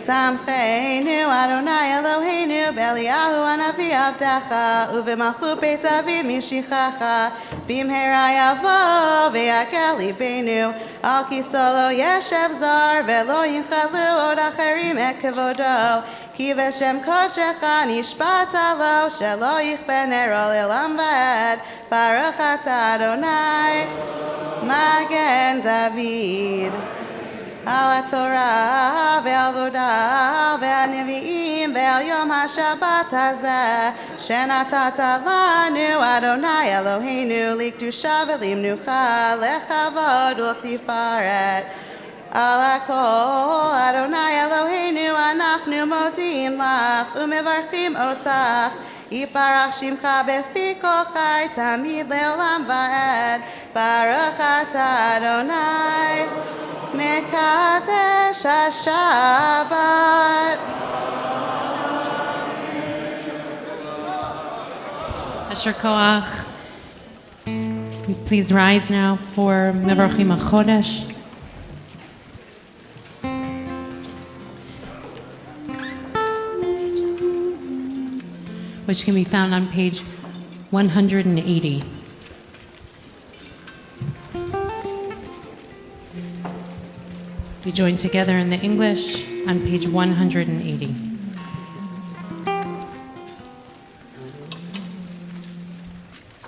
שמחנו אדוני אלוהינו באליהו הנביא עבדך ובמלכות בית אביו משיחך במהרה יבוא ויגל ליבנו על כיסאו לא ישב זר ולא ינחלו עוד אחרים את כבודו כי בשם קודשך נשבעת לו שלא יכבה נרו לעולם ועד ברוך אתה אדוני מגן דוד על התורה ועל עבודה ועל נביאים ועל יום השבת הזה שנתת לנו אדוני אלוהינו לקדושה ולמנוחה לכבוד ולתפארת על הכל אדוני אלוהינו אנחנו מודים לך ומברכים אותך יפרח שמך בפי כל חי תמיד לעולם ועד ברוך אתה אדוני מקדש השבת. Asher Koach. Please rise now for Mevarchim HaChodesh. Which can be found on page 180. We join together in the English on page 180.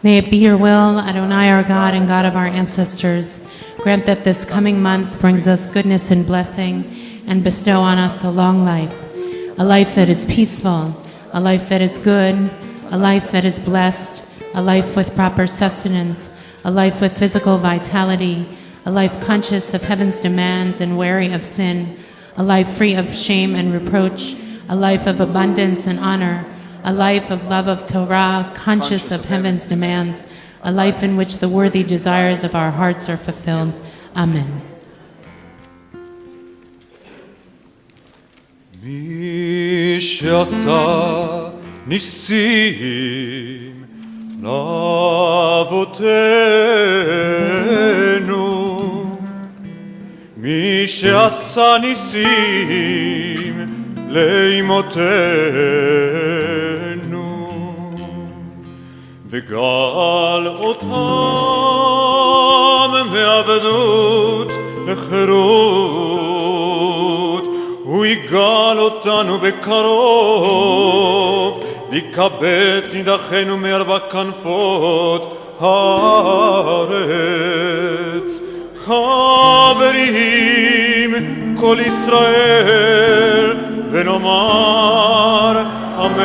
May it be your will, Adonai our God and God of our ancestors, grant that this coming month brings us goodness and blessing and bestow on us a long life, a life that is peaceful, a life that is good, a life that is blessed, a life with proper sustenance, a life with physical vitality, a life conscious of heaven's demands and wary of sin, a life free of shame and reproach, a life of abundance and honor, a life of love of Torah, conscious of heaven's demands, a life in which the worthy desires of our hearts are fulfilled. Amen. מי שעשה ניסים לאבותינו מי שעשה ניסים לאמותינו וגאל אותם מעבדות לחירות הוא יגאל אותנו בקרוב ויקבץ נידחנו מארבע כנפות הארץ חברים כל ישראל ונאמר אמן.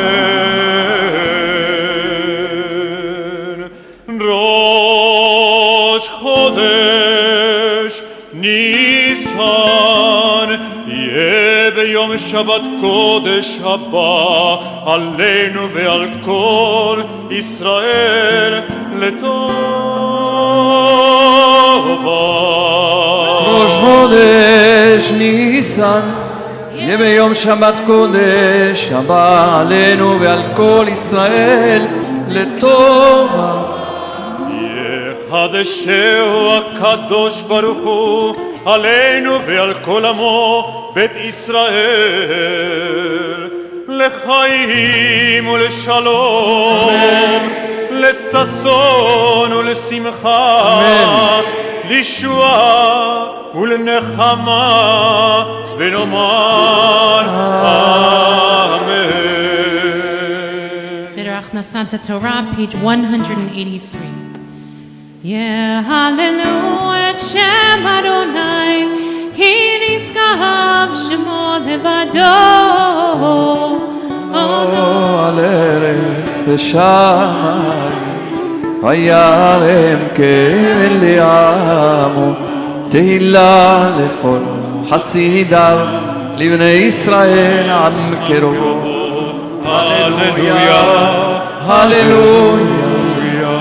ראש חודש ניסן יהיה ביום שבת קודש הבא עלינו ועל כל ישראל לטובה. ראש חודש ניסן יהיה ביום שבת קודש הבא עלינו ועל כל ישראל לטובה. יחדשהו הקדוש ברוך הוא עלינו ועל כל עמו בית ישראל לחיים ולשלום, לששון ולשמחה, לישועה ולנחמה, ונאמר אמן. Seder Achnasanta Torah, page 183. Yeah, hallelujah, Shem Adonai, Ki nizkav Shemo levado. על ארץ ושמיים וירם כבן לעמו תהילה לכל חסידיו לבני ישראל עם קרובו. הללויה, הללויה,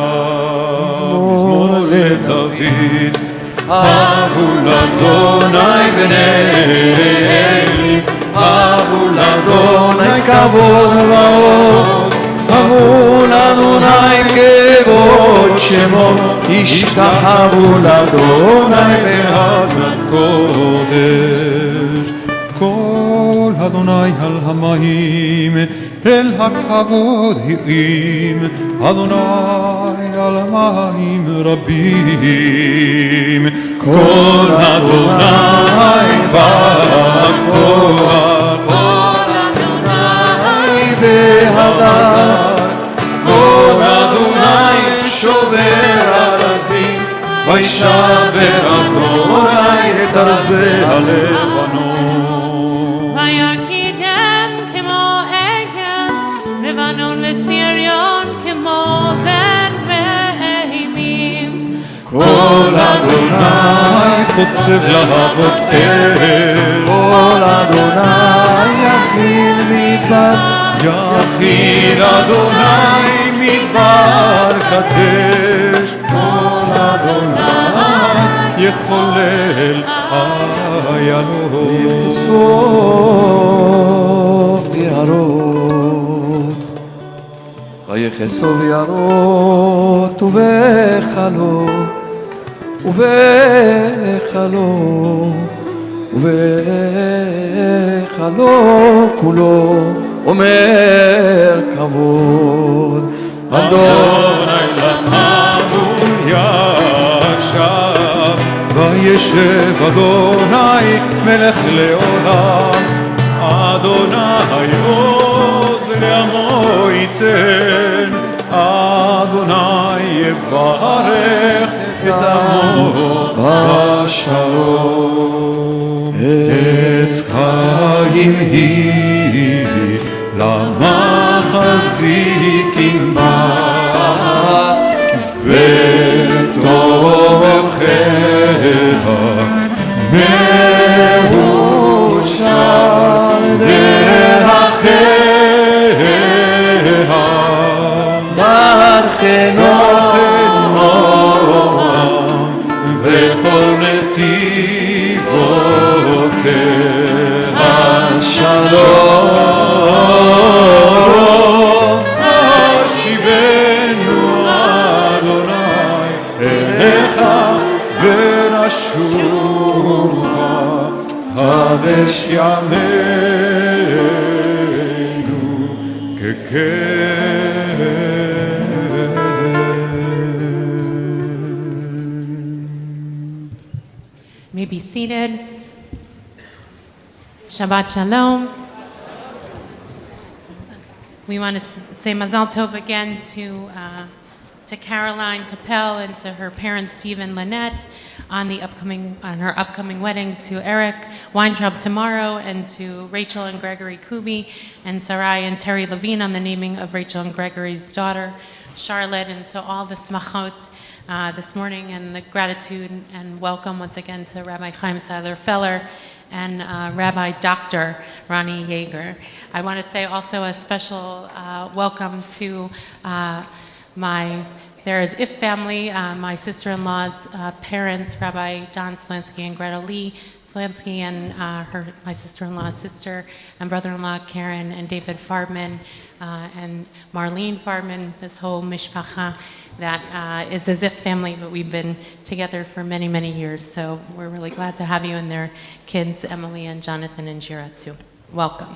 מזמור לדוד. אבו לאדוני בני אלי, אבו לאדוני כבוד ועוז, אבו לאדוני כבוד שמו, ישתחוו לאדוני באדמת קודש. קול אדוני על המים, אל הכבוד הרים, אדוני על מים רבים. קול אדוני בכוח, קול אדוני בהדר, קול אדוני שובר ארזים, וישבר אדוני את ארזי הלבנון. ויקדם כמו עגל, לבנון וסריון כמו בן בהימים. קול אדוני חוצב להבות אל, קול אדוני יכיל מדבר, יכיל אדוני מדבר קדש. קול אדוני יחולל עיינות, ויחשוף יערות, ויחשוף יערות ובחלום, ובחלום, ובחלום כולו אומר כבוד. אדוני למעון ישב, וישב אדוני מלך לעולם. אדוני עוז לעמו ייתן, אדוני יברך את עמו בשלום. עץ חיים היא למחזיקים בה, ותוכחה מאושר דרכיה, דרכנו וכל נתיבותיה שלום. השיבנו אדוני אליך ונשובה, חדש ימינו May be seated. Shabbat Shalom. We want to say Mazal Tov again to to Caroline Capel and to her parents, Steve and Lynette, on her upcoming wedding, to Eric Weintraub tomorrow, and to Rachel and Gregory Kubi, and Sarai and Terry Levine on the naming of Rachel and Gregory's daughter, Charlotte, and to all the smachot this morning, and the gratitude and welcome once again to Rabbi Chaim Sadler-Feller and Rabbi Dr. Ronnie Yeager. I want to say also a special welcome to there is If family, my sister-in-law's parents, Rabbi Don Slansky and Greta Lee Slansky, and my sister-in-law's sister and brother-in-law Karen and David Farbman and Marlene Farbman, this whole mishpacha that is as If family, but we've been together for many, many years. So we're really glad to have you and their kids, Emily and Jonathan and Jira, too. Welcome.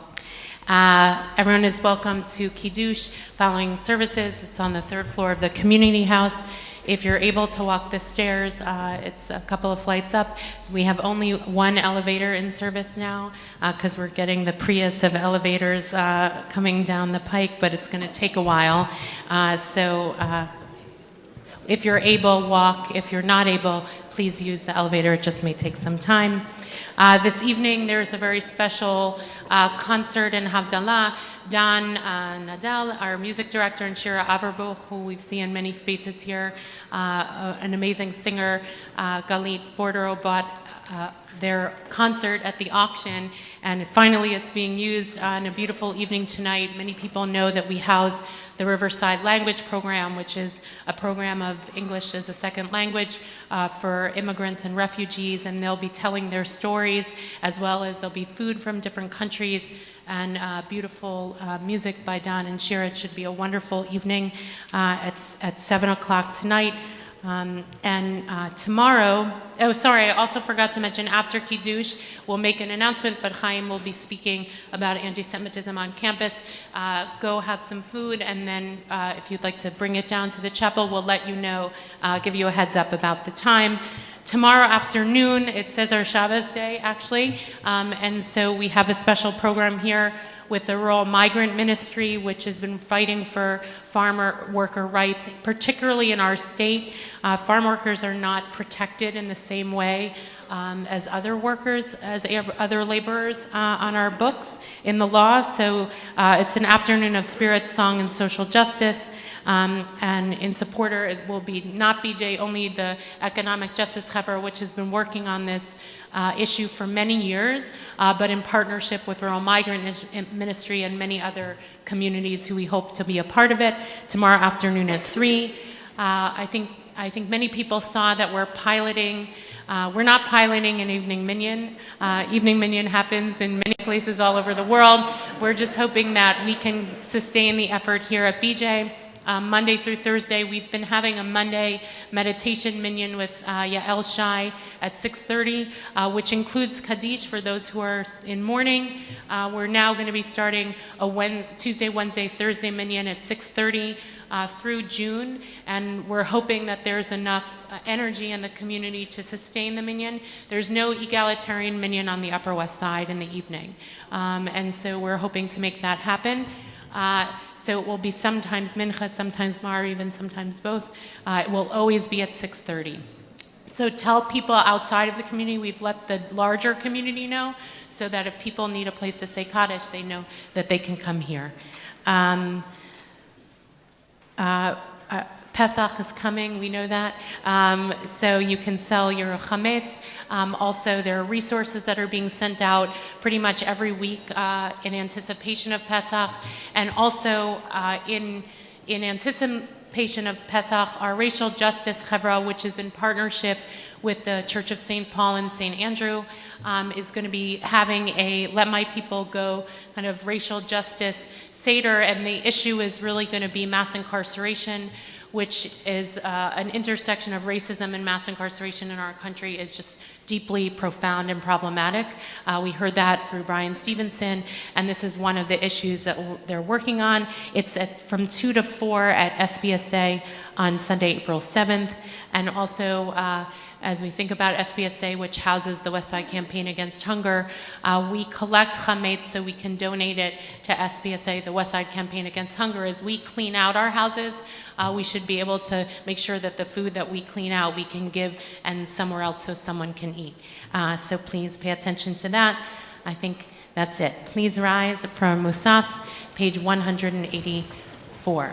Everyone is welcome to Kiddush following services. It's on the 3rd floor of the community house. If you're able to walk the stairs, it's a couple of flights up. We have only one elevator in service now because we're getting the Prius of elevators coming down the pike, but it's going to take a while. If you're able, walk. If you're not able, please use the elevator. It just may take some time. This evening, there's a very special concert in Havdalah. Don Nadel, our music director, and Shira Averbuch, who we've seen in many spaces here, an amazing singer, Galit Bordero, bought their concert at the auction, and finally it's being used on a beautiful evening tonight. Many people know that we house the Riverside Language Program, which is a program of English as a second language for immigrants and refugees, and they'll be telling their stories, as well as there'll be food from different countries and beautiful music by Don and Shira. It should be a wonderful evening at 7 o'clock tonight. Tomorrow, I also forgot to mention, after Kiddush, we'll make an announcement, but Chaim will be speaking about anti-Semitism on campus. Go have some food, and then if you'd like to bring it down to the chapel, we'll let you know, give you a heads up about the time. Tomorrow afternoon, it says our Shabbos day, actually, and so we have a special program here with the Rural Migrant Ministry, which has been fighting for farmer worker rights, particularly in our state. Farm workers are not protected in the same way as other workers, as other laborers on our books in the law. So it's an afternoon of spirit, song, and social justice. And in supporter, it will be not BJ, only the Economic Justice Chevra, which has been working on this issue for many years, but in partnership with Rural Migrant Ministry and many other communities who we hope to be a part of it. Tomorrow afternoon at 3. I think many people saw that we're piloting. We're not piloting an evening minyan. Evening minyan happens in many places all over the world. We're just hoping that we can sustain the effort here at BJ. Monday through Thursday, we've been having a Monday meditation minyan with Yael Shai at 6:30, which includes Kaddish for those who are in mourning. We're now going to be starting a Tuesday, Wednesday, Thursday minyan at 6:30 through June, and we're hoping that there's enough energy in the community to sustain the minyan. There's no egalitarian minyan on the Upper West Side in the evening, and so we're hoping to make that happen. So it will be sometimes mincha, sometimes mariv, and sometimes both. It will always be at 6:30. So tell people outside of the community, we've let the larger community know, so that if people need a place to say Kaddish, they know that they can come here. Pesach is coming, we know that, so you can sell your chametz. Also, there are resources that are being sent out pretty much every week in anticipation of Pesach, and also in anticipation of Pesach, our Racial Justice Chevra, which is in partnership with the Church of St. Paul and St. Andrew, is going to be having a Let My People Go kind of racial justice Seder, and the issue is really going to be mass incarceration, which is an intersection of racism and mass incarceration in our country is just deeply profound and problematic. We heard that through Brian Stevenson, and this is one of the issues that they're working on. It's from 2 to 4 at SBSA on Sunday, April 7th, and also as we think about SBSA, which houses the West Side Campaign Against Hunger, we collect chametz so we can donate it to SBSA, the West Side Campaign Against Hunger. As we clean out our houses, we should be able to make sure that the food that we clean out we can give and somewhere else so someone can eat. So please pay attention to that. I think that's it. Please rise for Musaf, page 184.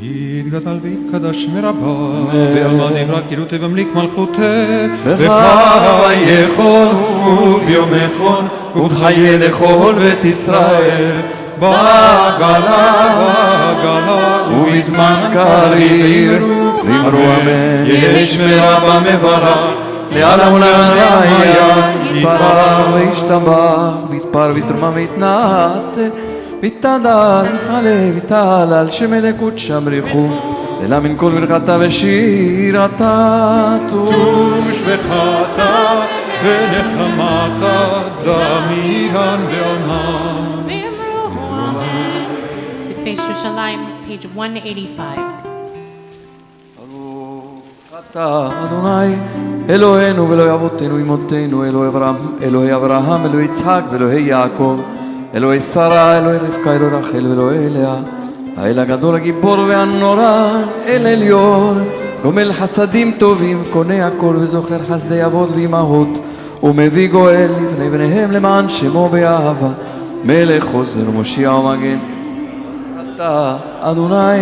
יתגדל ויתקדש מרבה, ועלמא דברה כאילו תבמליק מלכותך, בחייכון וביומכון ובחיי לכל בית ישראל, בעגלה ובזמן קריב, ואמרו אמן, יש מרבה מברך, לעלם ולעליה, יתברך וישתבח, ויתפר ויתרומם ויתנשא, ויתהלל, יתעלה ויתהלל, שמלכות שמריחו, אלא מן כל ברכתה ושירתה ושבחתה ונחמתה דמירן בעונה. Face Yerushalayim, page 185. אתה אדוני אלוהינו ואלוהי אבותינו אמותינו, אלוהי אברהם, אלוהי יצחק ואלוהי יעקב, אלוהי שרה, אלוהי רבקה, אלוהי רחל ואלוהי לאה, האל הגדול הגיבור והנורא, אל עליון, גומל חסדים טובים, קונה הכל וזוכר חסדי אבות ואימהות, ומביא גואל לבני בניהם למען שמו באהבה, מלך חוזר ומושיע ומגן. אתה אדוני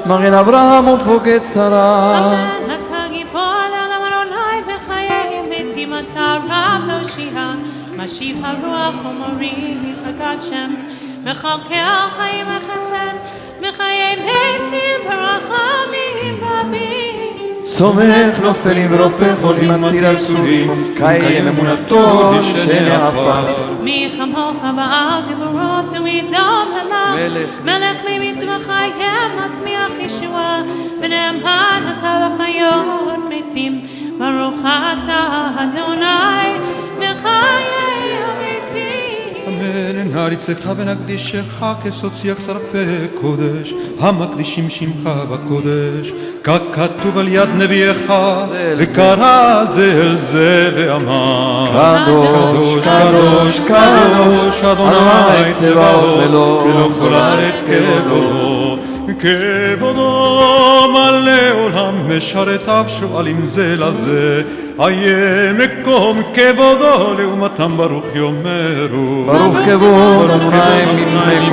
מגן אברהם ופוקד שרה. אתה גיבור לעולם אדוני בחייהם, מתים אתה רב להושיע, משיב הרוח ומוריד מפלגת שם, מכלכל חיים וחסד, מחיי מתים ברחמים רבים. סומך נופלים ורופא חולים, מתיר אסורים, ומקיים אמונתו שנעפר. מי כמוך בעל גבורות ומדם הלך, מלך ממיט וחיים מצמיח ישועה, ונאמן אתה לחיות מתים, ברוך אתה אדוני מחיי המתים. אמן, נעריצך ונקדישך כסוציח שרפי קודש, המקדישים שמך בקודש, ככתוב על יד נביאך, וקרא זה אל זה ואמר, קדוש, קדוש, קדוש, אדוני צבאות מלוא כל הארץ כבודו, כבודו מלא עולם, משרתיו שואלים זה לזה, איה מקום כבודו לעומתם ברוך יאמרו, ברוך כבוד אדוני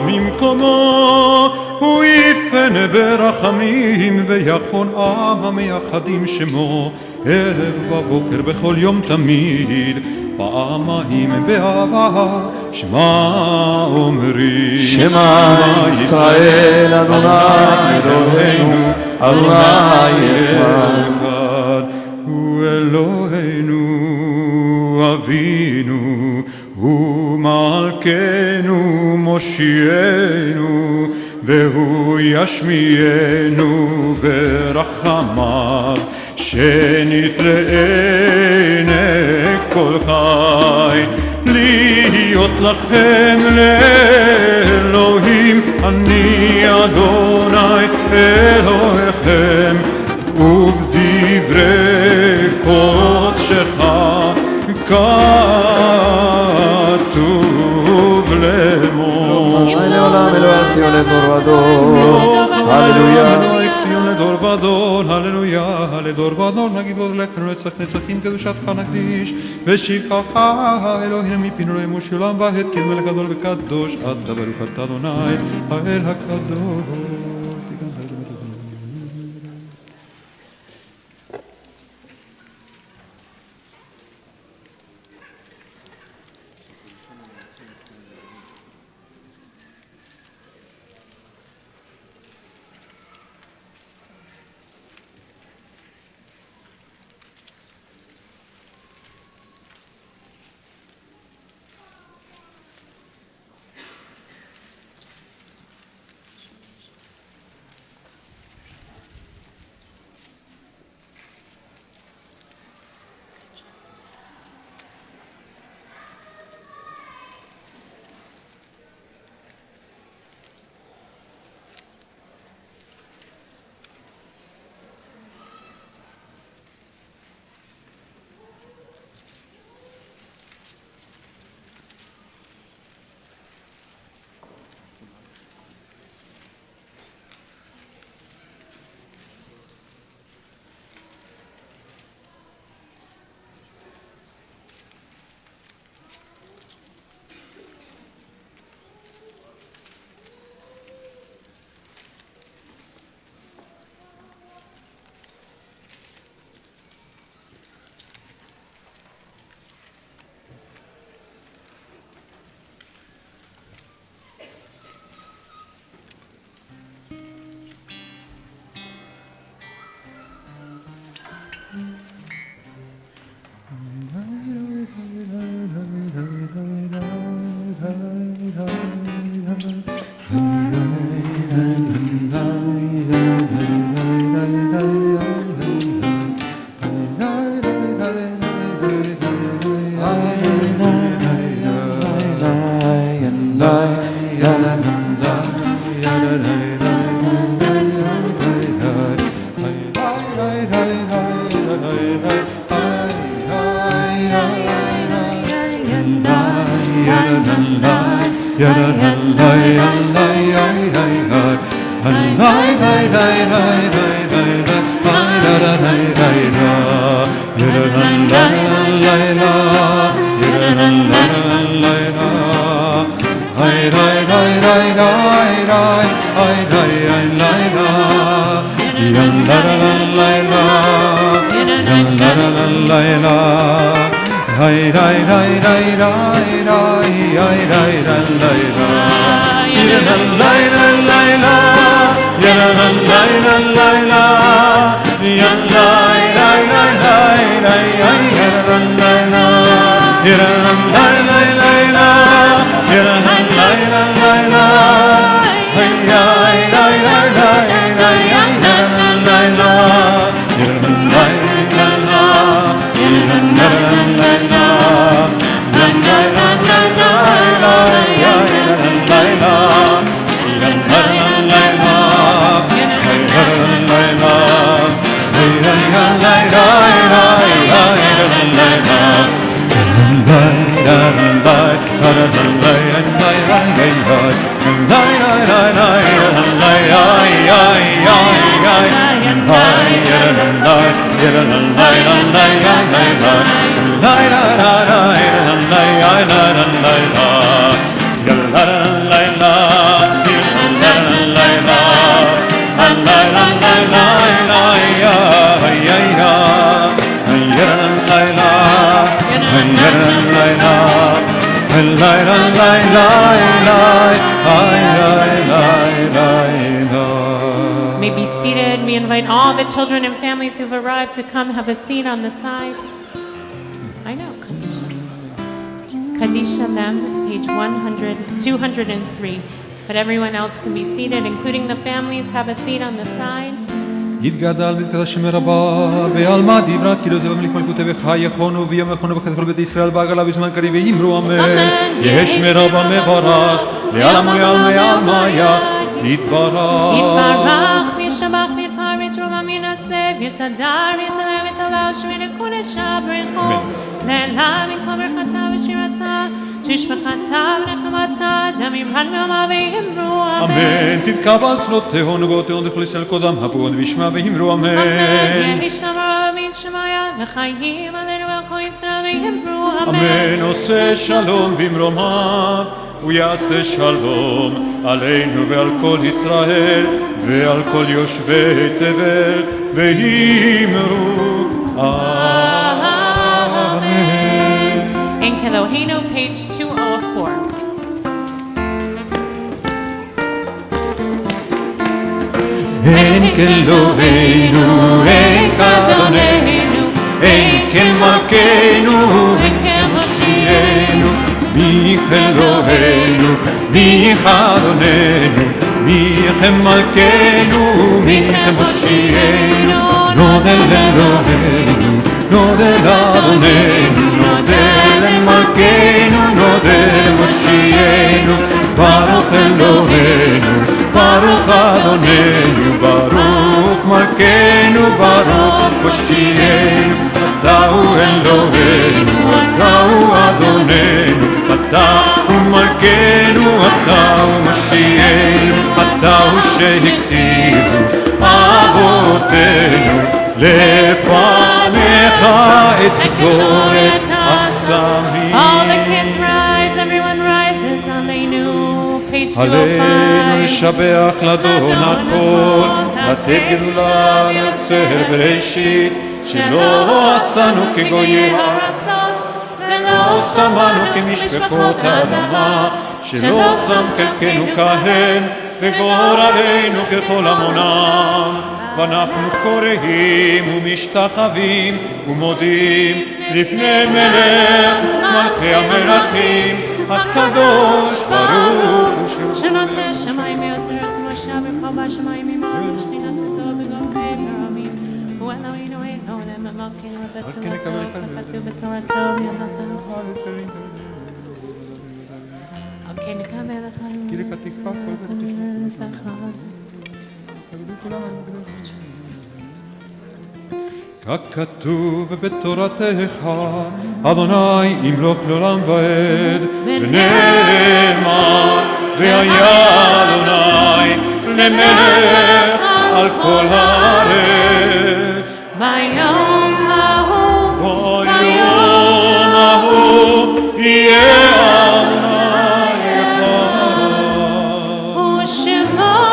ממקומו, הוא יפן ברחמים ויחון עם המייחדים שמו, ערב ובוקר בכל יום תמיד, פעמיים באהבה שמע אומרים, שמע ישראל אדוני אלוהינו אדוני אחד, הוא אלוהינו אבינו, הוא מלכנו מושיענו, והוא ישמיענו ברחמיו, שנתראה כל חי, להיות לכם לאלוהים, אני אדוני אלוהיכם, ובדברי קודשך כתוב לאמור. לעולם אלוהי ציון לדור ודור, הללויה. אלוהי ציון לדור ודור, הללויה, לדור ודור, נגיד עוד לכם נצח נצחים, קדושתך נקדיש, ושבחך אלוהינו מפינו לא ימוש עולם ועד, כי מלך גדול וקדוש, אתה ברוך אתה אדוני, האל הקדוש. May be seated. We invite all the children and families who've arrived to come have a seat on the side. I know, Kadisha. Kadisha Lem, page 203. But everyone else can be seated, including the families. Have a seat on the side. יתגדל ויתקדש שם רבה בעלמא דברה כי לא תבמליך מלכותי וחייכונו וימכונו וכת כל בית ישראל בעגלה בזמן קריב ויאמרו אמן יש מרבה מברך לעלם ולעלמי עלמיה יתברך יתברך וישבח ויתפאר יתרומם ינסה ויתהדר ויתעלה ויתעלה שמיני קודשה ברכו לעילם ינקום ברכתה ושירתה תשבחתה ונחמתה דמים רן מעמה ויאמרו אמן תתקבל צלותיהון ובאותיהון לכל ישראל קודם הפוגון וישמע ויאמרו אמן יהי שמע אמן שמעיה וחיים עלינו ועל כל ישראל ויאמרו אמן עושה שלום במרומיו הוא יעשה שלום עלינו ועל כל ישראל ועל כל יושבי תבל ויאמרו In Kelohenu, page 204. En Kelohenu, en Kadonenu, en Kemalkenu, en Kemoshienu, mi Kelohenu, mi Kadonenu, mi Kemalkenu, mi Kemoshienu, Nadel Elohenu, Nadel Adonenu, Nadel Malkeinu, Nadel Moshienu, Baruch Elohenu, Baruch Adonenu, Baruch Malkeinu, Baruch Moshienu, Atau Elohenu, Atau Adonenu, Atau Malkeinu, Atau Moshienu, Atau שהכתיבו אבותינו לפניך את גדולת הסמים. All the kids rise, everyone rises on the new page 205. עלינו לשבח לאדון הכל, לתת גדולה ליוצר בראשית, שלא עשנו כגויי הארצות, ולא שמנו כמשפחות האדמה, שלא שם חלקנו כהן, וגורלנו ככל המונם. ואנחנו קוראים ומשתחווים ומודים לפני מלך מלכי המלכים הקדוש ברוך הוא שנוטה שמיים ויוצר את משה וכל בשמיים עמנו שכינתו בגופי ברמים הוא אלוהינו אלוהינו מלכנו ובשמתו וכתוב בתורתו וידעתו על כן נקבל החיים ככתוב בתורתך, אדוני ימלוך לעולם ועד, ונאמר, והיה אדוני למלך על כל הארץ. ביום ההוא, יהיה אדוני אחד.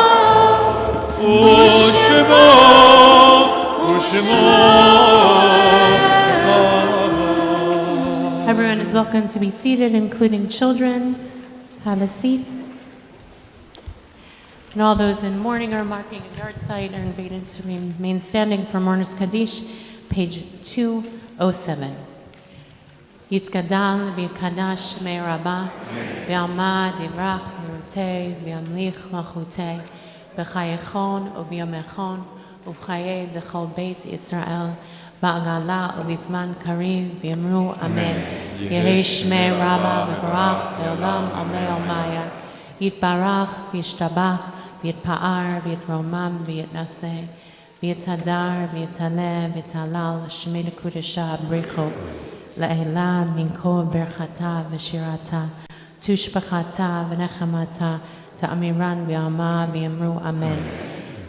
Everyone is welcome to be seated, including children. Have a seat. And all those in mourning or marking a yard site are invited to remain standing for Mourners Kaddish, page 207. Yitzgadal v'yikadash shmei Rabba, v'yamad yivrach yirutei, v'yamlich malchutei, b'chayechon u'v'yomechon, u'v'chayei d'chol beit Yisrael, ba'agala u'bizman karim, v'yamru amen. Yehei shmei Rabba v'varach le'olam amei olmaya. Yitbarach v'yishtabach, v'yitpa'ar v'yitromam v'yitnaseh, v'yitadar v'yitaneh v'yitalal shmei nekudesha bricho. La'ela minko berchata v'shirata, tushbachata v'nechamata, ta'amiran v'yama v'yamru amen.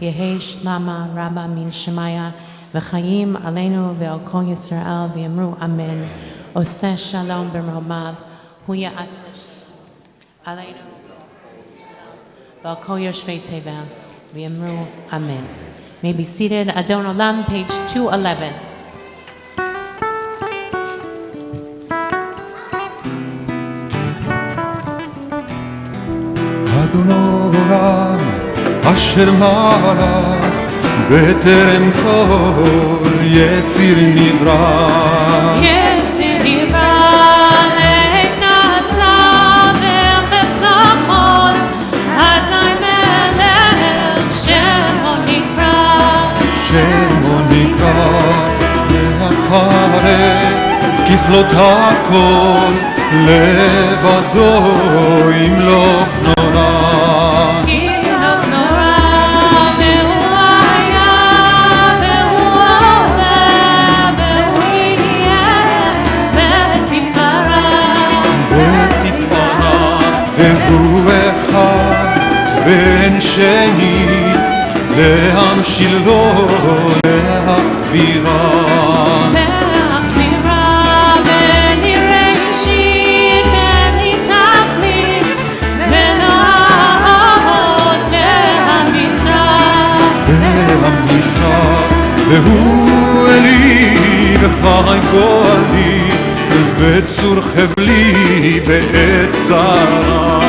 Yehei shlama rabba min shemaya, v'chayim aleinu v'al kol Yisrael v'yamru amen. Oseh shalom b'romav, hu ya'aseh shalom aleinu v'al kol yoshvei tevel v'yamru amen. May be seated. Adon Olam, page 211. אדון עולם אשר מלך בטרם כל יציר נברא יציר נברא נעשה וחפצה כל אזי מלך שמו נקרא לאחרי ככלות הכל לבדו ימלוך נורא והוא אחד בן שני להמשילו להכבירה והוא אלי וחי גואלי וצור חבלי בעת צרה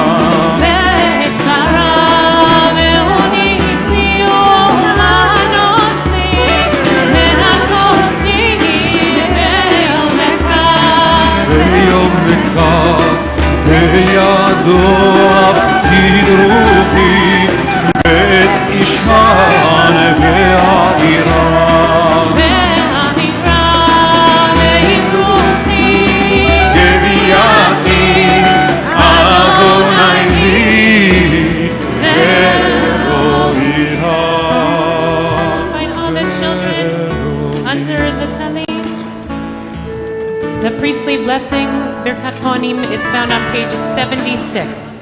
והוא ניסיו לנוסי מהכוסי ביום מקרא בידו אף תדרוכי בעת ישמן והעירה The priestly blessing, Birkat Kohanim, is found on page 76.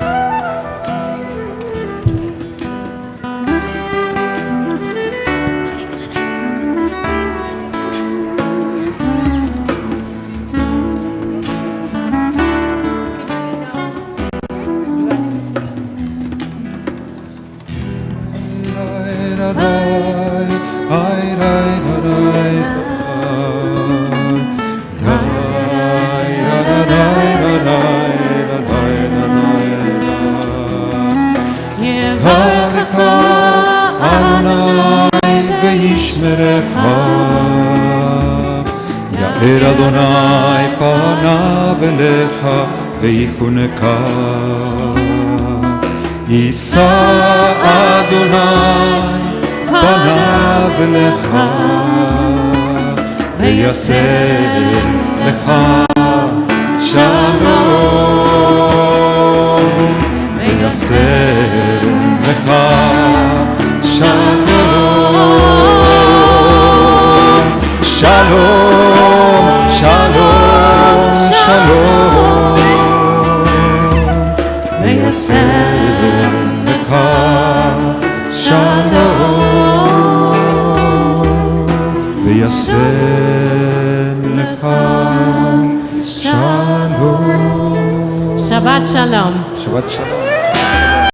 יאר אדוני פניו אליך ויחונקה יישא אדוני פניו אליך ויעשה לך שלום, ויעשה לך שלום, שלום, שלום, שלום, ויעשה לך שלום, ויעשה לך שלום. Shabbat shalom. Shabbat shalom.